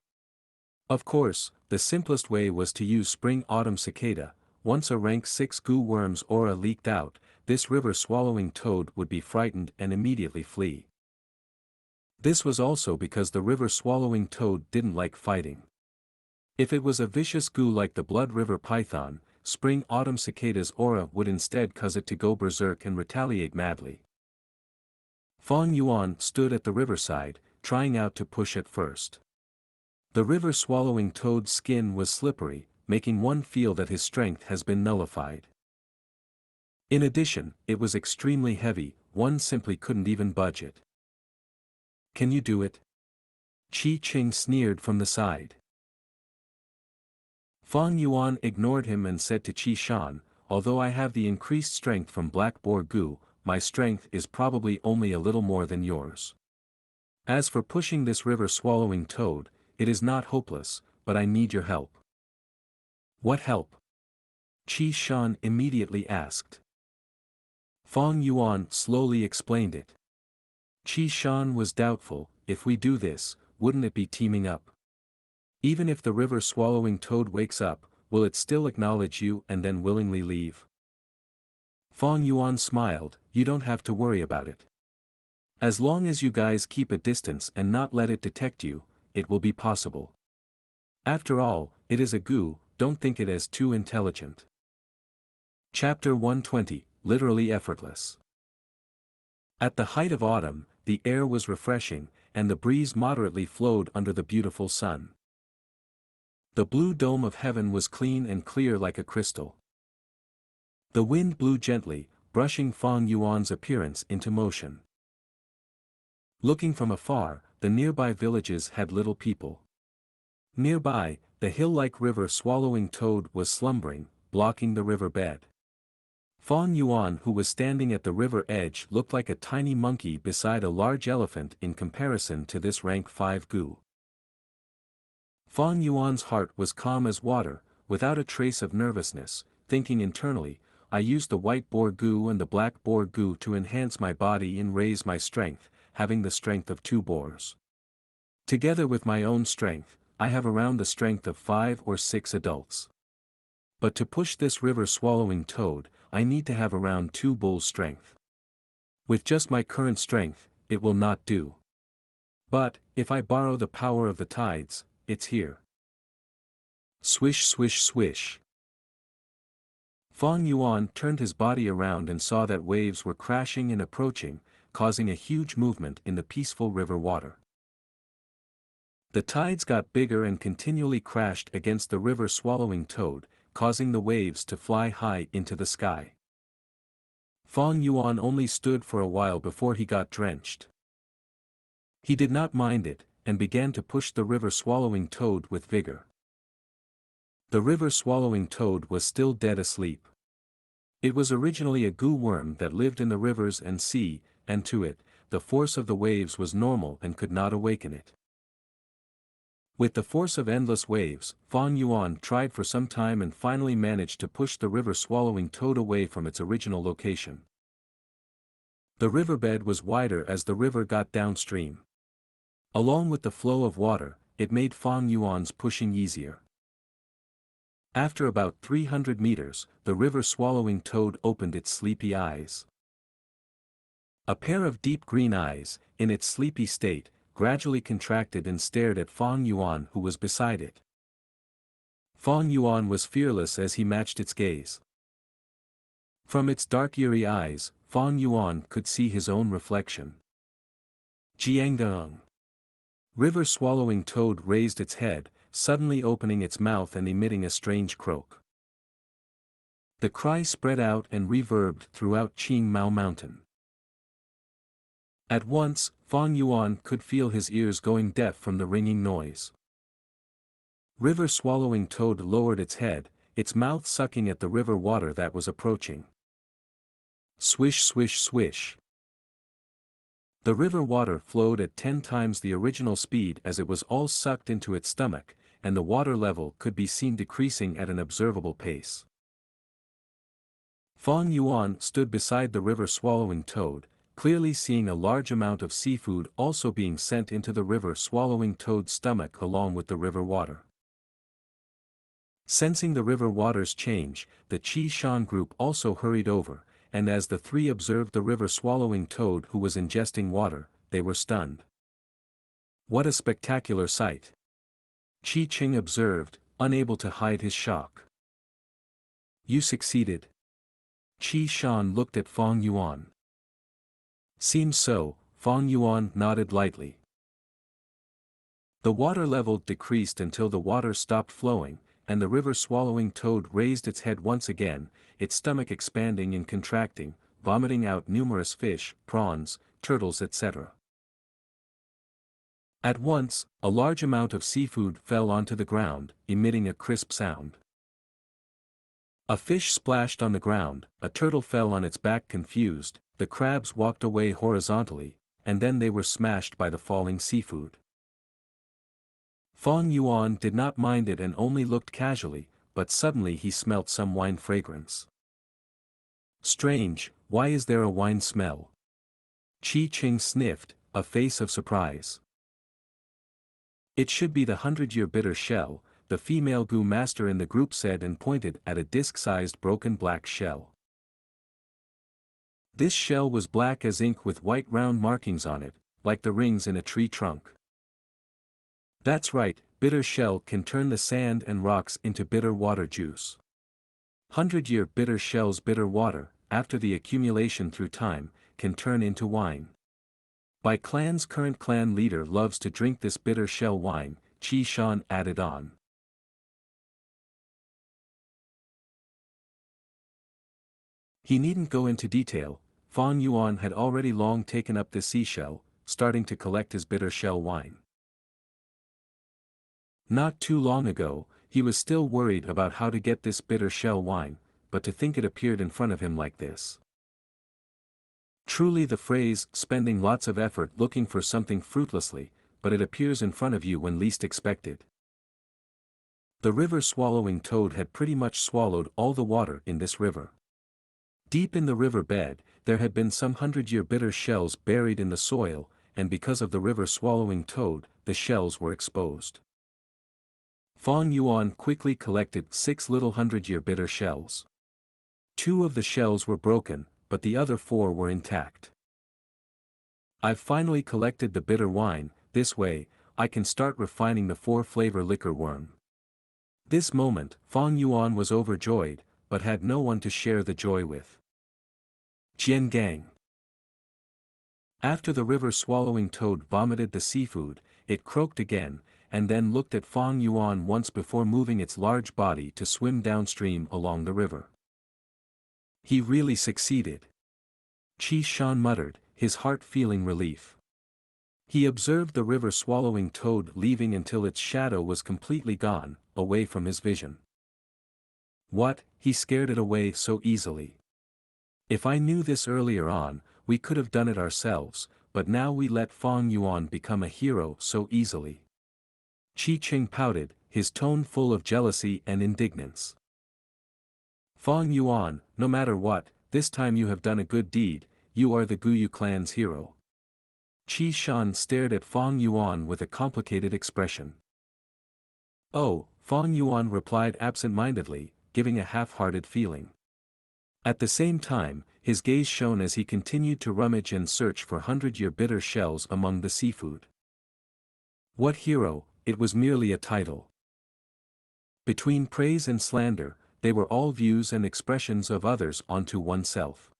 Of course, the simplest way was to use spring-autumn cicada. Once a rank 6 Gu worm's aura leaked out, this river-swallowing toad would be frightened and immediately flee. This was also because the river-swallowing toad didn't like fighting. If it was a vicious Gu like the Blood River python, spring-autumn Cicada's aura would instead cause it to go berserk and retaliate madly. Fang Yuan stood at the riverside, trying out to push at first. The river-swallowing toad's skin was slippery, making one feel that his strength has been nullified. In addition, it was extremely heavy, one simply couldn't even budge it. "Can you do it?" Qi Qing sneered from the side. Fang Yuan ignored him and said to Qi Shan, "Although I have the increased strength from Black Boar Gu, my strength is probably only a little more than yours. As for pushing this river-swallowing toad, it is not hopeless, but I need your help." "What help?" Qi Shan immediately asked. Fang Yuan slowly explained it. Qi Shan was doubtful, "If we do this, wouldn't it be teaming up? Even if the river-swallowing toad wakes up, will it still acknowledge you and then willingly leave?" Fang Yuan smiled, "You don't have to worry about it. As long as you guys keep a distance and not let it detect you, it will be possible. After all, it is a Gu, don't think it as too intelligent." Chapter 120, Literally Effortless. At the height of autumn, the air was refreshing, and the breeze moderately flowed under the beautiful sun. The blue dome of heaven was clean and clear like a crystal. The wind blew gently, brushing Fang Yuan's appearance into motion. Looking from afar, the nearby villages had little people. Nearby, the hill-like river-swallowing toad was slumbering, blocking the river bed. Fang Yuan, who was standing at the river edge, looked like a tiny monkey beside a large elephant in comparison to this rank 5 Gu. Fang Yuan's heart was calm as water, without a trace of nervousness, thinking internally, "I used the white boar Gu and the black boar Gu to enhance my body and raise my strength, having the strength of 2 boars. Together with my own strength, I have around the strength of 5 or 6 adults. But to push this river-swallowing toad, I need to have around 2 bulls' strength. With just my current strength, it will not do. But, if I borrow the power of the tides, it's here." Swish swish swish. Fang Yuan turned his body around and saw that waves were crashing and approaching, causing a huge movement in the peaceful river water. The tides got bigger and continually crashed against the river-swallowing toad, causing the waves to fly high into the sky. Fang Yuan only stood for a while before he got drenched. He did not mind it, and began to push the river-swallowing toad with vigor. The river-swallowing toad was still dead asleep. It was originally a Gu worm that lived in the rivers and sea, and to it, the force of the waves was normal and could not awaken it. With the force of endless waves, Fang Yuan tried for some time and finally managed to push the river-swallowing toad away from its original location. The riverbed was wider as the river got downstream. Along with the flow of water, it made Fang Yuan's pushing easier. After about 300 meters, the river-swallowing toad opened its sleepy eyes. A pair of deep green eyes, in its sleepy state, gradually contracted and stared at Fang Yuan, who was beside it. Fang Yuan was fearless as he matched its gaze. From its dark eerie eyes, Fang Yuan could see his own reflection. Xianxia. River-swallowing toad raised its head, suddenly opening its mouth and emitting a strange croak. The cry spread out and reverbed throughout Qing Mao Mountain. At once, Fang Yuan could feel his ears going deaf from the ringing noise. River-swallowing toad lowered its head, its mouth sucking at the river water that was approaching. Swish swish swish. The river water flowed at 10 times the original speed as it was all sucked into its stomach, and the water level could be seen decreasing at an observable pace. Fang Yuan stood beside the river-swallowing toad, clearly seeing a large amount of seafood also being sent into the river-swallowing toad's stomach along with the river water. Sensing the river water's change, the Qi Shan group also hurried over, and as the 3 observed the river-swallowing toad who was ingesting water, they were stunned. "What a spectacular sight!" Qi Qing observed, unable to hide his shock. You succeeded. Qi Shan looked at Fong Yuan. Seems so, Fong Yuan nodded lightly. The water level decreased until the water stopped flowing, and the river-swallowing toad raised its head once again, its stomach expanding and contracting, vomiting out numerous fish, prawns, turtles etc. At once, a large amount of seafood fell onto the ground, emitting a crisp sound. A fish splashed on the ground, a turtle fell on its back confused, the crabs walked away horizontally, and then they were smashed by the falling seafood. Fong Yuan did not mind it and only looked casually, but suddenly he smelt some wine fragrance. Strange, why is there a wine smell? Qi Qing sniffed, a face of surprise. It should be the 100-year bitter shell, the female Gu master in the group said and pointed at a disc-sized broken black shell. This shell was black as ink with white round markings on it, like the rings in a tree trunk. That's right, bitter shell can turn the sand and rocks into bitter water juice. 100-year bitter shell's bitter water, after the accumulation through time, can turn into wine. My clan's current clan leader loves to drink this bitter shell wine, Qi Shan added on. He needn't go into detail, Fong Yuan had already long taken up the seashell, starting to collect his bitter shell wine. Not too long ago, he was still worried about how to get this bitter shell wine, but to think it appeared in front of him like this. Truly the phrase, spending lots of effort looking for something fruitlessly, but it appears in front of you when least expected. The river-swallowing toad had pretty much swallowed all the water in this river. Deep in the river bed, there had been some 100-year bitter shells buried in the soil, and because of the river-swallowing toad, the shells were exposed. Fong Yuan quickly collected 6 little 100-year bitter shells. 2 of the shells were broken, but the other 4 were intact. I've finally collected the bitter wine, this way, I can start refining the 4-flavor liquor worm. This moment, Fong Yuan was overjoyed, but had no one to share the joy with. Jian Gang. After the river-swallowing toad vomited the seafood, it croaked again, and then looked at Fong Yuan once before moving its large body to swim downstream along the river. He really succeeded. Qi Shan muttered, his heart feeling relief. He observed the river-swallowing toad leaving until its shadow was completely gone, away from his vision. What, he scared it away so easily. If I knew this earlier on, we could have done it ourselves, but now we let Fong Yuan become a hero so easily. Qi Qing pouted, his tone full of jealousy and indignance. Fong Yuan, no matter what, this time you have done a good deed, you are the Guyu clan's hero. Qi Shan stared at Fong Yuan with a complicated expression. Oh, Fong Yuan replied absent-mindedly, giving a half-hearted feeling. At the same time, his gaze shone as he continued to rummage and search for 100-year bitter shells among the seafood. What hero, it was merely a title. Between praise and slander, they were all views and expressions of others onto oneself.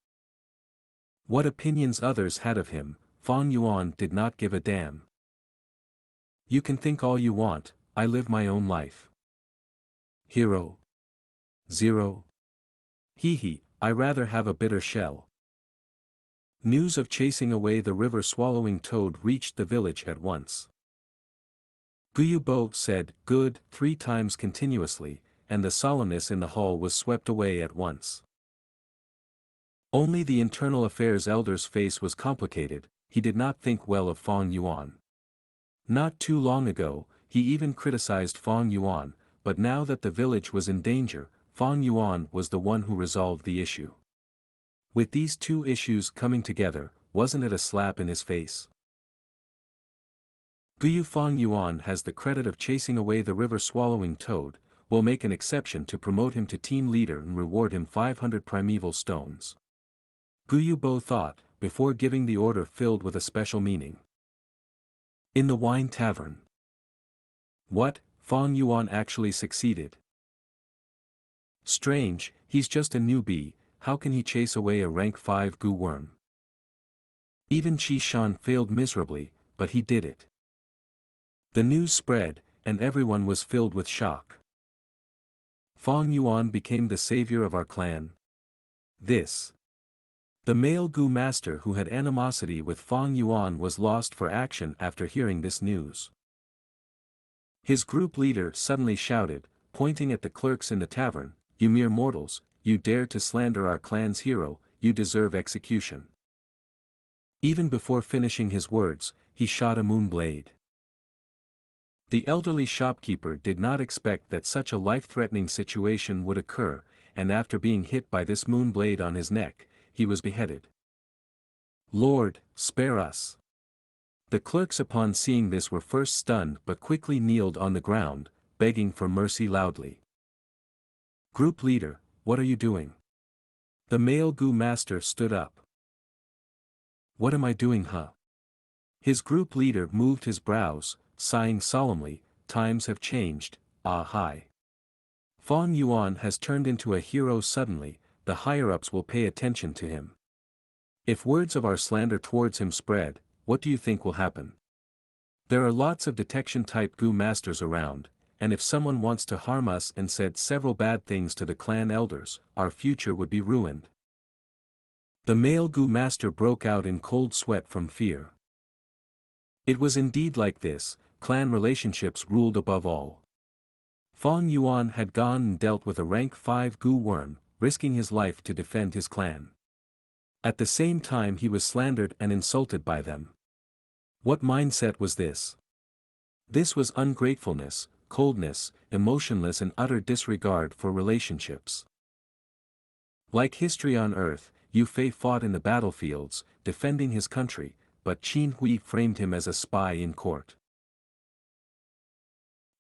What opinions others had of him, Fong Yuan did not give a damn. You can think all you want, I live my own life. Hero. 0. Hee, I rather have a bitter shell. News of chasing away the river-swallowing toad reached the village at once. Guyubo said, good, 3 times continuously, and the solemnness in the hall was swept away at once. Only the internal affairs elder's face was complicated, he did not think well of Fong Yuan. Not too long ago, he even criticized Fong Yuan, but now that the village was in danger, Fong Yuan was the one who resolved the issue. With these 2 issues coming together, wasn't it a slap in his face? Guyu Fong Yuan has the credit of chasing away the river-swallowing toad, we'll make an exception to promote him to team leader and reward him 500 primeval stones. Guyu Bo thought, before giving the order filled with a special meaning. In the wine tavern. What, Fong Yuan actually succeeded? Strange, He's just a newbie, how can he chase away a rank 5 Gu worm? Even Xianxia failed miserably, but he did it. The news spread, and everyone was filled with shock. Fang Yuan became the savior of our clan. The male Gu master who had animosity with Fang Yuan was lost for action after hearing this news. His group leader suddenly shouted, pointing at the clerks in the tavern, "You mere mortals, you dare to slander our clan's hero, you deserve execution." Even before finishing his words, he shot a moon blade. The elderly shopkeeper did not expect that such a life-threatening situation would occur, and after being hit by this moon blade on his neck, he was beheaded. "Lord, spare us." The clerks upon seeing this were first stunned but quickly kneeled on the ground, begging for mercy loudly. "Group leader, what are you doing?" The male Gu master stood up. "What am I doing, huh?" His group leader moved his brows, sighing solemnly, "Times have changed, ah hi. Fang Yuan has turned into a hero suddenly, the higher-ups will pay attention to him. If words of our slander towards him spread, what do you think will happen? There are lots of detection-type Gu masters around, and if someone wants to harm us and said several bad things to the clan elders, our future would be ruined." The male Gu master broke out in cold sweat from fear. It was indeed like this, clan relationships ruled above all. Fang Yuan had gone and dealt with a rank 5 Gu worm, risking his life to defend his clan. At the same time he was slandered and insulted by them. What mindset was this? This was ungratefulness, coldness, emotionless and utter disregard for relationships. Like history on Earth, Yu Fei fought in the battlefields, defending his country, but Qin Hui framed him as a spy in court.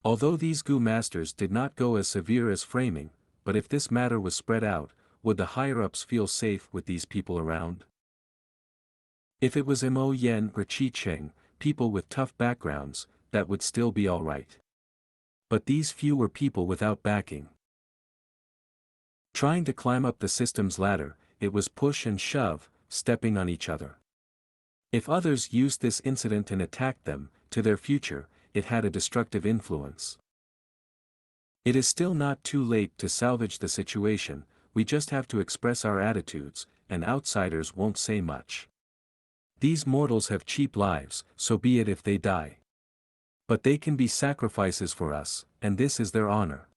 Although these Gu masters did not go as severe as framing, but if this matter was spread out, would the higher-ups feel safe with these people around? If it was Mo Yen or Qi Cheng, people with tough backgrounds, that would still be alright. But these few were people without backing. Trying to climb up the system's ladder, it was push and shove, stepping on each other. If others used this incident and attacked them, to their future, it had a destructive influence. It is still not too late to salvage the situation, we just have to express our attitudes, and outsiders won't say much. These mortals have cheap lives, so be it if they die. But they can be sacrifices for us, and this is their honor.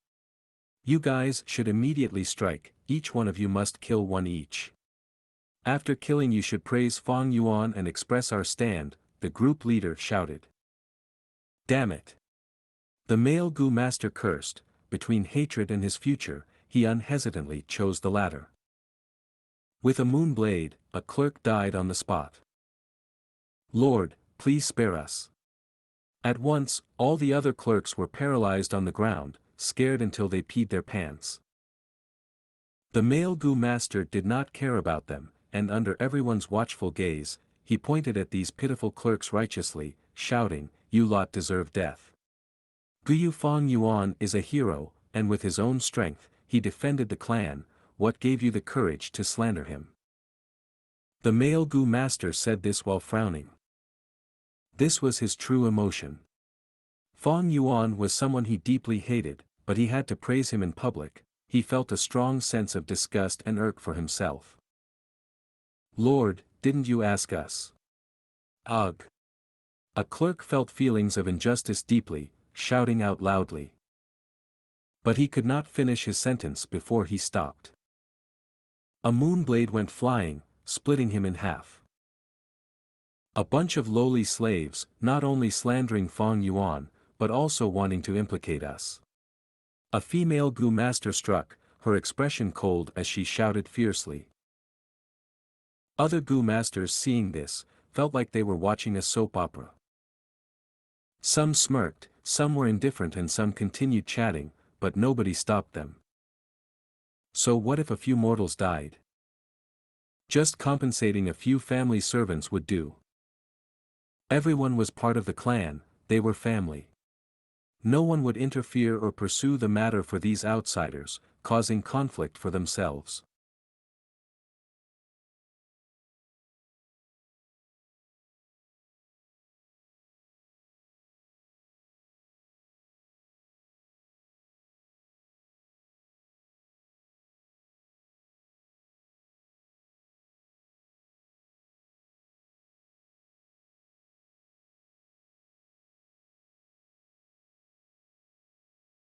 You guys should immediately strike, each one of you must kill one each. After killing you should praise Fang Yuan and express our stand, the group leader shouted. Damn it! The male Gu master cursed, between hatred and his future, he unhesitantly chose the latter. With a moon blade, a clerk died on the spot. Lord, please spare us. At once, all the other clerks were paralyzed on the ground, scared until they peed their pants. The male Gu master did not care about them, and under everyone's watchful gaze, he pointed at these pitiful clerks righteously, shouting, "You lot deserve death." Gu Fang Yuan is a hero, and with his own strength, he defended the clan. What gave you the courage to slander him? The male Gu master said this while frowning. This was his true emotion. Fang Yuan was someone he deeply hated, but he had to praise him in public. He felt a strong sense of disgust and irk for himself. Lord, didn't you ask us? Ugh. A clerk felt feelings of injustice deeply, shouting out loudly. But he could not finish his sentence before he stopped. A moon blade went flying, splitting him in half. A bunch of lowly slaves, not only slandering Fang Yuan, but also wanting to implicate us. A female Gu master struck, her expression cold as she shouted fiercely. Other Gu masters seeing this, felt like they were watching a soap opera. Some smirked, some were indifferent and some continued chatting, but nobody stopped them. So what if a few mortals died? Just compensating a few family servants would do. Everyone was part of the clan, they were family. No one would interfere or pursue the matter for these outsiders, causing conflict for themselves.